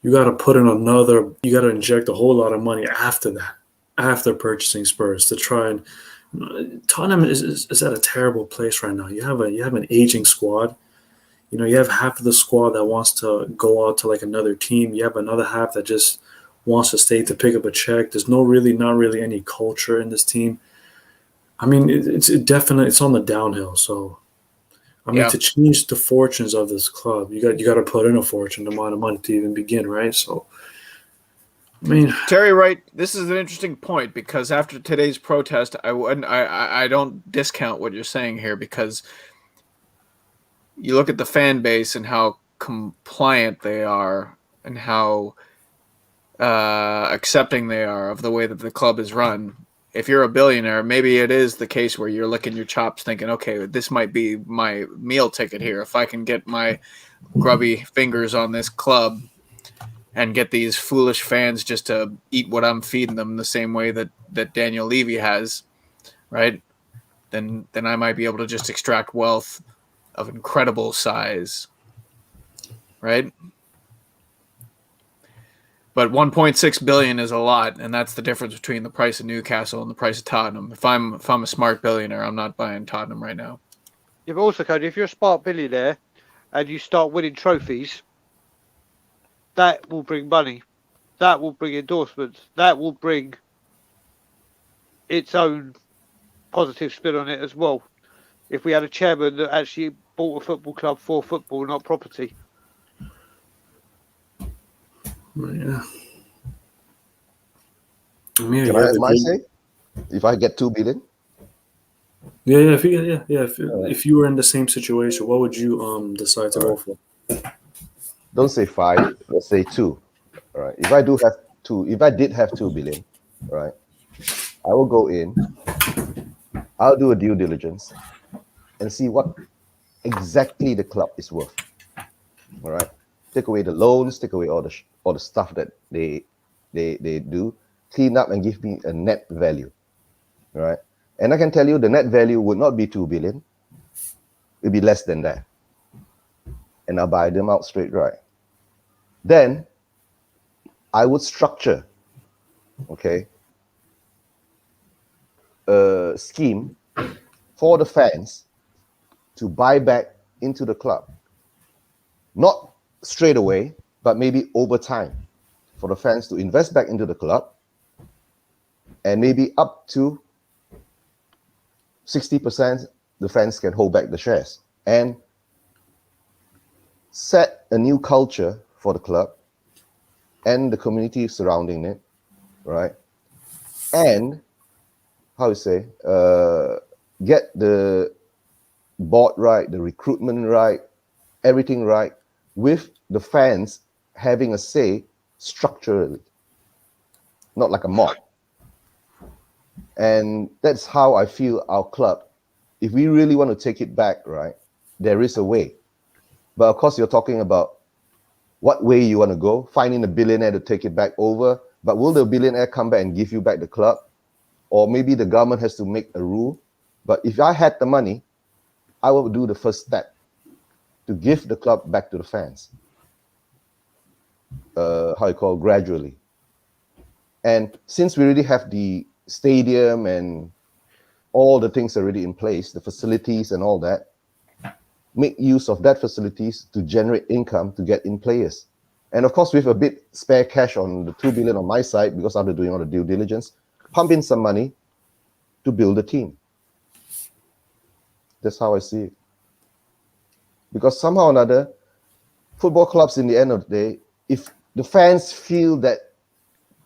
Speaker 7: you got to put in you got to inject a whole lot of money after that, after purchasing Spurs to try and. Tottenham is at a terrible place right now. You have an aging squad. You have half of the squad that wants to go out to like another team. You have another half that just wants to stay to pick up a check. There's not really any culture in this team. I mean, it's on the downhill. So, I mean, to change the fortunes of this club, you got to put in a fortune amount of money to even begin, right? So, I mean,
Speaker 4: Terry Wright, this is an interesting point because after today's protest, I don't discount what you're saying here because you look at the fan base and how compliant they are and how accepting they are of the way that the club is run. If you're a billionaire, maybe it is the case where you're licking your chops thinking, okay, this might be my meal ticket here. If I can get my grubby fingers on this club and get these foolish fans just to eat what I'm feeding them the same way that Daniel Levy has, right? Then I might be able to just extract wealth of incredible size, right? But 1.6 billion is a lot, and that's the difference between the price of Newcastle and the price of Tottenham. If I'm a smart billionaire, I'm not buying Tottenham right now.
Speaker 3: Yeah, but also, Cody, if you're a smart billionaire and you start winning trophies, that will bring money. That will bring endorsements. That will bring its own positive spin on it as well. If we had a chairman that actually bought a football club for football, not property.
Speaker 7: Yeah. I mean,
Speaker 5: Can I have my say? If I get 2 billion?
Speaker 7: Yeah. If you were in the same situation, what would you decide to go for?
Speaker 5: Don't say 5. Let's say 2. All right. If I did have 2 billion, right, I will go in. I'll do a due diligence and see what exactly the club is worth. All right. Take away the loans, take away all the stuff that they do, clean up and give me a net value. All right. And I can tell you the net value would not be 2 billion. It'd be less than that. And I'll buy them out straight right. Then I would structure, okay, a scheme for the fans to buy back into the club. Not straight away, but maybe over time for the fans to invest back into the club and maybe up to 60% the fans can hold back the shares and set a new culture for the club and the community surrounding it, right? And get the board right, the recruitment right, everything right, with the fans having a say structurally, not like a mob. And that's how I feel our club, if we really want to take it back, right, there is a way. But of course, you're talking about what way you want to go, finding a billionaire to take it back over. But will the billionaire come back and give you back the club? Or maybe the government has to make a rule. But if I had the money, I would do the first step to give the club back to the fans. Gradually. And since we already have the stadium and all the things already in place, the facilities and all that, make use of that facilities to generate income to get in players. And of course, with a bit spare cash on the 2 billion on my side, because after doing all the due diligence, pump in some money to build a team. That's how I see it. Because somehow or another, football clubs in the end of the day, if the fans feel that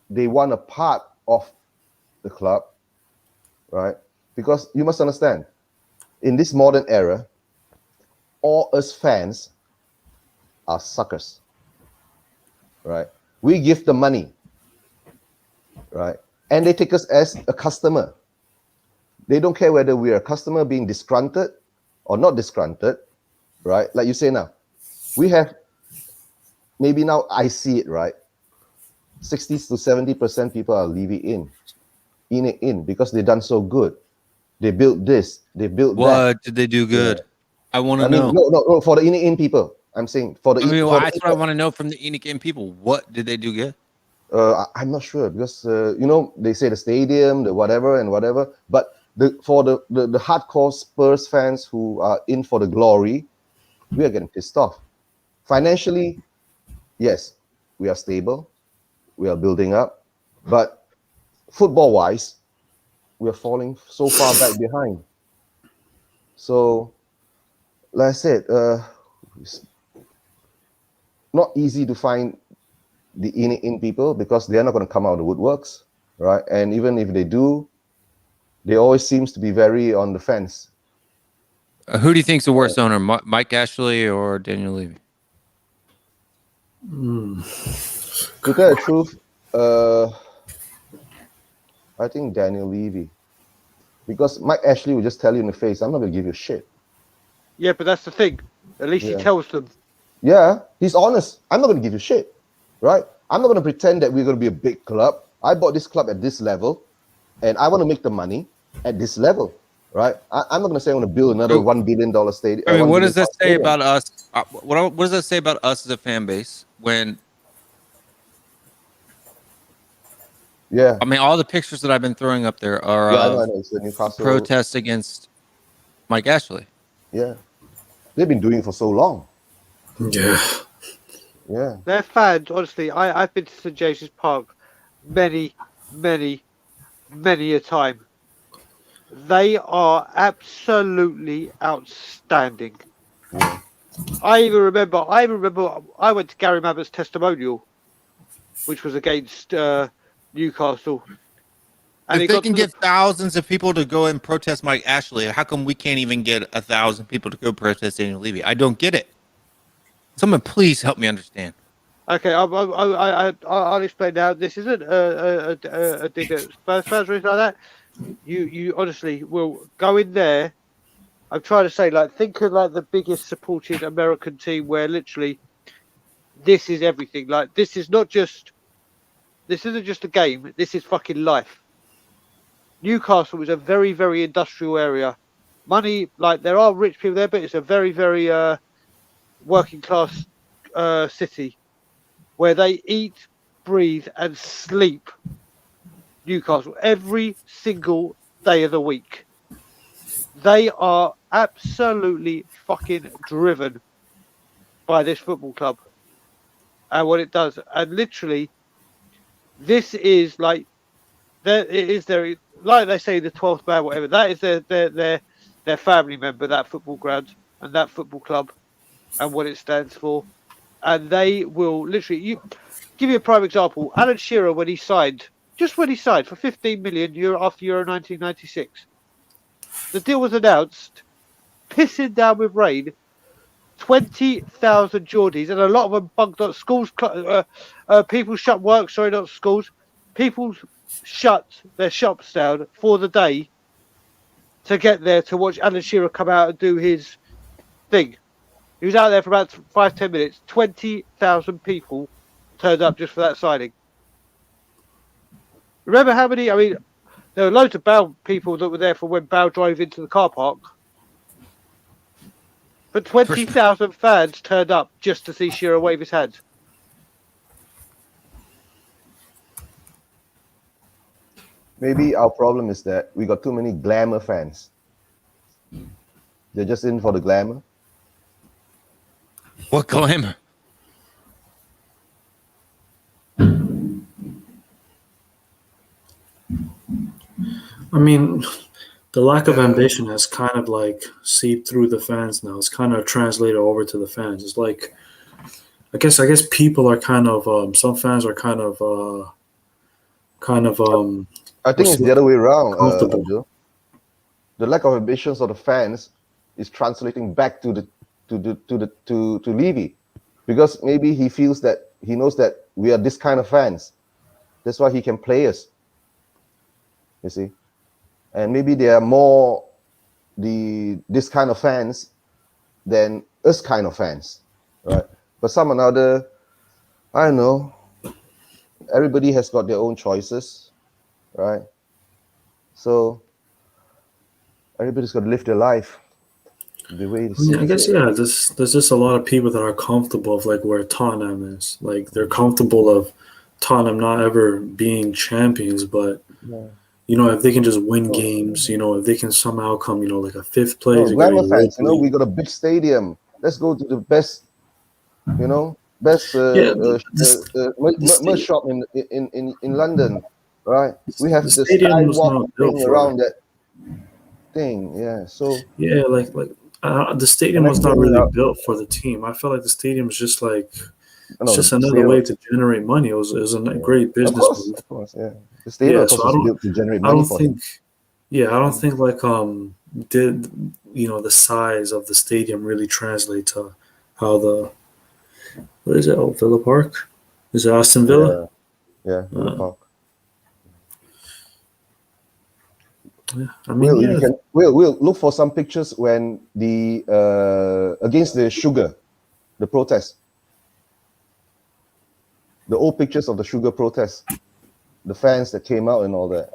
Speaker 5: they want a part of the club, right? Because you must understand, in this modern era, all us fans are suckers, right? We give the money, right? And they take us as a customer. They don't care whether we are a customer being disgruntled or not disgruntled, right? Like you say now, we have, maybe now I see it, right? 60 to 70% people are leaving in because they've done so good. They built this, they built that.
Speaker 2: What did they do good? I want to know.
Speaker 5: No, for the in people. I'm saying for the.
Speaker 2: That's what I want to know from the in people. What did they do good?
Speaker 5: I'm not sure because they say the stadium, the whatever and whatever. But for the hardcore Spurs fans who are in for the glory, we are getting pissed off. Financially, yes, we are stable, we are building up, but football-wise, we are falling so far back behind. So, like I said, it's not easy to find the in people because they're not going to come out of the woodworks, right? And even if they do, they always seems to be very on the fence.
Speaker 2: Who do you think's the worst owner, Mike Ashley or Daniel Levy?
Speaker 5: To tell the truth, I think Daniel Levy, because Mike Ashley will just tell you in the face, "I'm not going to give you shit."
Speaker 3: Yeah, but that's the thing. At least he tells them.
Speaker 5: Yeah, he's honest. I'm not going to give you shit, right? I'm not going to pretend that we're going to be a big club. I bought this club at this level, and I want to make the money at this level, right? I'm not going to say I'm going to build another $1 billion stadium.
Speaker 2: I mean, what does that say about us? What does that say about us as a fan base when?
Speaker 5: Yeah.
Speaker 2: I mean, all the pictures that I've been throwing up there are
Speaker 5: I know. It's the Newcastle
Speaker 2: protests against Mike Ashley.
Speaker 5: Yeah, they've been doing it for so long. Yeah.
Speaker 3: Their fans, honestly, I've been to St James's Park many a time. They are absolutely outstanding.
Speaker 5: Yeah.
Speaker 3: I remember I went to Gary Mabbott's testimonial, which was against Newcastle. And
Speaker 2: if they can get thousands of people to go and protest Mike Ashley, how come we can't even get 1,000 people to go protest Daniel Levy? I don't get it. Someone please help me understand.
Speaker 3: Okay, I'll explain now. This isn't a dig at Spurs fans or anything like that. You honestly will go in there. I'm trying to say, like, think of like the biggest supported American team where literally this is everything. Like, this isn't just a game. This is fucking life. Newcastle is a very, very industrial area. Money, like, there are rich people there, but it's a very, very working class city where they eat, breathe, and sleep Newcastle every single day of the week. They are absolutely fucking driven by this football club and what it does. And literally, this is like, it is their, like they say, the 12th man, whatever. That is their family member, that football ground and that football club and what it stands for. And they will literally, give you a prime example. Alan Shearer, when he signed for 15 million euro after Euro 1996, the deal was announced, pissing down with rain, 20,000 Geordies, and a lot of them bugged on schools. People shut work, sorry, not schools. People shut their shops down for the day to get there to watch Alan Shearer come out and do his thing. He was out there for about 5-10 minutes. 20,000 people turned up just for that signing. Remember how many? I mean, there were loads of Bale people that were there for when Bale drove into the car park. But 20,000 fans turned up just to see Shearer wave his hands.
Speaker 5: Maybe our problem is that we got too many glamour fans. They're just in for the glamour.
Speaker 2: What glamour?
Speaker 7: I mean, the lack of ambition has kind of like seeped through the fans now. It's kind of translated over to the fans. It's like, I guess people are kind of some fans are kind of kind of
Speaker 5: I think it's the other way around.
Speaker 7: Comfortable.
Speaker 5: Abdul. The lack of ambitions of the fans is translating back to Levy, because maybe he feels that he knows that we are this kind of fans. That's why he can play us. You see, and maybe there are more this kind of fans than us kind of fans, right? But some another, I don't know. Everybody has got their own choices, right? So everybody's got to live their life the way they see
Speaker 7: I guess there's just a lot of people that are comfortable of like where Tottenham is. Like they're comfortable of Tottenham not ever being champions, but you know, if they can just win games, you know, if they can somehow come, you know, like a fifth place.
Speaker 5: Glamour fans, you know, we got a big stadium. Let's go to the best, you know, merch shop in London, right? We have the skywalk thing around that thing, yeah. So
Speaker 7: yeah, like the stadium was not really built for the team. I felt like the stadium was just like it's just another way to generate money. It was a great business move.
Speaker 5: Of course, yeah. The stadium
Speaker 7: so
Speaker 5: was built to generate money for him.
Speaker 7: I don't think like did you know the size of the stadium really translate to how the what is it? Oh, Villa Park? Is it Aston Villa?
Speaker 5: Yeah, Villa Park.
Speaker 7: Yeah, I mean,
Speaker 5: we'll look for some pictures when the against the sugar, the protest. The old pictures of the sugar protest, the fans that came out and all that.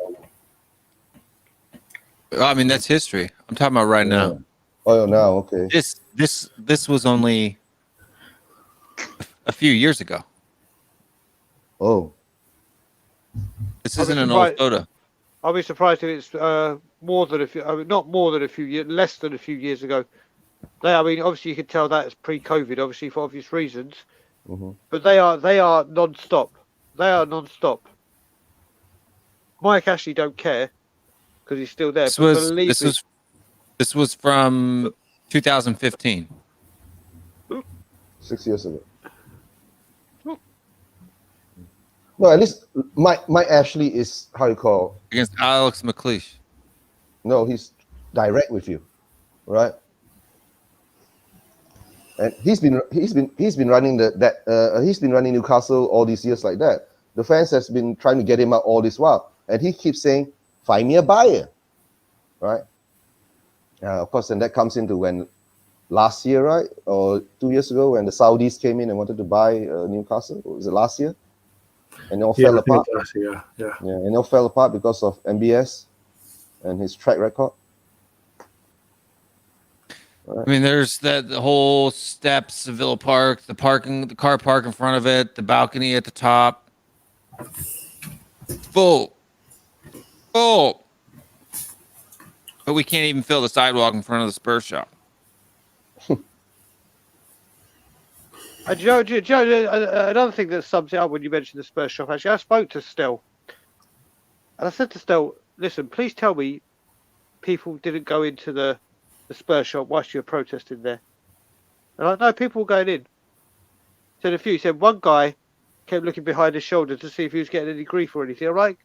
Speaker 2: I mean, that's history. I'm talking about right now.
Speaker 5: Oh, now, okay.
Speaker 2: This was only a few years ago.
Speaker 5: Oh.
Speaker 2: This isn't an old photo.
Speaker 3: I'll be surprised if it's more than a few. I mean, not more than a few years, less than a few years ago. I mean, obviously you could tell that it's pre-COVID, obviously for obvious reasons.
Speaker 5: Mm-hmm.
Speaker 3: But they are non-stop. They are non-stop. Mike actually don't care because he's still there.
Speaker 2: This was from 2015.
Speaker 5: 6 years ago. No, at least Mike Ashley is how you call
Speaker 2: against Alex McLeish.
Speaker 5: No, he's direct with you, right? And he's been running he's been running Newcastle all these years like that. The fans has been trying to get him out all this while, and he keeps saying, "Find me a buyer," right? Of course, and that comes into when last year, right, or 2 years ago, when the Saudis came in and wanted to buy Newcastle. Was it last year? And it all fell apart.
Speaker 7: Yeah,
Speaker 5: and it all fell apart because of MBS and his track record.
Speaker 2: Right. I mean, there's the whole steps of Villa Park, the car park in front of it, the balcony at the top. Full. But we can't even fill the sidewalk in front of the Spurs shop.
Speaker 3: Joe, another thing that sums it up when you mentioned the Spurs shop, actually, I spoke to Stel. And I said to Stel, listen, please tell me people didn't go into the Spurs shop whilst you were protesting there. And I know people were going in. Said a few. He said one guy kept looking behind his shoulder to see if he was getting any grief or anything. I'm like,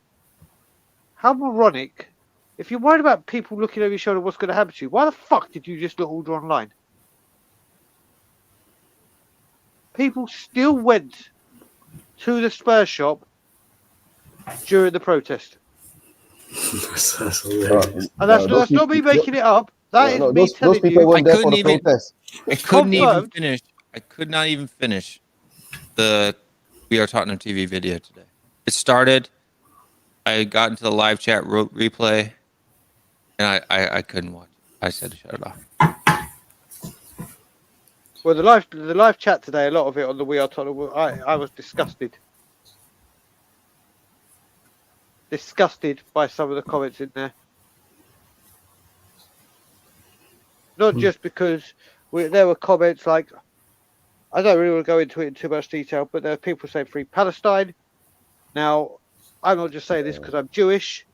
Speaker 3: how moronic. If you're worried about people looking over your shoulder, what's going to happen to you? Why the fuck did you just not order online? People still went to the Spurs shop during the protest.
Speaker 7: That's hilarious.
Speaker 3: And that's not me making it up. That is me telling
Speaker 5: those people
Speaker 3: you.
Speaker 5: weren't there for the protest.
Speaker 2: I couldn't even finish. I could not even finish the We Are Tottenham TV video today. It started. I got into the live chat replay, and I couldn't watch it. I said to shut it off.
Speaker 3: Well, the live chat today, a lot of it on the We Are Tottenham, I was disgusted. Disgusted by some of the comments in there. Not just because there were comments like, I don't really want to go into it in too much detail, but there are people saying free Palestine. Now, I'm not just saying this because I'm Jewish.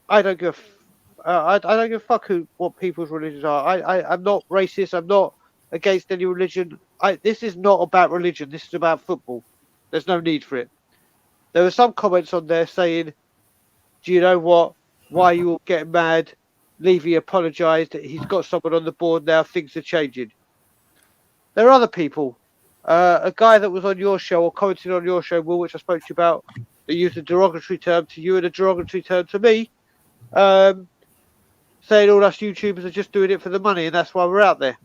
Speaker 3: I don't give a fuck what people's religions are. I'm not racist. I'm not against any religion. This is not about religion. This is about football. There's no need for it. there were some comments on there saying, "Do you know what? Why are you all getting mad?" Levy apologised. He's got someone on the board now. Things are changing. There are other people. A guy that was on your show or commented on your show, Will, which I spoke to you about, that used a derogatory term to you and a derogatory term to me, saying all us YouTubers are just doing it for the money and that's why we're out there.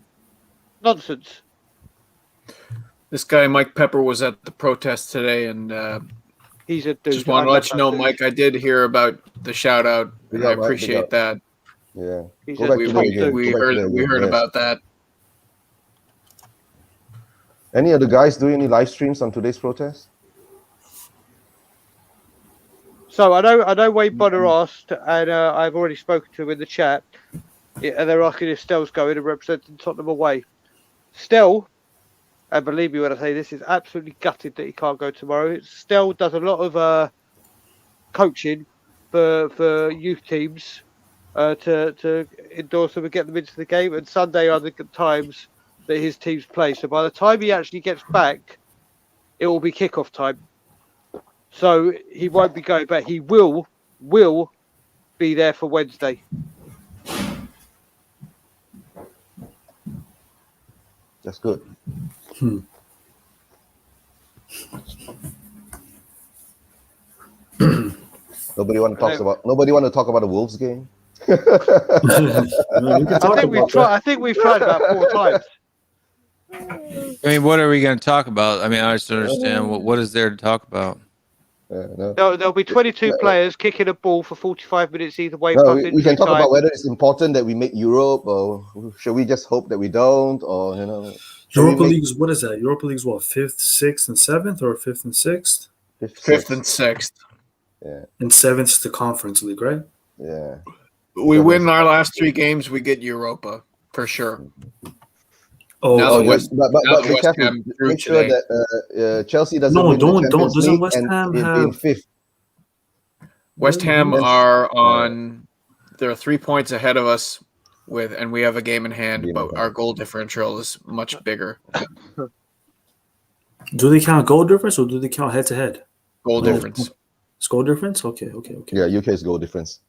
Speaker 3: Nonsense.
Speaker 4: This guy, Mike Pepper, was at the protest today, and
Speaker 3: He's a dude.
Speaker 4: just want to let you know, Mike, I did hear about the shout out, and I appreciate that.
Speaker 5: Yeah.
Speaker 3: He's
Speaker 5: Go
Speaker 3: a
Speaker 5: back
Speaker 3: dude.
Speaker 5: to that again.
Speaker 4: We
Speaker 5: Go back to that
Speaker 4: heard
Speaker 5: again, yes.
Speaker 4: about that.
Speaker 5: Any of the guys doing any live streams on today's protest?
Speaker 3: So I know Wayne Bonner asked, and I've already spoken to him in the chat, and they're asking if Stell's going and representing Tottenham away. Stell, and believe me when I say this, is absolutely gutted that he can't go tomorrow. Stell does a lot of coaching for youth teams to endorse them and get them into the game, and Sunday are the times that his teams play. So by the time he actually gets back, it will be kickoff time. So he won't be going back. He will be there for Wednesday.
Speaker 5: That's good. Nobody want to talk about the Wolves game.
Speaker 3: I think we've tried about 4 times.
Speaker 2: I mean, what are we going to talk about? I mean, I just don't understand what is there to talk about.
Speaker 5: No.
Speaker 3: There'll be 22 players kicking a ball for 45 minutes either way.
Speaker 5: No, we can talk about whether it's important that we make Europe, or should we just hope that we don't, or
Speaker 7: Europa League's, what is that? Europa League's what, 5th, 6th, and 7th, or 5th and 6th?
Speaker 4: 5th and 6th.
Speaker 5: Yeah.
Speaker 7: And 7th's the Conference League, right?
Speaker 5: Yeah.
Speaker 4: We win our last 3 games, we get Europa for sure.
Speaker 7: Oh,
Speaker 4: now the
Speaker 5: yes.
Speaker 4: West Ham drew
Speaker 5: make sure
Speaker 4: today.
Speaker 5: that Chelsea doesn't
Speaker 7: No,
Speaker 5: win the
Speaker 7: don't.
Speaker 5: Champions
Speaker 7: Doesn't
Speaker 5: League
Speaker 7: West Ham
Speaker 5: in
Speaker 7: have
Speaker 5: 5th.
Speaker 4: West Ham are on. They're 3 points ahead of us and we have a game in hand, but our goal differential is much bigger.
Speaker 7: Do they count goal difference or do they count head to head?
Speaker 4: Goal difference.
Speaker 7: It's goal difference? Okay.
Speaker 5: Yeah, UK's goal difference.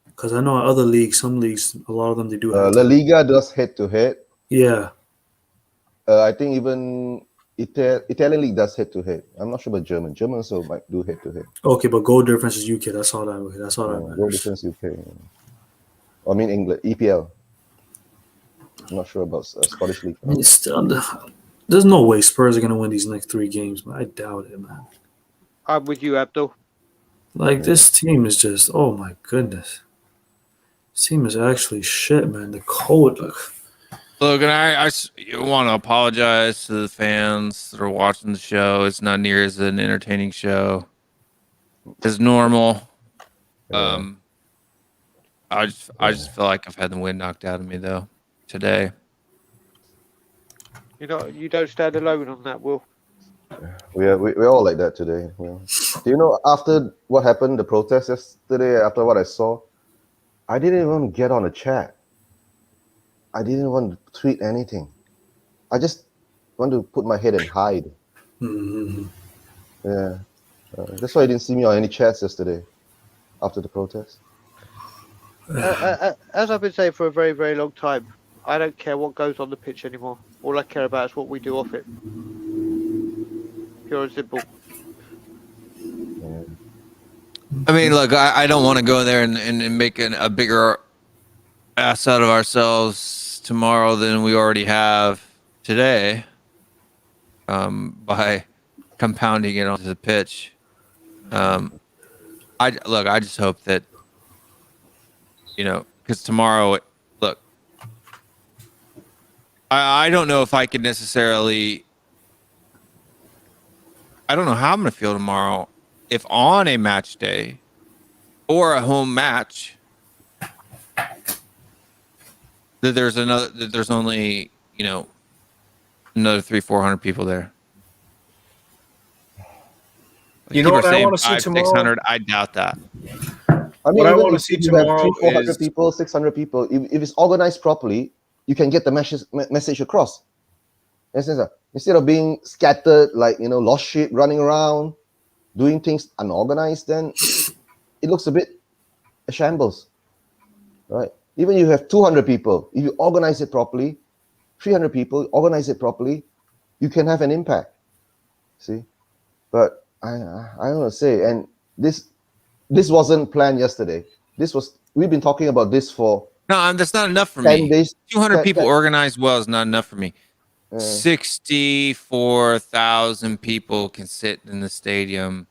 Speaker 7: Because I know other leagues, some leagues, a lot of them, they do have
Speaker 5: La Liga does head to head.
Speaker 7: Yeah.
Speaker 5: I think even Italian league does head to head. I'm not sure about German. German also might do head to head.
Speaker 7: Okay, but goal difference is UK. That's all that matters.
Speaker 5: Goal difference UK. I mean England, EPL. I'm not sure about Scottish league.
Speaker 7: Still, there's no way Spurs are gonna win these next 3 games, man. I doubt it, man.
Speaker 3: I'm with you, Abdul.
Speaker 7: Like this team is just, oh my goodness. This team is actually shit, man. The code.
Speaker 2: Look, and I want to apologize to the fans that are watching the show. It's not near as an entertaining show as normal. I just feel like I've had the wind knocked out of me though today.
Speaker 3: You don't stand alone on that, Will.
Speaker 5: We're all like that today. Yeah. Do you know, after what happened, the protest yesterday, after what I saw, I didn't even get on a chat. I didn't want to tweet anything. I just want to put my head and hide.
Speaker 7: Mm-hmm.
Speaker 5: Yeah. That's why I didn't see me on any chats yesterday after the protest.
Speaker 3: As I've been saying for a very, very long time, I don't care what goes on the pitch anymore. All I care about is what we do off it. Pure and simple.
Speaker 5: Yeah.
Speaker 2: I mean, look, I don't want to go there and make a bigger ass out of ourselves tomorrow than we already have today by compounding it onto the pitch. I just hope that, because tomorrow, look, I don't know if I could necessarily, I don't know how I'm going to feel tomorrow if on a match day or a home match that there's only, another 300-400 people there.
Speaker 4: You know what I want to see
Speaker 2: 500,
Speaker 4: tomorrow?
Speaker 2: 600, I doubt that.
Speaker 5: I mean,
Speaker 4: What I
Speaker 5: even
Speaker 4: wanna
Speaker 5: if
Speaker 4: see
Speaker 5: you have
Speaker 4: tomorrow
Speaker 5: 400
Speaker 4: is-
Speaker 5: people, 600 people. If it's organized properly, you can get the message across. Instead of being scattered like lost sheep running around, doing things unorganized, then it looks a bit a shambles, right? Even you have 200 people, if you organize it properly, 300 people, organize it properly, you can have an impact. See, but I don't want to say, and this wasn't planned yesterday. We've been talking about this for
Speaker 2: No, that's not enough for
Speaker 5: 10
Speaker 2: me.
Speaker 5: days.
Speaker 2: 200 people organized well is not enough for me. 64,000 people can sit in the stadium,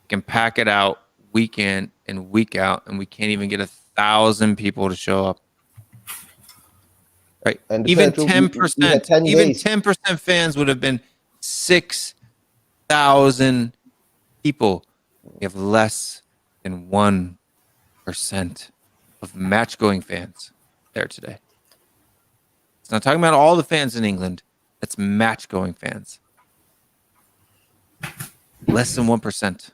Speaker 2: can pack it out week in and week out, and we can't even get 1,000 people to show up. Right?
Speaker 5: And
Speaker 2: Even
Speaker 5: we had
Speaker 2: 10%,
Speaker 5: 10
Speaker 2: even
Speaker 5: days.
Speaker 2: 10% fans would have been 6,000 people. We have less than 1% of match-going fans there today. It's not talking about all the fans in England. It's match-going fans. Less than 1%.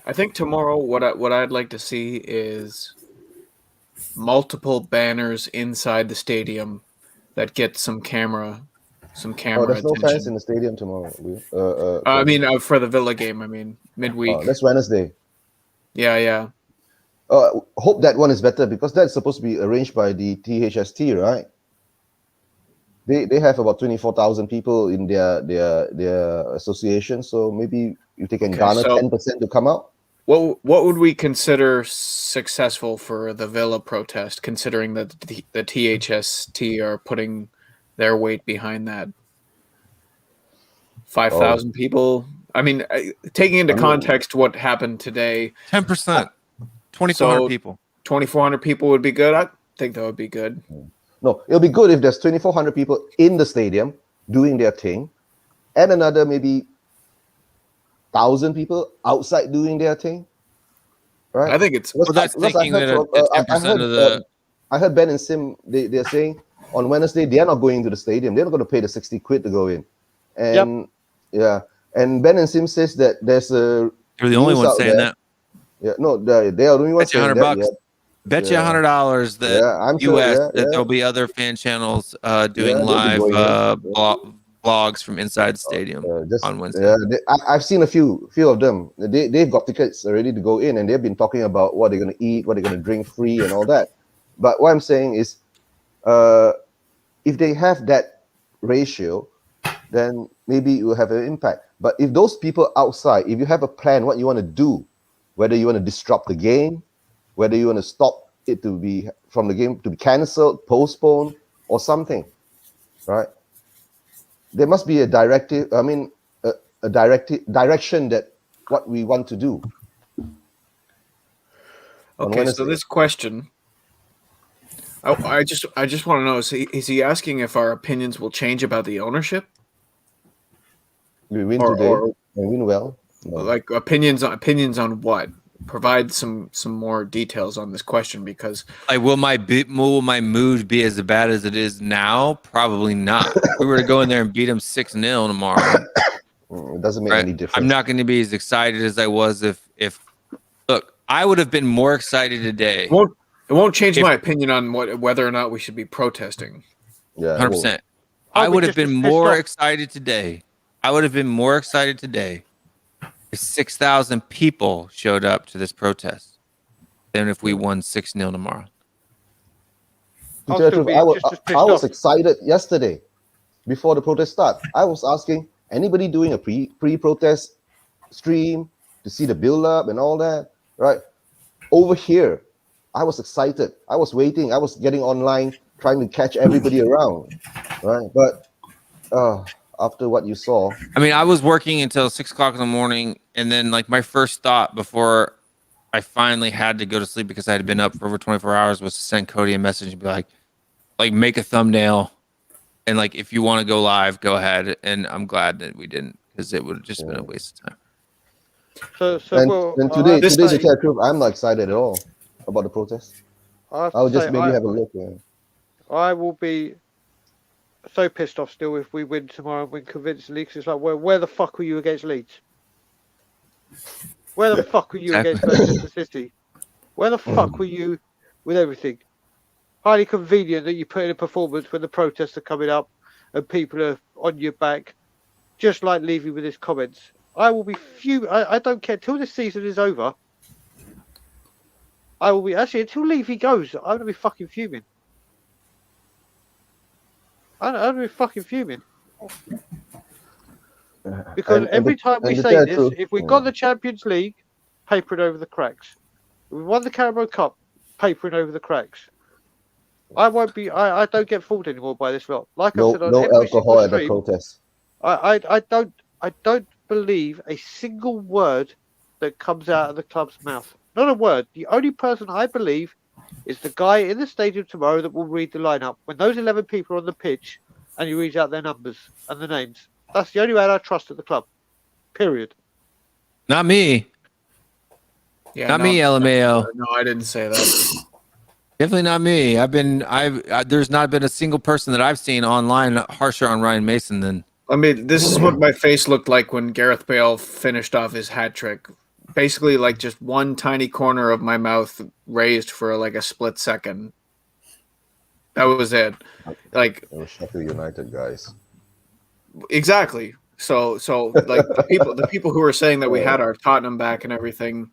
Speaker 4: I think tomorrow what I'd like to see is multiple banners inside the stadium that get some camera
Speaker 5: There's no
Speaker 4: attention.
Speaker 5: fans in the stadium tomorrow.
Speaker 4: For the Villa game, midweek.
Speaker 5: That's Wednesday.
Speaker 4: Yeah.
Speaker 5: Hope that one is better because that's supposed to be arranged by the THST, right? They have about 24,000 people in their association, so maybe if they can garner 10% to come out.
Speaker 4: What would we consider successful for the Villa protest, considering that the THST are putting their weight behind that? 5,000 people. Taking into context what happened today.
Speaker 2: 10%. 2,400 people.
Speaker 4: 2,400 people would be good. I think that would be good.
Speaker 5: No, it'll be good if there's 2,400 people in the stadium doing their thing, and another maybe 1,000 people outside doing their thing. Right?
Speaker 4: I think it's.
Speaker 2: That's thinking that 10% of the.
Speaker 5: I heard Ben and Sim. They're saying on Wednesday they are not going to the stadium. They're not going to pay the 60 quid to go in, and and Ben and Sim says that there's a.
Speaker 2: You're the only one saying that.
Speaker 5: Yeah, no, they are the only ones saying that.
Speaker 2: $100. Bet you $100 that
Speaker 5: I'm sure,
Speaker 2: that there'll be other fan channels doing live vlogs from inside the stadium on Wednesday.
Speaker 5: I've seen a few of them. They've got tickets ready to go in, and they've been talking about what they're going to eat, what they're going to drink free, and all that. But what I'm saying is, if they have that ratio, then maybe it will have an impact. But if those people outside, if you have a plan, what you want to do, whether you want to disrupt the game, whether you want to stop it to be from the game to be cancelled, postponed, or something, right? There must be a directive. A direction that what we want to do.
Speaker 4: Okay, so this question, I just want to know: is he asking if our opinions will change about the ownership?
Speaker 5: We win today and win well. No.
Speaker 4: Like opinions on what? Provide some more details on this question, because
Speaker 2: will my mood be as bad as it is now? Probably not. If we were to go in there and beat them 6-0 tomorrow,
Speaker 5: it doesn't make any difference.
Speaker 2: I'm not going to be as excited as I was if look, I would have been more excited today.
Speaker 4: It won't change my opinion on whether or not we should be protesting.
Speaker 5: Yeah,
Speaker 2: 100%. I would have been more excited today. If 6,000 people showed up to this protest than if we won 6-0 tomorrow.
Speaker 5: To tell the truth, I was excited yesterday before the protest started. I was asking anybody doing a pre-protest stream to see the build-up and all that, right? Over here, I was excited. I was waiting. I was getting online, trying to catch everybody around, right? But after what you saw,
Speaker 2: I was working until 6 o'clock in the morning, and then my first thought before I finally had to go to sleep because I had been up for over 24 hours was to send Cody a message and be like make a thumbnail, and if you want to go live, go ahead. And I'm glad that we didn't, because it would have just been a waste of time.
Speaker 5: And today, to tell the truth, I'm not excited at all about the protest. I'll just maybe have a look.
Speaker 3: I will be so pissed off still if we win tomorrow and win convincingly, because it's like, where the fuck were you against Leeds? Where the fuck were you against Manchester City? Where the fuck were you with everything? highly convenient that you put in a performance when the protests are coming up and people are on your back, just like Levy with his comments. I will be I don't care till the season is over. I will be actually until Levy goes. I'm gonna be fucking fuming. I'm gonna be fucking fuming because every time we say this, if we got the Champions League, papering over the cracks. If we won the Carabao Cup, papering over the cracks. I won't be. I don't get fooled anymore by this lot. Like I said on every
Speaker 5: alcohol at the
Speaker 3: stream,
Speaker 5: protest.
Speaker 3: I don't believe a single word that comes out of the club's mouth. Not a word. The only person I believe is the guy in the stadium tomorrow that will read the lineup when those 11 people are on the pitch and he reads out their numbers and the names. That's the only man I trust at the club. Period.
Speaker 2: Not me.
Speaker 4: Yeah,
Speaker 2: Not me, LMAO.
Speaker 4: No, I didn't say that.
Speaker 2: Definitely not me. There's not been a single person that I've seen online harsher on Ryan Mason than.
Speaker 4: I mean, this is what my face looked like when Gareth Bale finished off his hat trick. Basically, like just one tiny corner of my mouth raised for like a split second. That was it. Like
Speaker 5: It was Sheffield United guys.
Speaker 4: exactly. So like the people who were saying that we had our Tottenham back and everything.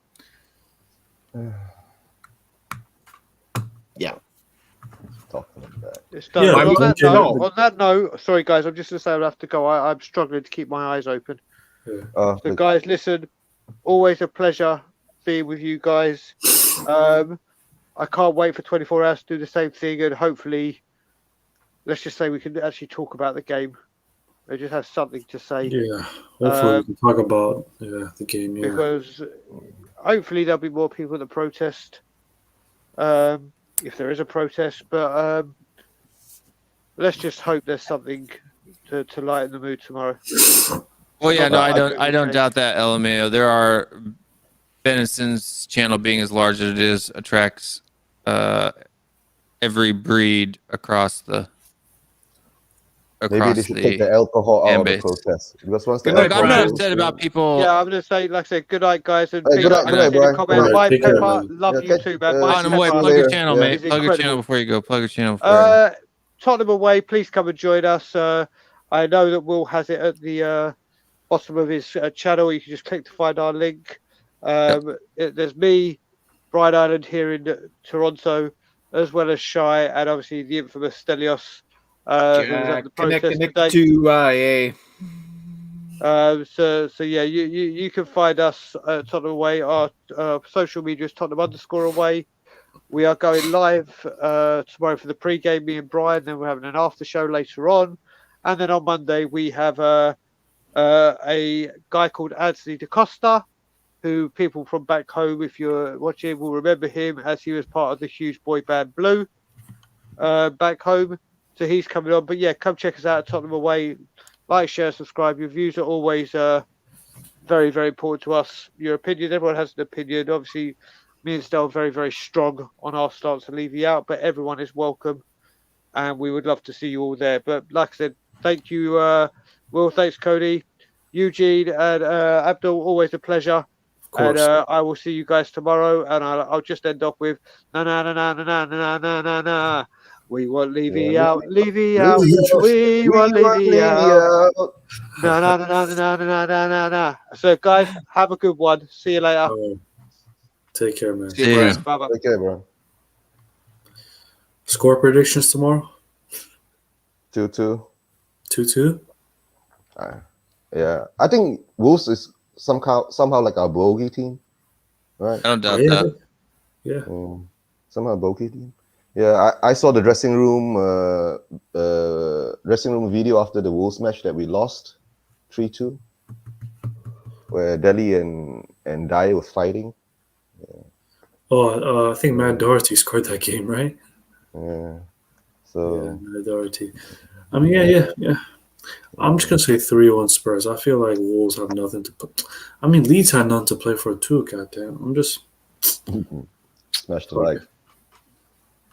Speaker 4: Yeah.
Speaker 5: Talking about that.
Speaker 3: It's done.
Speaker 7: Yeah,
Speaker 3: On that note, sorry guys, I'm just going to say I have to go. I'm struggling to keep my eyes open. So guys, listen, always a pleasure being with you guys. I can't wait for 24 hours to do the same thing, and hopefully, let's just say we can actually talk about the game. I just have something to say.
Speaker 7: Yeah, hopefully we can talk about the game. Yeah,
Speaker 3: because hopefully there'll be more people that protest, if there is a protest. But let's just hope there's something to lighten the mood tomorrow.
Speaker 2: Well, yeah, no, I don't doubt that, LMAO. There are Benison's channel being as large as it is attracts every breed across the.
Speaker 5: Maybe they should take the alcohol out of the protest. Because once the
Speaker 2: Look, I'm not
Speaker 5: alcohol
Speaker 2: upset about people.
Speaker 3: Yeah, I'm going to say, like I said, good night, guys. And
Speaker 5: Hey, good night, Brian.
Speaker 3: comment. Mike
Speaker 7: Take care,
Speaker 3: Pepper,
Speaker 7: man.
Speaker 3: love you too, man. Mike
Speaker 2: On the way,
Speaker 3: Pepper
Speaker 2: plug your channel,
Speaker 5: Yeah.
Speaker 2: mate.
Speaker 3: It's
Speaker 2: Plug your
Speaker 3: incredible.
Speaker 2: channel before you go. Plug your channel before
Speaker 3: Tottenham away, please come and join us. I know that Will has it at the bottom of his channel. You can just click to find our link. There's me, Brian Ireland here in Toronto, as well as Shy, and obviously the infamous Stelios. Who was at the protest today.
Speaker 4: To
Speaker 3: So yeah, you can find us at Tottenham Away. Our social media is Tottenham_away. We are going live tomorrow for the pre-game, me and Brian. Then we're having an after show later on, and then on Monday we have a guy called Anthony DaCosta, who people from back home, if you're watching, will remember him as he was part of the huge boy band Blue back home. So he's coming on. But yeah, come check us out at Tottenham Away. Like, share, subscribe. Your views are always very, very important to us. Your opinion, everyone has an opinion. Obviously, me and Stel are very, very strong on our stance to leave you out, but everyone is welcome. And we would love to see you all there. But like I said, thank you, Will. Thanks, Cody. Eugene and Abdul, always a pleasure. And I will see you guys tomorrow. And I'll just end off with na na na na na na na na na. We want Levy out, Levy out. We want Levy out. Na na na na na na na na na. So guys, have a good one. See you later.
Speaker 7: Take care, man.
Speaker 2: See you.
Speaker 3: Bye bye.
Speaker 5: Take care, bro.
Speaker 7: Score predictions tomorrow?
Speaker 5: 2-2.
Speaker 7: 2-2?
Speaker 5: Yeah, I think Wolves is somehow like our bogey team, right?
Speaker 2: I don't doubt that.
Speaker 7: Yeah.
Speaker 5: Somehow a bogey team. Yeah, I saw the dressing room video after the Wolves match that we lost 3-2, where Delhi and Dye was fighting. Yeah.
Speaker 7: Oh, I think Matt Doherty scored that game, right?
Speaker 5: Yeah. So
Speaker 7: yeah, Matt Doherty. I mean, yeah. I'm just gonna say 3-1 Spurs. I feel like Wolves have nothing to put. I mean, Leeds had nothing to play for too. Goddamn, I'm just
Speaker 5: smash the like.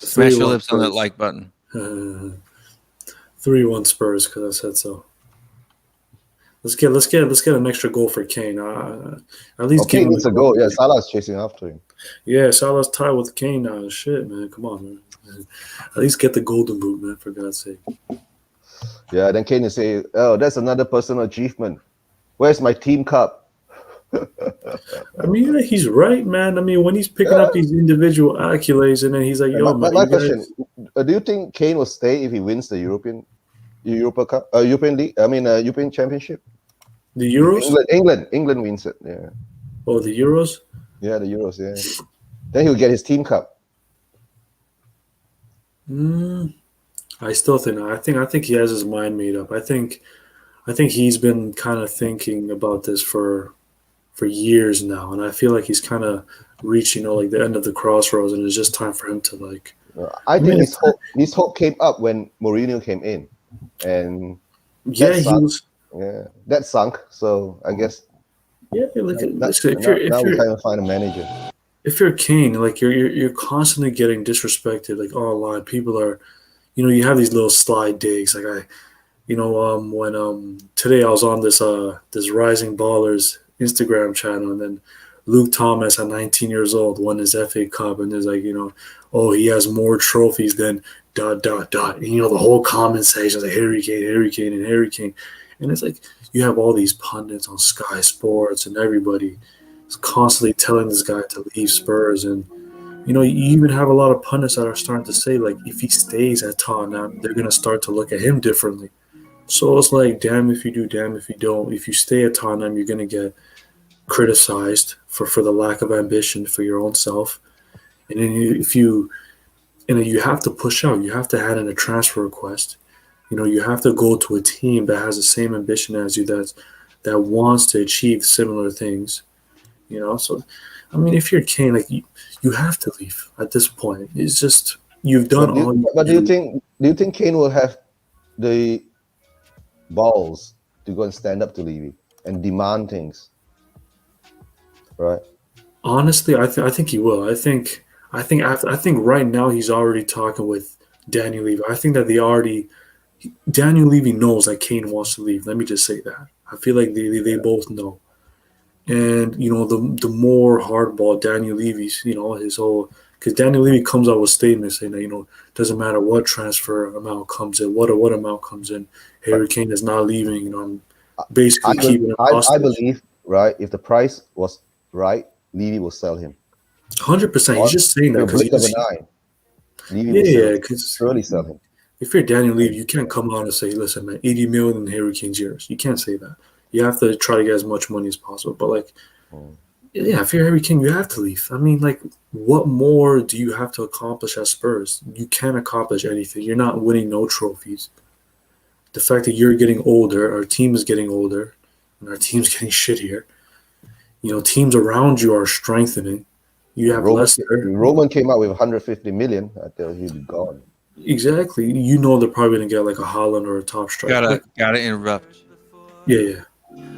Speaker 2: Smash your lips on that like button.
Speaker 7: 3-1 Spurs because I said so. Let's get an extra goal for Kane. At least
Speaker 5: Kane
Speaker 7: give him
Speaker 5: needs a goal. Yeah, Salah's chasing after him.
Speaker 7: Yeah, Salah's tied with Kane now. Shit, man. Come on, man. At least get the golden boot, man, for God's sake.
Speaker 5: Yeah, then Kane is saying, "Oh, that's another personal achievement. Where's my team cup?"
Speaker 7: I mean, yeah, he's right, man. I mean, when he's picking up these individual accolades, and then he's like, "Yo,
Speaker 5: my
Speaker 7: man, you
Speaker 5: question:
Speaker 7: guys-"
Speaker 5: Do you think Kane will stay if he wins the European Cup, European League? I mean, European Championship.
Speaker 7: The Euros?
Speaker 5: England wins it. Yeah.
Speaker 7: Oh, the Euros?
Speaker 5: Yeah, the Euros. Yeah. Then he'll get his team cup.
Speaker 7: I still think. I think he has his mind made up. I think he's been kind of thinking about this for years now, and I feel like he's kind of reaching, like the end of the crossroads, and it's just time for him to like.
Speaker 5: I think his hope came up when Mourinho came in, and that sunk. So I guess
Speaker 7: if
Speaker 5: now
Speaker 7: you're
Speaker 5: we kind of find a manager.
Speaker 7: If you're Kane, like you're constantly getting disrespected, like online. People are, you have these little slide digs. Like when today I was on this Rising Ballers Instagram channel, and then Luke Thomas at 19 years old won his FA Cup, and there's like, oh, he has more trophies than ... And, the whole comment section is like Harry Kane. And it's like you have all these pundits on Sky Sports, and everybody is constantly telling this guy to leave Spurs. And, you even have a lot of pundits that are starting to say, like, if he stays at Tottenham, they're going to start to look at him differently. So it's like, damn if you do, damn if you don't. If you stay at Tottenham, you're going to get criticized for the lack of ambition for your own self. And then you have to push out. You have to add in a transfer request. You have to go to a team that has the same ambition as you, that wants to achieve similar things. So, I mean, if you're Kane, like you have to leave at this point. It's just you've done all.
Speaker 5: But do you think Kane will have the balls to go and stand up to Levy and demand things? Right.
Speaker 7: Honestly, I think he will. I think right now he's already talking with Daniel Levy. I think that Daniel Levy knows that Kane wants to leave. Let me just say that. I feel like they both know. And, the more hardball Daniel Levy's, his whole, because Daniel Levy comes out with statements saying that, doesn't matter what transfer amount comes in, what amount comes in, Harry Kane is not leaving, I'm basically keeping him hostage.
Speaker 5: I believe, right, if the price was right, Levy will sell him.
Speaker 7: 100%. He's just saying that because
Speaker 5: because surely sell him.
Speaker 7: If you're Daniel Levy, you can't come out and say, listen, man, 80 million Harry Kane's yours. You can't say that. You have to try to get as much money as possible. But, if you're Harry Kane, you have to leave. I mean, what more do you have to accomplish at Spurs? You can't accomplish anything. You're not winning no trophies. The fact that you're getting older, our team is getting older, and our team's getting shittier. Teams around you are strengthening. You have Leicester.
Speaker 5: Roman came out with 150 million. I tell you, he'd be gone.
Speaker 7: Exactly. They're probably going to get like a Haaland or a top striker.
Speaker 2: Gotta interrupt.
Speaker 7: Yeah.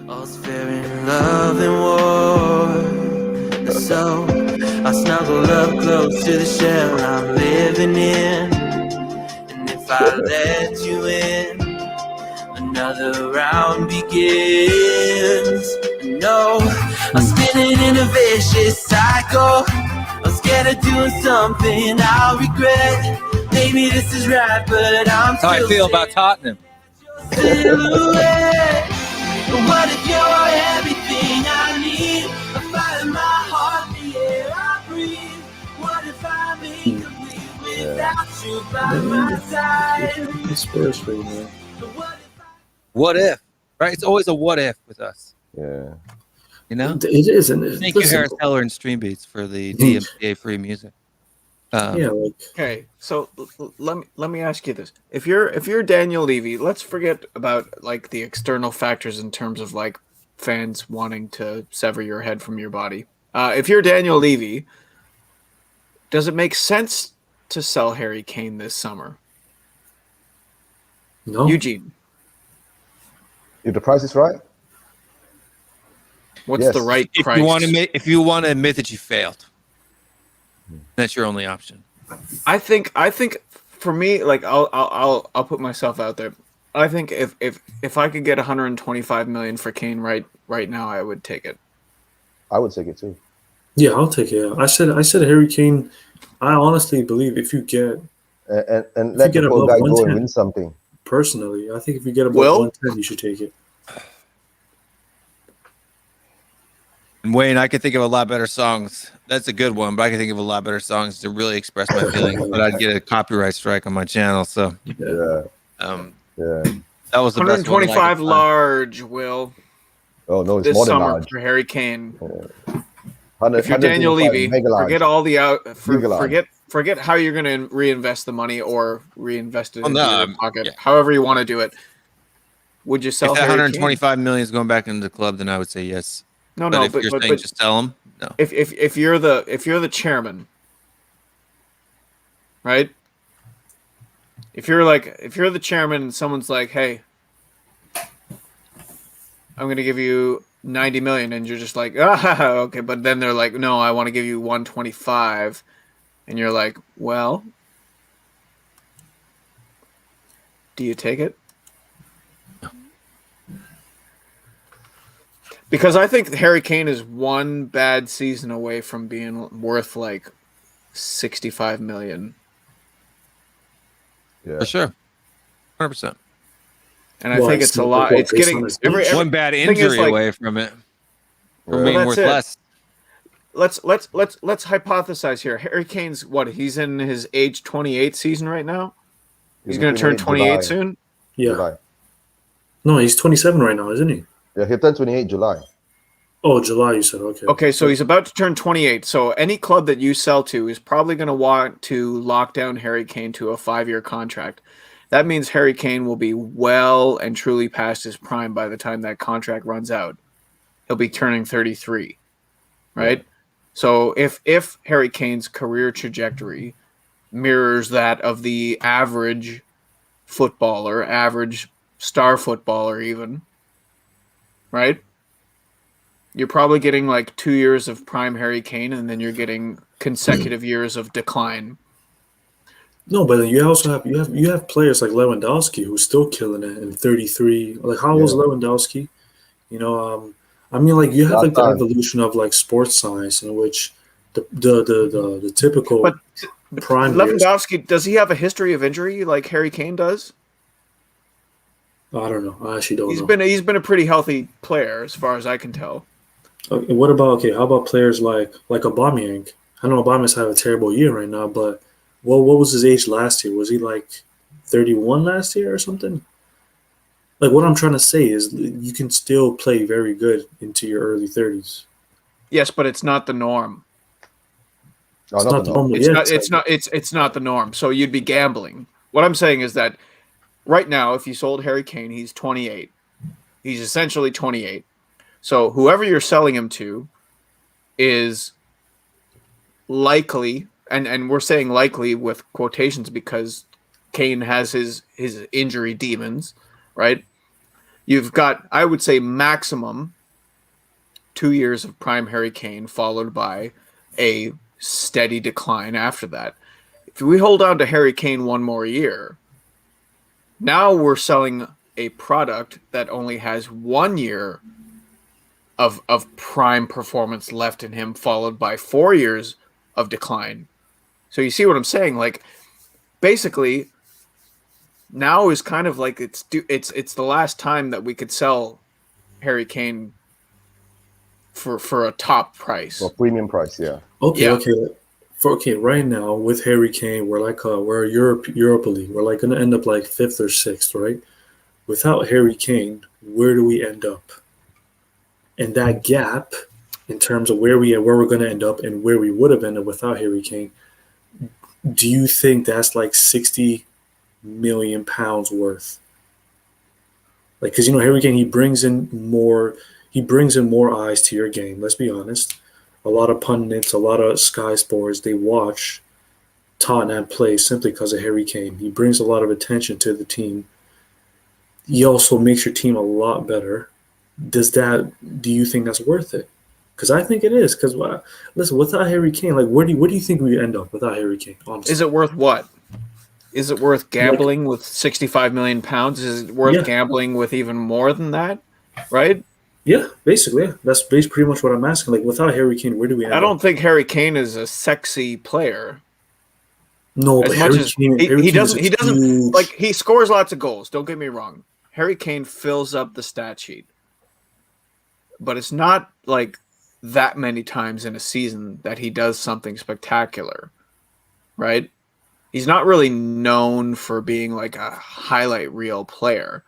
Speaker 1: All's fair in love and war. So I snuggle up close to the shell I'm living in. And if I let you in, another round begins. No, I'm spinning in a vicious cycle. I'm scared of doing something I'll regret. Maybe this is right, but I'm
Speaker 2: That's how I feel about Tottenham.
Speaker 1: Silhouette. What if you're everything I need? A fire in my heart, the air I breathe. What if I'm incomplete without you by my side?
Speaker 7: It's Spurs for you, man.
Speaker 2: What if? Right? It's always a what if with us.
Speaker 5: Yeah.
Speaker 7: It is, and
Speaker 2: Thank you, Harris Heller and Stream Beats, for the DMCA free music.
Speaker 4: Okay, so let me ask you this: if you're Daniel Levy, let's forget about the external factors in terms of fans wanting to sever your head from your body. If you're Daniel Levy, does it make sense to sell Harry Kane this summer?
Speaker 7: No,
Speaker 4: Eugene.
Speaker 5: If the price is right.
Speaker 4: What's the right price?
Speaker 2: If you want to admit that you failed, that's your only option.
Speaker 4: I think for me, I'll put myself out there. I think if I could get 125 million for Kane right now, I would take it.
Speaker 5: I would take it too.
Speaker 7: Yeah, I'll take it. I said Harry Kane. I honestly believe if you get
Speaker 5: And let
Speaker 7: you
Speaker 5: the
Speaker 7: get
Speaker 5: poor
Speaker 7: above
Speaker 5: guy go
Speaker 7: 110.
Speaker 5: and win something.
Speaker 7: personally, I think if you get above
Speaker 4: Will?
Speaker 7: 110, you should take it.
Speaker 2: And Wayne, I could think of a lot better songs. That's a good one, but I can think of a lot better songs to really express my feelings. But I'd get a copyright strike on my channel. So,
Speaker 5: Yeah. Yeah.
Speaker 2: that was the best one that I
Speaker 4: 125
Speaker 2: could find.
Speaker 4: large, Will.
Speaker 5: Oh no, it's
Speaker 4: This
Speaker 5: more than
Speaker 4: summer
Speaker 5: large.
Speaker 4: for Harry Kane.
Speaker 5: 100,
Speaker 4: If you're Daniel
Speaker 5: 125,
Speaker 4: Levy,
Speaker 5: mega large.
Speaker 4: forget all the
Speaker 5: Mega large.
Speaker 4: forget how you're going to reinvest the money or reinvest it
Speaker 2: Oh,
Speaker 4: into
Speaker 2: no,
Speaker 4: your pocket.
Speaker 2: yeah.
Speaker 4: However you want to do it. Would you sell
Speaker 2: If that
Speaker 4: Harry
Speaker 2: 125 million is going back into the club, then I would say yes.
Speaker 4: Kane?
Speaker 2: But if you're saying just sell them, no.
Speaker 4: If you're the chairman, right? If you're the chairman and someone's like, "Hey, I'm going to give you 90 million," and you're just like, okay, but then they're like, "No, I want to give you 125," and you're like, "Well, do you take it?" Because I think Harry Kane is one bad season away from being worth like 65 million.
Speaker 5: Yeah.
Speaker 2: For sure. 100%.
Speaker 4: And I
Speaker 7: Well,
Speaker 4: think
Speaker 7: it's
Speaker 4: it's a
Speaker 7: not
Speaker 4: lot.
Speaker 7: the
Speaker 4: It's
Speaker 7: based
Speaker 4: getting
Speaker 7: on his
Speaker 4: every
Speaker 7: age.
Speaker 2: One bad
Speaker 4: thing is,
Speaker 2: injury
Speaker 4: like-
Speaker 2: away from it. From
Speaker 5: Yeah.
Speaker 2: being
Speaker 4: That's
Speaker 2: worth
Speaker 4: it.
Speaker 2: less.
Speaker 4: let's hypothesize here. Harry Kane's he's in his age 28 season right now. He's going to turn 28 soon.
Speaker 7: Yeah.
Speaker 5: July.
Speaker 7: No, he's 27 right now, isn't he?
Speaker 5: Yeah, he turned 28 July.
Speaker 7: Oh, July, you said. Okay.
Speaker 4: Okay, so he's about to turn 28. So any club that you sell to is probably going to want to lock down Harry Kane to a 5-year contract. That means Harry Kane will be well and truly past his prime by the time that contract runs out. He'll be turning 33, right? So if Harry Kane's career trajectory mirrors that of the average footballer, average star footballer even, right? You're probably getting like 2 years of prime Harry Kane, and then you're getting consecutive years of decline.
Speaker 7: No, but then you also have players like Lewandowski who's still killing it in 33. Like how old was Lewandowski? You know, I mean, like you have like the evolution of like sports science in which the typical
Speaker 4: But
Speaker 7: prime years.
Speaker 4: Lewandowski, does he have a history of injury like Harry Kane does?
Speaker 7: I don't know. I actually don't know.
Speaker 4: He's been a pretty healthy player as far as I can tell.
Speaker 7: Okay, what about how about players like Aubameyang? I know Aubameyang's having a terrible year right now, but what was his age last year? Was he like 31 last year or something? Like what I'm trying to say is you can still play very good into your early 30s.
Speaker 4: Yes, but it's not the norm.
Speaker 5: No,
Speaker 7: It's
Speaker 5: not
Speaker 7: not
Speaker 5: the
Speaker 7: the
Speaker 5: norm.
Speaker 7: normal.
Speaker 4: It's not the norm. So you'd be gambling. What I'm saying is that right now, if you sold Harry Kane, he's 28. He's essentially 28. So whoever you're selling him to is likely, and we're saying likely with quotations because Kane has his injury demons, right? You've got, I would say, maximum 2 years of prime Harry Kane, followed by a steady decline after that. If we hold on to Harry Kane one more year, now we're selling a product that only has 1 year of prime performance left in him, followed by 4 years of decline. So you see what I'm saying? Like, basically, now is kind of like it's the last time that we could sell Harry Kane for a top price.
Speaker 5: For premium price, yeah.
Speaker 7: Okay,
Speaker 4: Yeah.
Speaker 7: right now with Harry Kane, we're Europa League. We're like gonna end up like 5th or 6th, right? Without Harry Kane, where do we end up? And that gap in terms of where we're gonna end up and where we would have ended without Harry Kane, do you think that's like 60 million pounds worth? Like, because Harry Kane, he brings in more eyes to your game. Let's be honest. A lot of pundits, a lot of Sky Sports, they watch Tottenham play simply because of Harry Kane. He brings a lot of attention to the team. He also makes your team a lot better. Do you think that's worth it? Because I think it is. Because listen, without Harry Kane, like where do you think we end up without Harry Kane? Honestly,
Speaker 4: Is it worth what? Is it worth gambling with 65 million pounds? Is it worth gambling with even more than that? Right?
Speaker 7: Yeah, basically. Yeah. That's pretty much what I'm asking. Like, without Harry Kane, where do we end
Speaker 4: I don't
Speaker 7: up?
Speaker 4: think Harry Kane is a sexy player.
Speaker 7: No,
Speaker 4: As
Speaker 7: but
Speaker 4: much
Speaker 7: Harry
Speaker 4: as
Speaker 7: Kane,
Speaker 4: he doesn't
Speaker 7: huge.
Speaker 4: like, he scores lots of goals. Don't get me wrong. Harry Kane fills up the stat sheet, but it's not like that many times in a season that he does something spectacular, right? He's not really known for being like a highlight reel player,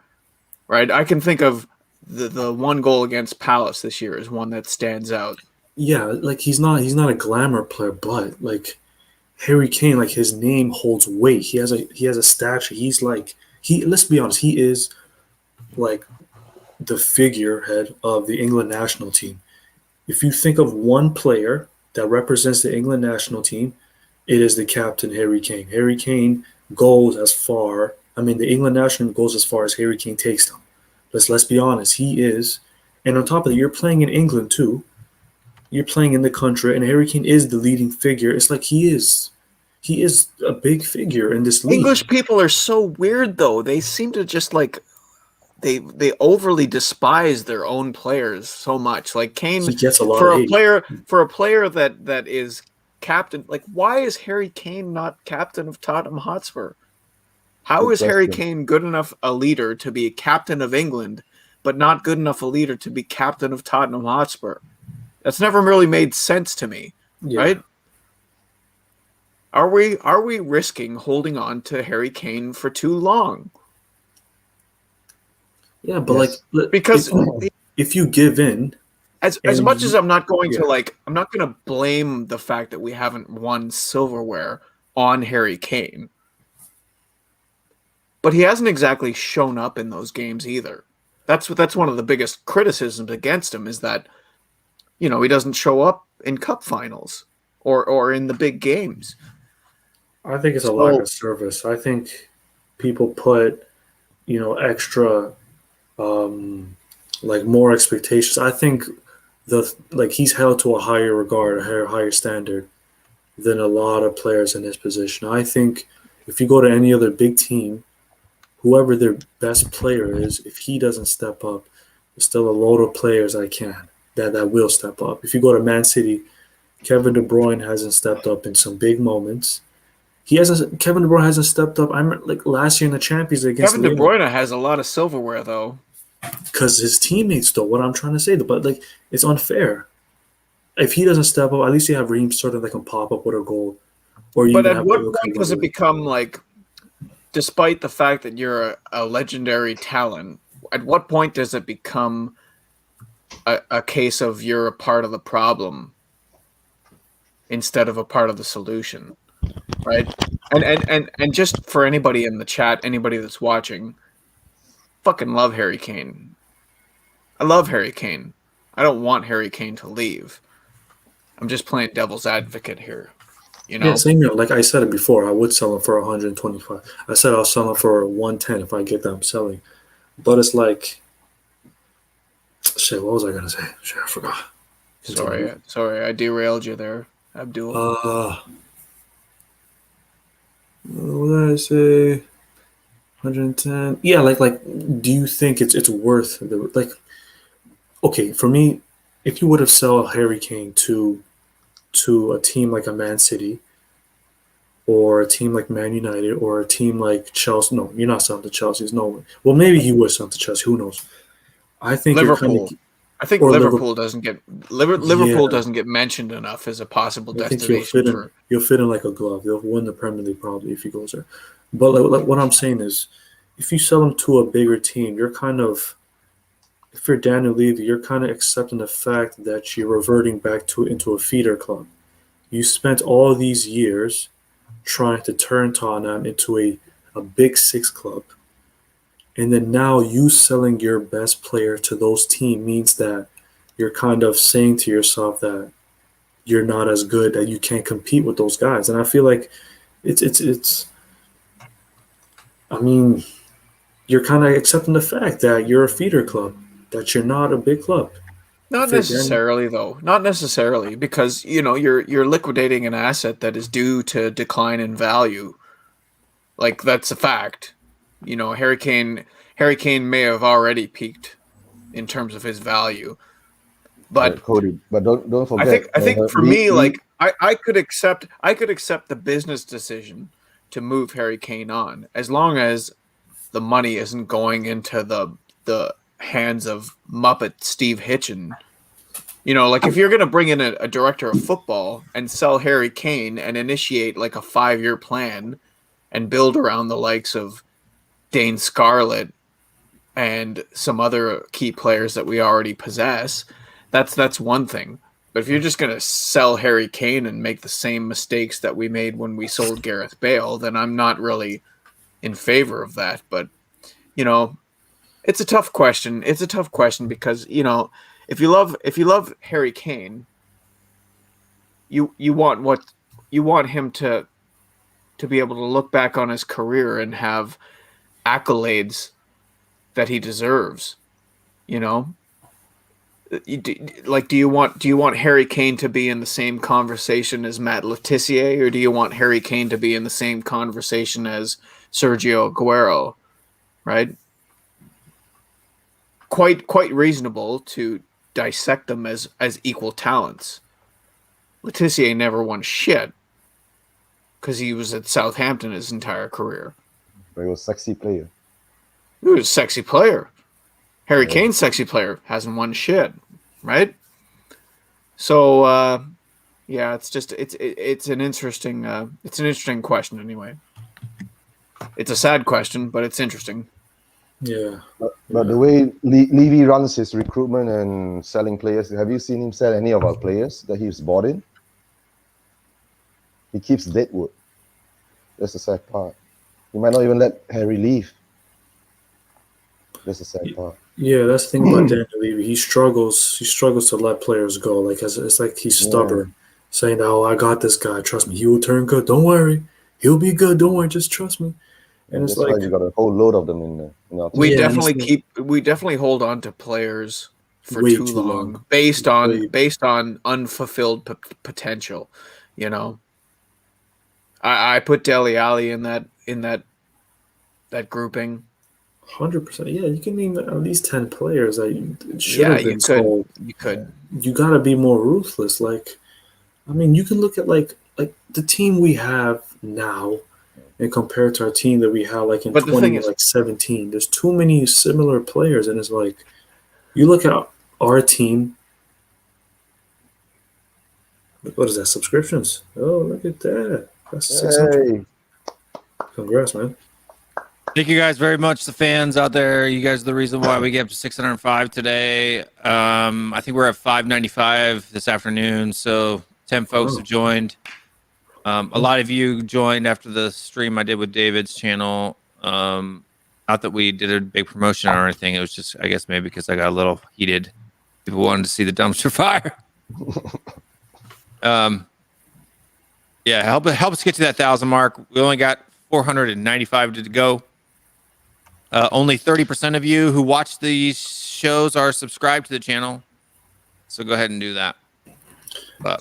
Speaker 4: right? I can think of the one goal against Palace this year is one that stands out.
Speaker 7: Yeah, like he's not a glamour player, but like Harry Kane, like his name holds weight. He has a stature. He's like let's be honest, he is like the figurehead of the England national team. If you think of one player that represents the England national team, it is the captain, Harry Kane. Harry Kane goes as far. I mean, the England national team goes as far as Harry Kane takes them. Let's be honest. He is, and on top of that, you're playing in England too. You're playing in the country, and Harry Kane is the leading figure. It's like he is a big figure in this league.
Speaker 4: English people are so weird, though. They seem to just like they overly despise their own players so much. Like Kane,
Speaker 7: He gets a lot
Speaker 4: for
Speaker 7: of
Speaker 4: a
Speaker 7: hate.
Speaker 4: player that is captain. Like, why is Harry Kane not captain of Tottenham Hotspur? How
Speaker 5: Good
Speaker 4: is Harry
Speaker 5: question.
Speaker 4: Kane good enough a leader to be captain of England, but not good enough a leader to be captain of Tottenham Hotspur? That's never really made sense to me, right? Are we risking holding on to Harry Kane for too long?
Speaker 7: Yeah, but
Speaker 5: Yes.
Speaker 7: like
Speaker 4: Because
Speaker 7: if you give in,
Speaker 4: as
Speaker 7: and
Speaker 4: much as I'm not going
Speaker 7: yeah.
Speaker 4: to like, I'm not going to blame the fact that we haven't won silverware on Harry Kane, but he hasn't exactly shown up in those games either. That's one of the biggest criticisms against him is that, you know, he doesn't show up in cup finals or in the big games.
Speaker 7: I think it's a lack of service. I think people put, extra, like more expectations. I think he's held to a higher regard, a higher standard than a lot of players in his position. I think if you go to any other big team, whoever their best player is, if he doesn't step up, there's still a load of players that will step up. If you go to Man City, Kevin De Bruyne hasn't stepped up in some big moments. Kevin De Bruyne hasn't stepped up. I'm like last year in the Champions League against
Speaker 4: Kevin De Bruyne has a lot of silverware though,
Speaker 7: because his teammates do. What I'm trying to say, but like it's unfair. If he doesn't step up, at least you have Raheem Sterling that can pop up with a goal.
Speaker 4: But at what point does it become like, despite the fact that you're a legendary talent, at what point does it become a case of you're a part of the problem instead of a part of the solution, right? And just for anybody in the chat, anybody that's watching, fucking love Harry Kane. I love Harry Kane. I don't want Harry Kane to leave. I'm just playing devil's advocate here. You know?
Speaker 7: Yeah, same here. Like I said it before, I would sell him for 125. I said I'll sell him for 110 if I get them selling. But it's like, shit, what was I gonna say? Shit, I forgot.
Speaker 4: Sorry, I derailed you there, Abdul.
Speaker 7: What did I say? 110. Yeah, like, do you think it's worth the like? Okay, for me, if you would have sold Harry Kane to a team like a Man City, or a team like Man United, or a team like Chelsea, no, you're not selling to Chelsea. No way. Well, maybe he would sell to Chelsea. Who knows? I think
Speaker 4: Liverpool. I think
Speaker 7: or
Speaker 4: Liverpool doesn't get Liverpool doesn't get mentioned enough as a possible
Speaker 7: I think
Speaker 4: destination.
Speaker 7: he'll fit in like a glove. He'll win the Premier League probably if he goes there. But like what I'm saying is, if you sell him to a bigger team, you're kind of, if you're Daniel Levy, you're kind of accepting the fact that you're reverting back into a feeder club. You spent all these years trying to turn Tottenham into a big six club. And then now you selling your best player to those teams means that you're kind of saying to yourself that you're not as good, that you can't compete with those guys. And I feel like it's I mean, you're kind of accepting the fact that you're a feeder club, that you're not a big club.
Speaker 4: Not necessarily, though. Not necessarily, because you're liquidating an asset that is due to decline in value. Like that's a fact. You know, Harry Kane may have already peaked in terms of his value. But
Speaker 5: Cody, but don't forget.
Speaker 4: I think for me, like I could accept the business decision to move Harry Kane on as long as the money isn't going into the hands of Muppet Steve Hitchen. You know, like if you're gonna bring in a director of football and sell Harry Kane and initiate like a 5-year plan and build around the likes of Dane Scarlett and some other key players that we already possess, that's one thing. But if you're just going to sell Harry Kane and make the same mistakes that we made when we sold Gareth Bale, then I'm not really in favor of that. But, you know, it's a tough question. It's a tough question because, you know, if you love Harry Kane, you want him to be able to look back on his career and have accolades that he deserves, you know? Like, do you want Harry Kane to be in the same conversation as Matt Letizia, or do you want Harry Kane to be in the same conversation as Sergio Aguero? Right? Quite reasonable to dissect them as equal talents. Letizia never won shit because he was at Southampton his entire career.
Speaker 5: But he was a sexy player.
Speaker 4: He was a sexy player. Harry Kane's sexy player hasn't won shit, right? So yeah, it's an interesting question anyway. It's a sad question, but it's interesting.
Speaker 7: Yeah.
Speaker 5: But the way Levy runs his recruitment and selling players, have you seen him sell any of our players that he's bought in? He keeps deadwood. That's the sad part. He might not even let Harry leave. That's the sad part.
Speaker 7: Yeah, that's the thing about Daniel Levy. He struggles to let players go. Like it's like he's stubborn, saying, "Oh, I got this guy. Trust me, he will turn good. Don't worry, he'll be good. Don't worry, just trust me." And it's
Speaker 5: that's why
Speaker 7: like
Speaker 5: you got a whole load of them in there.
Speaker 4: We definitely hold on to players for too long based on unfulfilled potential. You know, I put Dele Alli in that grouping.
Speaker 7: 100%. Yeah, you can name at least 10 players that should have been sold.
Speaker 4: You could.
Speaker 7: You got to be more ruthless. Like, I mean, you can look at like the team we have now and compare it to our team that we had like in 2017. There's too many similar players, and it's like you look at our team. What is that? Subscriptions? Oh, look at that. That's 600. Congrats, man.
Speaker 2: Thank you guys very much, the fans out there. You guys are the reason why we get up to 605 today. I think we're at 595 this afternoon, so 10 folks have joined. A lot of you joined after the stream I did with David's channel. Not that we did a big promotion or anything. It was just, I guess, maybe because I got a little heated. People wanted to see the dumpster fire. Yeah, help us get to that 1,000 mark. We only got 495 to go. Only 30% of you who watch these shows are subscribed to the channel. So go ahead and do that.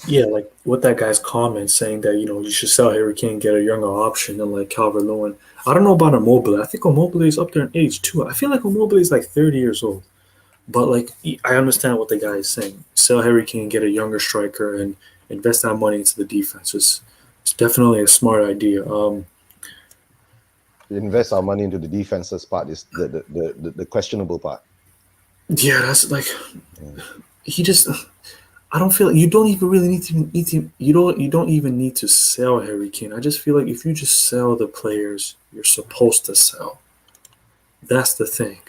Speaker 7: Yeah, like what that guy's comment saying that, you know, you should sell Harry Kane, get a younger option than like Calvert-Lewin. I don't know about Immobile. I think Immobile is up there in age too. I feel like Immobile is like 30 years old. But like I understand what the guy is saying. Sell Harry Kane, get a younger striker, and invest that money into the defense. It's definitely a smart idea.
Speaker 5: Invest our money into the defenses part is the questionable part.
Speaker 7: Yeah, that's like he just. I don't feel like you don't even really need to you don't even need to sell Harry Kane. I just feel like if you just sell the players you're supposed to sell, that's the thing.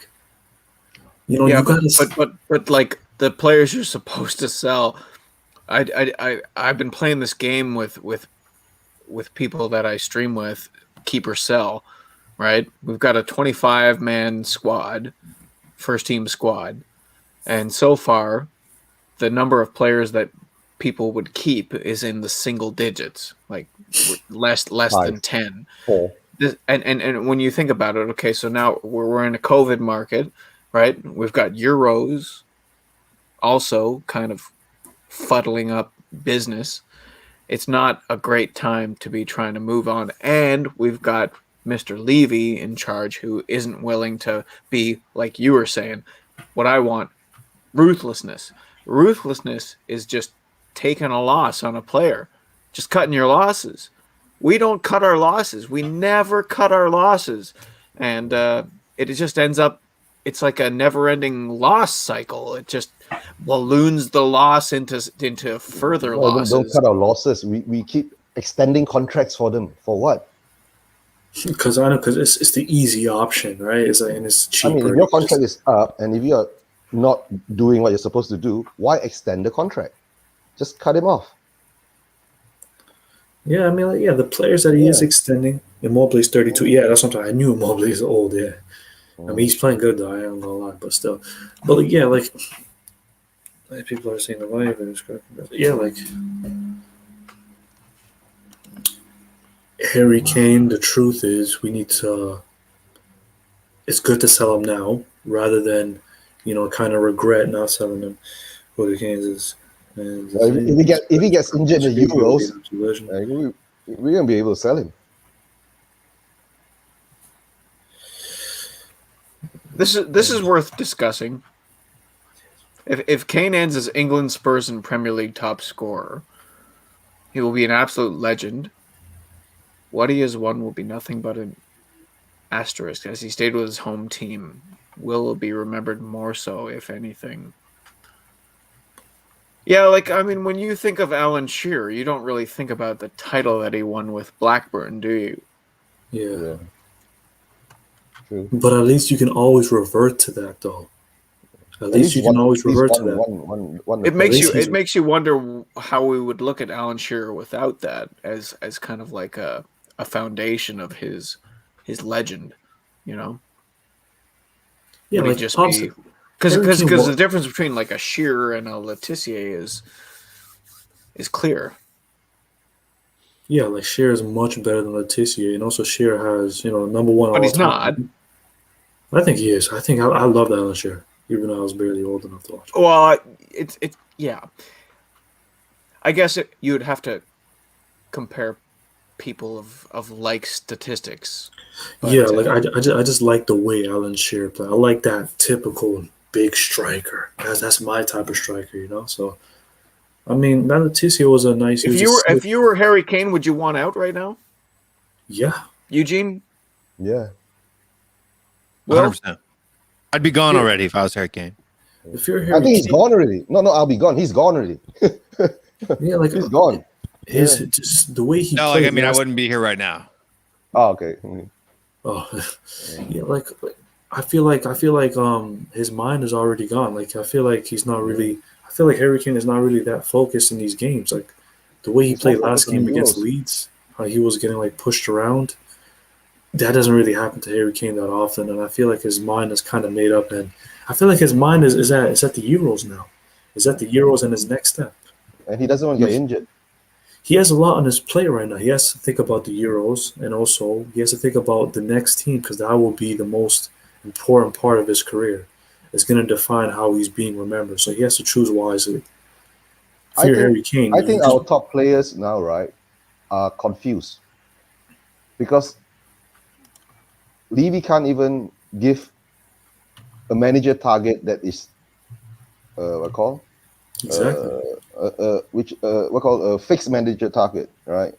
Speaker 7: You know, you gotta.
Speaker 4: But like the players you're supposed to sell, I've been playing this game with people that I stream with, keep or sell. Right, we've got a 25-man squad, first team squad, and so far, the number of players that people would keep is in the single digits, like less than 10. And when you think about it, okay, so now we're in a COVID market, right? We've got Euros, also kind of fuddling up business. It's not a great time to be trying to move on, and we've got Mr. Levy in charge who isn't willing to be, like you were saying, what I want, ruthlessness. Ruthlessness is just taking a loss on a player, just cutting your losses. We don't cut our losses. We never cut our losses. And it just ends up, it's like a never-ending loss cycle. It just balloons the loss into further losses.
Speaker 5: Don't cut our losses. We keep extending contracts for them. For what?
Speaker 7: Because it's the easy option, right? And it's cheaper.
Speaker 5: I mean, if your contract is up and if you're not doing what you're supposed to do, why extend the contract? Just cut him off.
Speaker 7: Yeah, I mean, the players that he is extending. Immobile's 32. Yeah, that's something I knew. Immobile is old. Yeah, I mean, he's playing good though. I ain't gonna lie, but still. But like people are saying the live and like Harry Kane. The truth is, we need to. It's good to sell him now rather than, kind of regret not selling him. Who the Canes is. And
Speaker 5: if he gets injured in the Euros, we're gonna be able to sell him.
Speaker 4: This is worth discussing. If Kane ends as England, Spurs, and Premier League top scorer, he will be an absolute legend. What he has won will be nothing but an asterisk, as he stayed with his home team. Will be remembered more so, if anything. Yeah, when you think of Alan Shearer, you don't really think about the title that he won with Blackburn, do you?
Speaker 7: Yeah.
Speaker 5: True.
Speaker 7: But at least you can always revert to that, though. At least you can always revert to that.
Speaker 4: It makes you wonder how we would look at Alan Shearer without that, as kind of like a foundation of his legend, Yeah,
Speaker 7: like
Speaker 4: just
Speaker 7: be.
Speaker 4: Because the difference between like a Shearer and a Letitia is clear.
Speaker 7: Yeah, like Shearer is much better than Letitia, and also Shearer has number one.
Speaker 4: But he's not.
Speaker 7: I think he is. I think I love that Alan Shearer, even though I was barely old enough to watch.
Speaker 4: Well, it's yeah. I guess you would have to compare people of like statistics. But,
Speaker 7: yeah, like I just like the way Alan Shearer plays. I like that typical big striker. That's my type of striker, So, I mean, that Leticia was a nice.
Speaker 4: If you were Harry Kane, would you want out right now?
Speaker 7: Yeah.
Speaker 4: Eugene?
Speaker 5: Yeah.
Speaker 2: 100%. I'd be gone already if I was Harry Kane.
Speaker 7: If you're Harry
Speaker 5: I think he's gone already. No, I'll be gone. He's gone already.
Speaker 7: Yeah, like
Speaker 5: he's gone.
Speaker 7: Just the way he.
Speaker 2: No,
Speaker 7: played
Speaker 2: I wouldn't be here right now.
Speaker 5: Oh, okay.
Speaker 7: Oh, yeah. Like I feel like his mind is already gone. Like I feel like he's not really. I feel like Harry Kane is not really that focused in these games. Like the way he played last game against Leeds, how he was getting like pushed around. That doesn't really happen to Harry Kane that often, and I feel like his mind is kind of made up. And I feel like his mind is at the Euros now. Is at the Euros and his next step.
Speaker 5: And he doesn't want to get injured.
Speaker 7: He has a lot on his plate right now. He has to think about the Euros, and also he has to think about the next team, because that will be the most important part of his career. It's going to define how he's being remembered. So he has to choose wisely. If you're Harry Kane,
Speaker 5: I think our top players now, right, are confused. Because Levy can't even give a manager target that is a fixed manager target, right?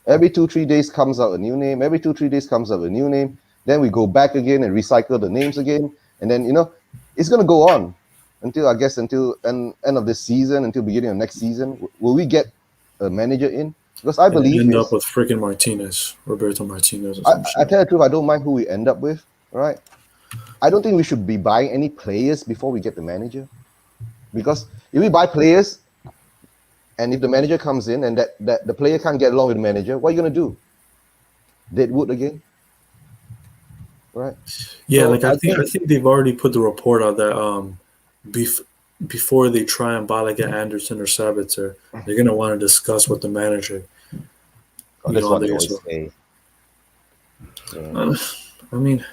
Speaker 5: Every 2-3 days comes out a new name. Every 2-3 days comes out a new name. Then we go back again and recycle the names again, and then it's gonna go on until end of this season, until beginning of next season. Will we get a manager in? Because I believe
Speaker 7: end up with freaking Roberto Martinez. Or
Speaker 5: I tell you the truth, I don't mind who we end up with, right? I don't think we should be buying any players before we get the manager. Because if we buy players, and if the manager comes in and that the player can't get along with the manager, what are you going to do? Deadwood again? Right?
Speaker 7: Yeah, so I think they've already put the report out that before they try and buy like an Anderson or Sabitzer, they're going to want to discuss with the manager.
Speaker 5: That's what they always say.
Speaker 7: I mean,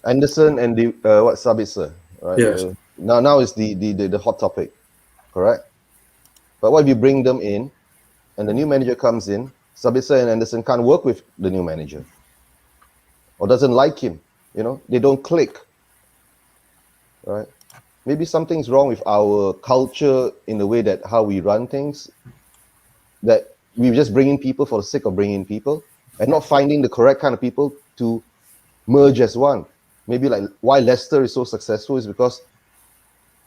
Speaker 5: Anderson and Sabitzer, right?
Speaker 7: Yes.
Speaker 5: Now is the hot topic, correct? But what if you bring them in, and the new manager comes in, Sabitzer and Anderson can't work with the new manager? or doesn't like him. You know, they don't click. Right? Maybe something's wrong with our culture in the way that how we run things. That we just bring in people for the sake of bringing in people and not finding the correct kind of people to merge as one. Maybe like why Leicester is so successful is because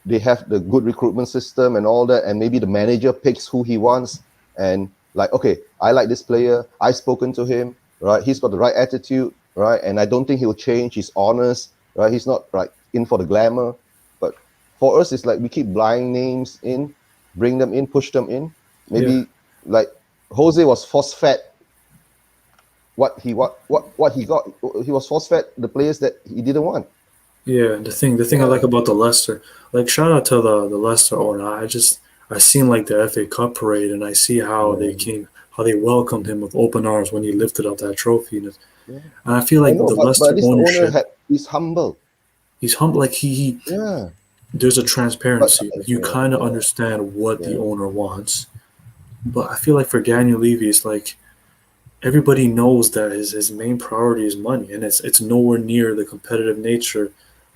Speaker 5: they have the good recruitment system and all that, and maybe the manager picks who he wants, and like, okay, I like this player, I've spoken to him, right? He's got the right attitude, right? And I don't think he'll change. He's honest, right? He's not like in for the glamour. But for us, it's like we keep blind names in, bring them in, push them in. Maybe like Jose was force-fed what he got. He was force-fed the players that he didn't want.
Speaker 7: Yeah, the thing I like about the Leicester, like shout out to the Leicester owner. I seen like the FA Cup parade, and I see how they welcomed him with open arms when he lifted up that trophy. And I feel like the Leicester
Speaker 5: this
Speaker 7: ownership,
Speaker 5: owner he's humble.
Speaker 7: He's humble. Like he there's a transparency. Like you kind of understand what the owner wants. But I feel like for Daniel Levy, it's like everybody knows that his main priority is money, and it's nowhere near the competitive nature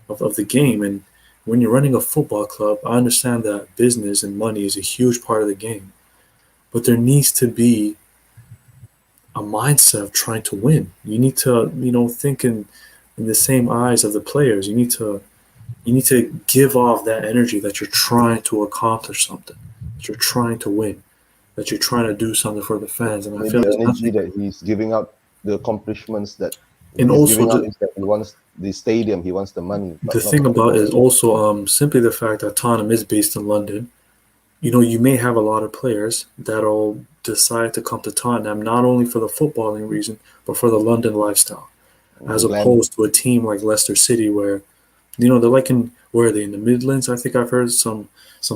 Speaker 7: of the game. And when you're running a football club, I understand that business and money is a huge part of the game. But there needs to be a mindset of trying to win. You need to, think in the same eyes of the players. You need to give off that energy that you're trying to accomplish something, that you're trying to win, that you're trying to do something for the fans. And I feel
Speaker 5: the energy that he's giving out, the accomplishments that
Speaker 7: and
Speaker 5: he's
Speaker 7: also
Speaker 5: giving out is that he wants the stadium, he wants the money.
Speaker 7: The thing about it is also simply the fact that Tottenham is based in London. You may have a lot of players that'll decide to come to Tottenham not only for the footballing reason, but for the London lifestyle, as opposed to a team like Leicester City where, they're like where are they, in the Midlands? I think I've heard some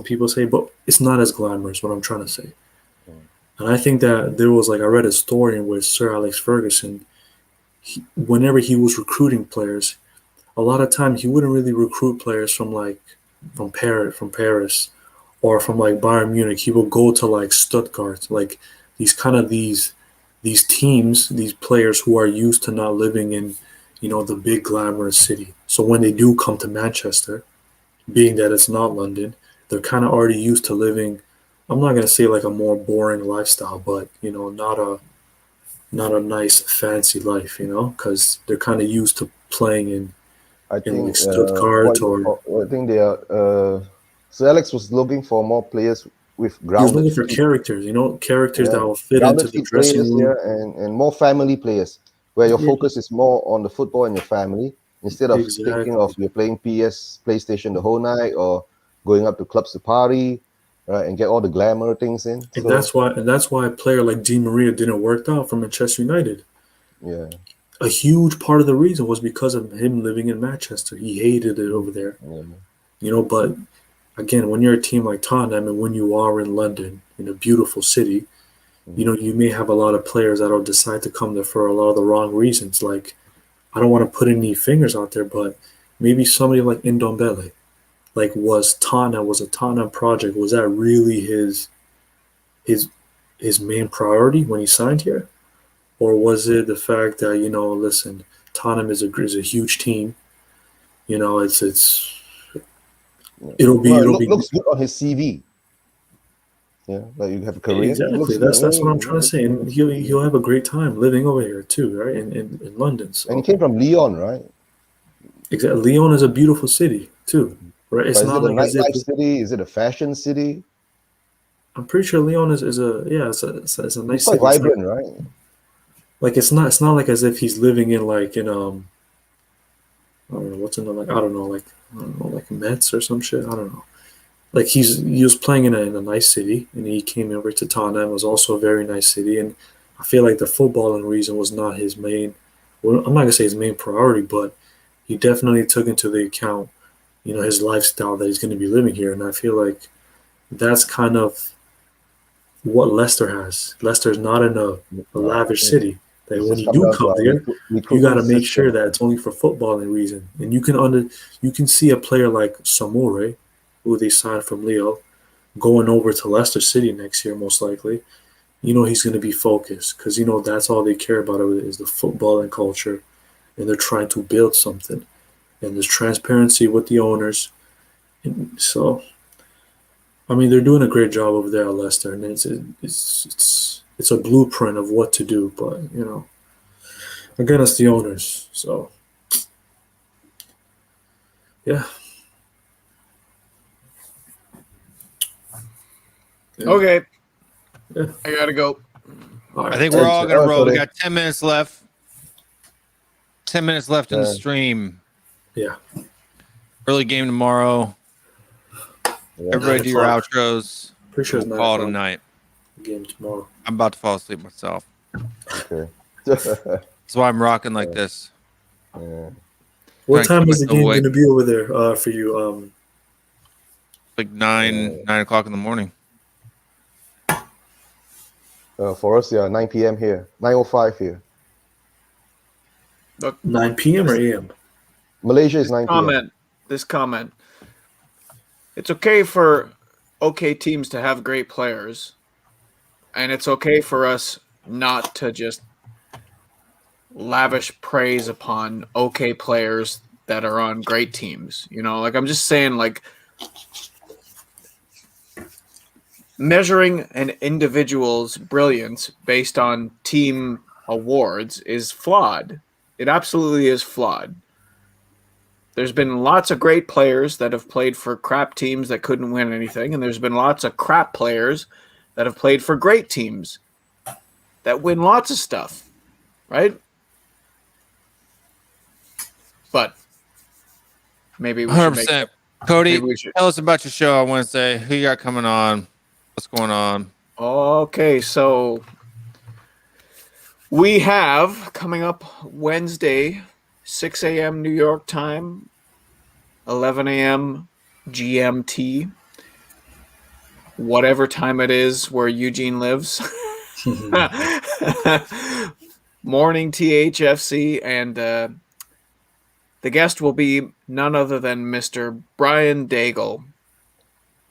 Speaker 7: people say, but it's not as glamorous, what I'm trying to say. And I think that there was I read a story in which Sir Alex Ferguson, whenever he was recruiting players, a lot of times he wouldn't really recruit players from Paris or from Bayern Munich. He would go to Stuttgart, these teams, these players who are used to not living in, the big glamorous city. So when they do come to Manchester, being that it's not London, they're kind of already used to living, I'm not going to say a more boring lifestyle, but, not a nice fancy life, because they're kind of used to playing in Stuttgart
Speaker 5: I think they are. So Alex was looking for more players with grounded.
Speaker 7: He was looking for characters, characters that will fit into the dressing room,
Speaker 5: and more family players, where your focus is more on the football and your family instead of thinking of you're playing PlayStation the whole night or going up to clubs to party. Right, and get all the glamour things in.
Speaker 7: And that's why a player like Di Maria didn't work out for Manchester United.
Speaker 5: Yeah.
Speaker 7: A huge part of the reason was because of him living in Manchester. He hated it over there. Yeah. But again, when you're a team like Tottenham and when you are in London, in a beautiful city, you may have a lot of players that'll decide to come there for a lot of the wrong reasons. I don't want to put any fingers out there, but maybe somebody like Ndombele. Was a Tottenham project? Was that really his main priority when he signed here, or was it the fact that listen, Tottenham is a huge team. It looks
Speaker 5: good on his CV. Yeah, you have a career.
Speaker 7: Exactly. That's what I'm trying to say, and he'll have a great time living over here too, right? In London. So.
Speaker 5: And he came from Lyon, right?
Speaker 7: Exactly. Lyon is a beautiful city too. Right, it's not
Speaker 5: a nightlife city. Is it a fashion city?
Speaker 7: I'm pretty sure Lyon is a it's a nice city.
Speaker 5: Vibrant, right?
Speaker 7: It's not like as if he's living in I don't know what's in I don't know Metz or some shit. I don't know. He was playing in a nice city, and he came over to Tottenham. It was also a very nice city, and I feel like the footballing reason was not his main. Well, I'm not gonna say his main priority, but he definitely took into the account his lifestyle that he's going to be living here. And I feel like that's kind of what Leicester has. Leicester is not in a lavish city. That when you do come there, you got to make sure that it's only for footballing reason. And you can see a player like Samore, who they signed from Lille, going over to Leicester City next year, most likely. He's going to be focused because, that's all they care about is the footballing culture. and they're trying to build something. And there's transparency with the owners. And so, I mean, they're doing a great job over there at Leicester, and it's a blueprint of what to do. But again, it's the owners. So, yeah.
Speaker 4: Okay.
Speaker 7: Yeah.
Speaker 4: I gotta go.
Speaker 7: All right.
Speaker 2: I think we're all gonna roll. We
Speaker 5: Cody.
Speaker 2: got 10 minutes left. 10 minutes left in the
Speaker 5: Yeah.
Speaker 2: stream.
Speaker 7: Yeah.
Speaker 2: Early game tomorrow.
Speaker 5: Yeah.
Speaker 2: Everybody do your
Speaker 7: 9 o'clock.
Speaker 2: outros.
Speaker 7: Pretty sure it's
Speaker 2: We'll
Speaker 7: 9
Speaker 2: call it
Speaker 7: o'clock.
Speaker 2: tonight.
Speaker 7: Game tomorrow.
Speaker 2: I'm about to fall asleep myself.
Speaker 5: Okay.
Speaker 2: That's why I'm rocking like this.
Speaker 5: Yeah.
Speaker 7: What
Speaker 2: Trying to
Speaker 7: time
Speaker 2: keep
Speaker 7: is the
Speaker 2: myself
Speaker 7: game
Speaker 2: awake.
Speaker 7: going to be over there for you?
Speaker 2: Like 9 o'clock in the morning.
Speaker 5: For us, 9 p.m. here. 9:05 here.
Speaker 7: 9 p.m. or a.m.?
Speaker 5: Malaysia is 9 p.m.
Speaker 4: This comment. It's okay for okay teams to have great players, and it's okay for us not to just lavish praise upon okay players that are on great teams. Like I'm just saying, like measuring an individual's brilliance based on team awards is flawed. It absolutely is flawed. There's been lots of great players that have played for crap teams that couldn't win anything, and there's been lots of crap players that have played for great teams that win lots of stuff, right? But maybe we should
Speaker 2: 100%. Cody,
Speaker 4: maybe we should.
Speaker 2: tell us about your show on Wednesday. Who you got coming on? What's going on?
Speaker 4: Okay, so we have coming up Wednesday, 6 a.m. New York time, 11 a.m. GMT, whatever time it is where Eugene lives. Morning THFC, and the guest will be none other than Mr. Brian Daigle,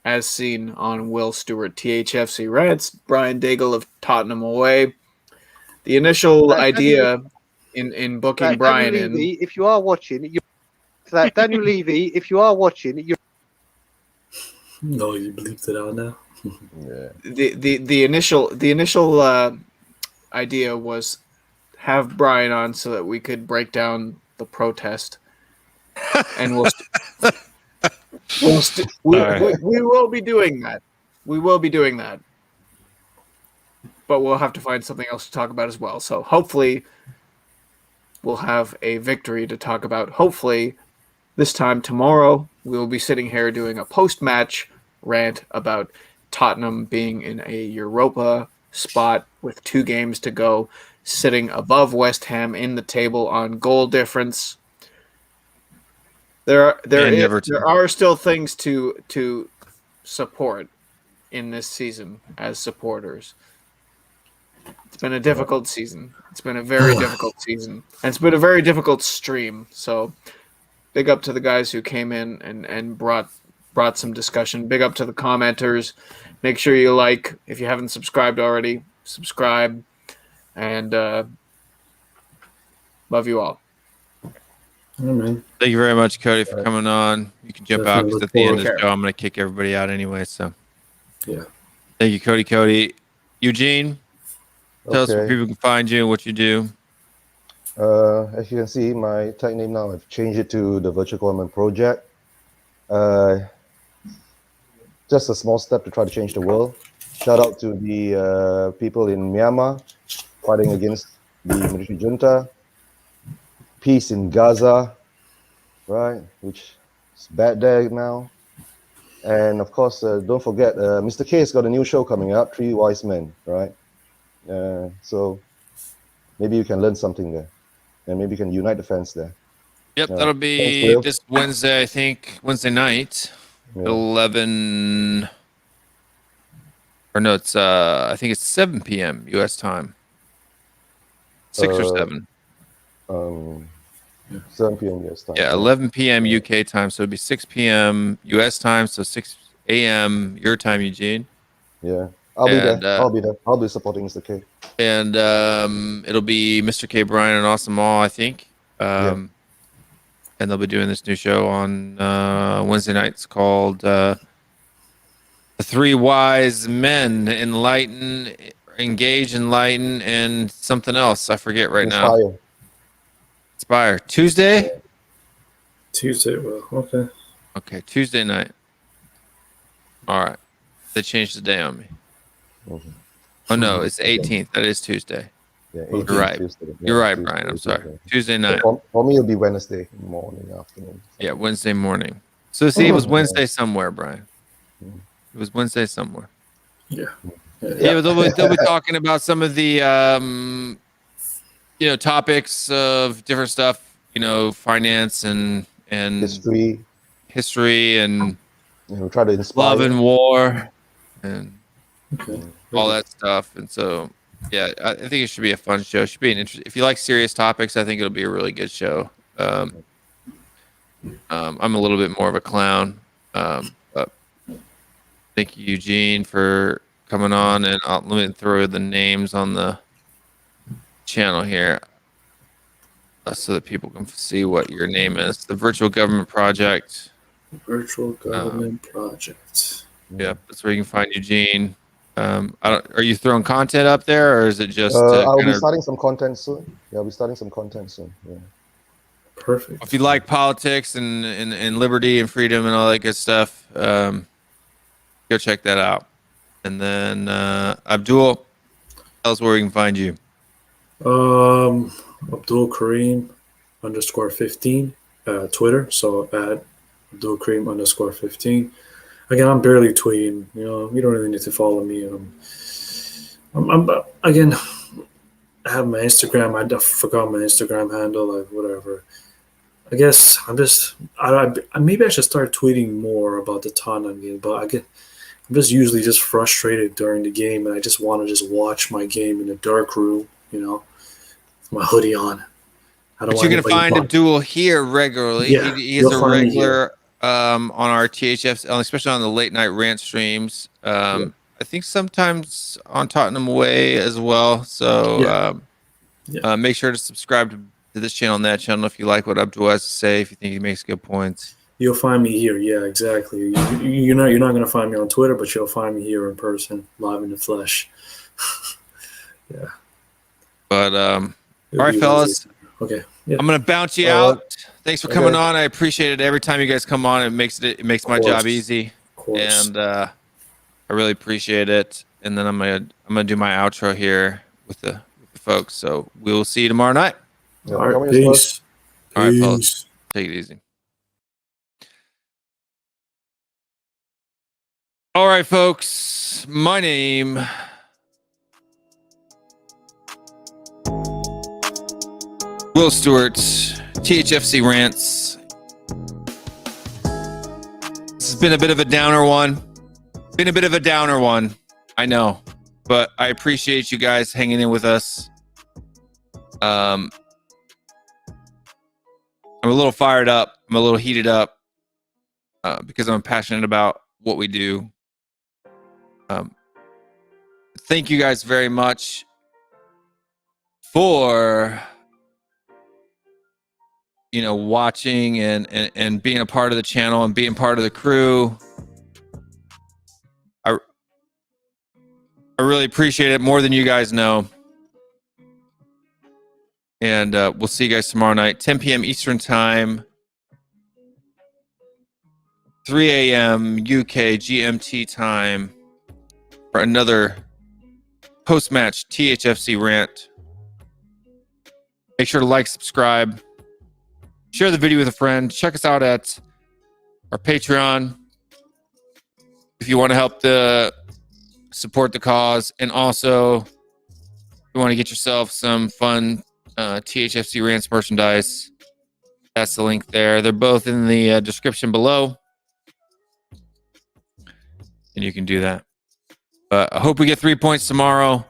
Speaker 4: as seen on Will Stewart THFCRants. Brian Daigle of Tottenham Away. The initial idea in booking Brian
Speaker 3: Daniel
Speaker 4: in.
Speaker 3: Levy, if you are watching, Daniel Levy, if you are watching, you're
Speaker 7: No, you bleeped it out now.
Speaker 5: Yeah.
Speaker 4: The initial idea was have Brian on so that we could break down the protest, and we will be doing that. We will be doing that, but we'll have to find something else to talk about as well. So hopefully, we'll have a victory to talk about. Hopefully, this time tomorrow we will be sitting here doing a post-match rant about Tottenham being in a Europa spot with 2 games to go, sitting above West Ham in the table on goal difference. There are still things to support in this season as supporters. It's been a difficult season. It's been a very difficult season. And it's been a very difficult stream. So big up to the guys who came in and brought some discussion. Big up to the commenters. Make sure you like. If you haven't subscribed already, subscribe. And love you all.
Speaker 7: Oh, man.
Speaker 2: Thank you very much, Cody, for coming on. You can jump out because
Speaker 7: Definitely
Speaker 2: at the end of
Speaker 4: look
Speaker 2: the show, I'm going to kick everybody out anyway. So,
Speaker 7: Yeah.
Speaker 2: thank you, Cody. Eugene, tell us where
Speaker 5: Okay.
Speaker 2: people can find you and what you do.
Speaker 5: As you can see, my tag name now, I've changed it to the Virtual Government Project. Just a small step to try to change the world. Shout out to the people in Myanmar fighting against the military junta. Peace in Gaza, right? Which is bad there now. And of course, don't forget, Mr. K has got a new show coming up, 3 Wise Men, right? So maybe you can learn something there. And maybe you can unite the fans there.
Speaker 2: Yep,
Speaker 5: Yeah.
Speaker 2: that'll
Speaker 5: Thanks,
Speaker 2: be
Speaker 5: Will.
Speaker 2: this Wednesday, I think. Wednesday night,
Speaker 5: Yeah.
Speaker 2: 11. Or no, it's I think it's 7 p.m. U.S. time. 6 or 7.
Speaker 5: 7 p.m. US time.
Speaker 2: Yeah, 11 p.m. UK time, so it'd be 6 p.m. US time, so 6 a.m. your time, Eugene.
Speaker 5: Yeah. I'll be
Speaker 2: And,
Speaker 5: there. I'll be there. I'll be supporting Mr. K.
Speaker 2: And it'll be Mr. K. Bryan and Awesome All, I think. And they'll be doing this new show on Wednesday nights called The Three Wise Men: Enlighten, Engage, Enlighten, and something else. I forget right now. Inspire. Tuesday?
Speaker 7: Tuesday. Well, okay.
Speaker 2: Okay, Tuesday night. All right. They changed the day on me.
Speaker 5: Mhm.
Speaker 2: Oh, no, it's the 18th. That is Tuesday.
Speaker 5: Yeah,
Speaker 2: You're
Speaker 5: 18th
Speaker 2: right.
Speaker 5: Tuesday. Yeah,
Speaker 2: You're right,
Speaker 5: Tuesday,
Speaker 2: Brian. I'm sorry.
Speaker 5: Tuesday.
Speaker 2: Tuesday night.
Speaker 5: For me, it'll be Wednesday morning, afternoon.
Speaker 2: Yeah, Wednesday morning. So see, it was Wednesday somewhere, Brian. It was Wednesday somewhere.
Speaker 7: Yeah.
Speaker 2: Yeah, but they'll be talking about some of the topics of different stuff, finance and history and
Speaker 5: we'll try to inspire
Speaker 2: love and war and
Speaker 7: Okay.
Speaker 2: all that stuff. And so, yeah, I think it should be a fun show. It should be an interesting. If you like serious topics, I think it'll be a really good show. I'm a little bit more of a clown, but thank you, Eugene, for coming on. And let me throw the names on the channel here so that people can see what your name is. The Virtual Government Project.
Speaker 7: Virtual Government Project.
Speaker 2: Yep, that's where you can find Eugene. Are you throwing content up there, or is it just?
Speaker 5: I'll be starting some content soon. Yeah, I'll be starting some content soon. Yeah.
Speaker 7: Perfect.
Speaker 2: If you like politics and liberty and freedom and all that good stuff, go check that out. And then Abdul, tell us where we can find you.
Speaker 7: Abdul Kareem _15 Twitter. So at Abdul Kareem _15. Again, I'm barely tweeting. You don't really need to follow me. Again, I have my Instagram. I forgot my Instagram handle. Like whatever. I guess maybe I should start tweeting more about the Tottenham game. But I'm just usually just frustrated during the game, and I just want to just watch my game in a dark room. With my hoodie on.
Speaker 2: But you're gonna find Abdul here regularly.
Speaker 7: Yeah,
Speaker 2: he is a regular. On our THFs, especially on the late night rant streams. I think sometimes on Tottenham Away as well. So make sure to subscribe to this channel and that channel if you like what Abdul has to say, if you think he makes good points.
Speaker 7: You'll find me here. Yeah, exactly. You're not going to find me on Twitter, but you'll find me here in person, live in the flesh. Yeah.
Speaker 2: But all right, fellas.
Speaker 7: Okay. Yeah.
Speaker 2: I'm gonna bounce you out. Thanks for coming on. I appreciate it. Every time you guys come on, it makes my job easy. And I really appreciate it. And then I'm gonna do my outro here with the folks. So we will see you tomorrow night.
Speaker 5: Yeah,
Speaker 7: all right, peace.
Speaker 2: All right, fellas. Take it easy. All right, folks. My name. Will Stewart, THFCRants. This has been a bit of a downer one. I know. But I appreciate you guys hanging in with us. I'm a little fired up. I'm a little heated up because I'm passionate about what we do. Thank you guys very much for watching and being a part of the channel and being part of the crew. I really appreciate it more than you guys know. And we'll see you guys tomorrow night, 10 p.m. Eastern Time, 3 a.m. UK GMT time for another post-match THFC rant. Make sure to like, subscribe, share the video with a friend. Check us out at our Patreon if you want to help support the cause. And also, if you want to get yourself some fun THFC Rants merchandise, that's the link there. They're both in the description below. And you can do that. But I hope we get 3 points tomorrow.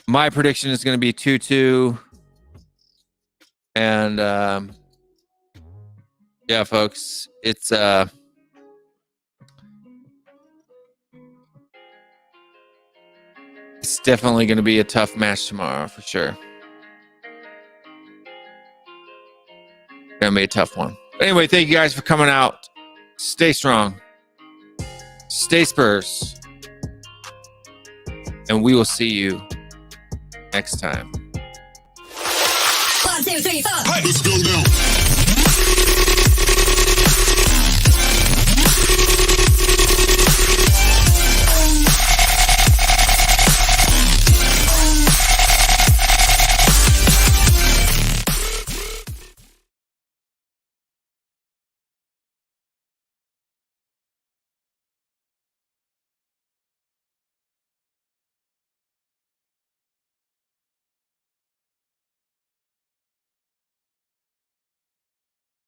Speaker 2: My prediction is going to be 2-2. And yeah, folks, it's definitely going to be a tough match tomorrow for sure. Gonna be a tough one. But anyway, thank you guys for coming out. Stay strong. Stay Spurs. And we will see you next time.
Speaker 8: 1, 2, 3, 4. Let's go now.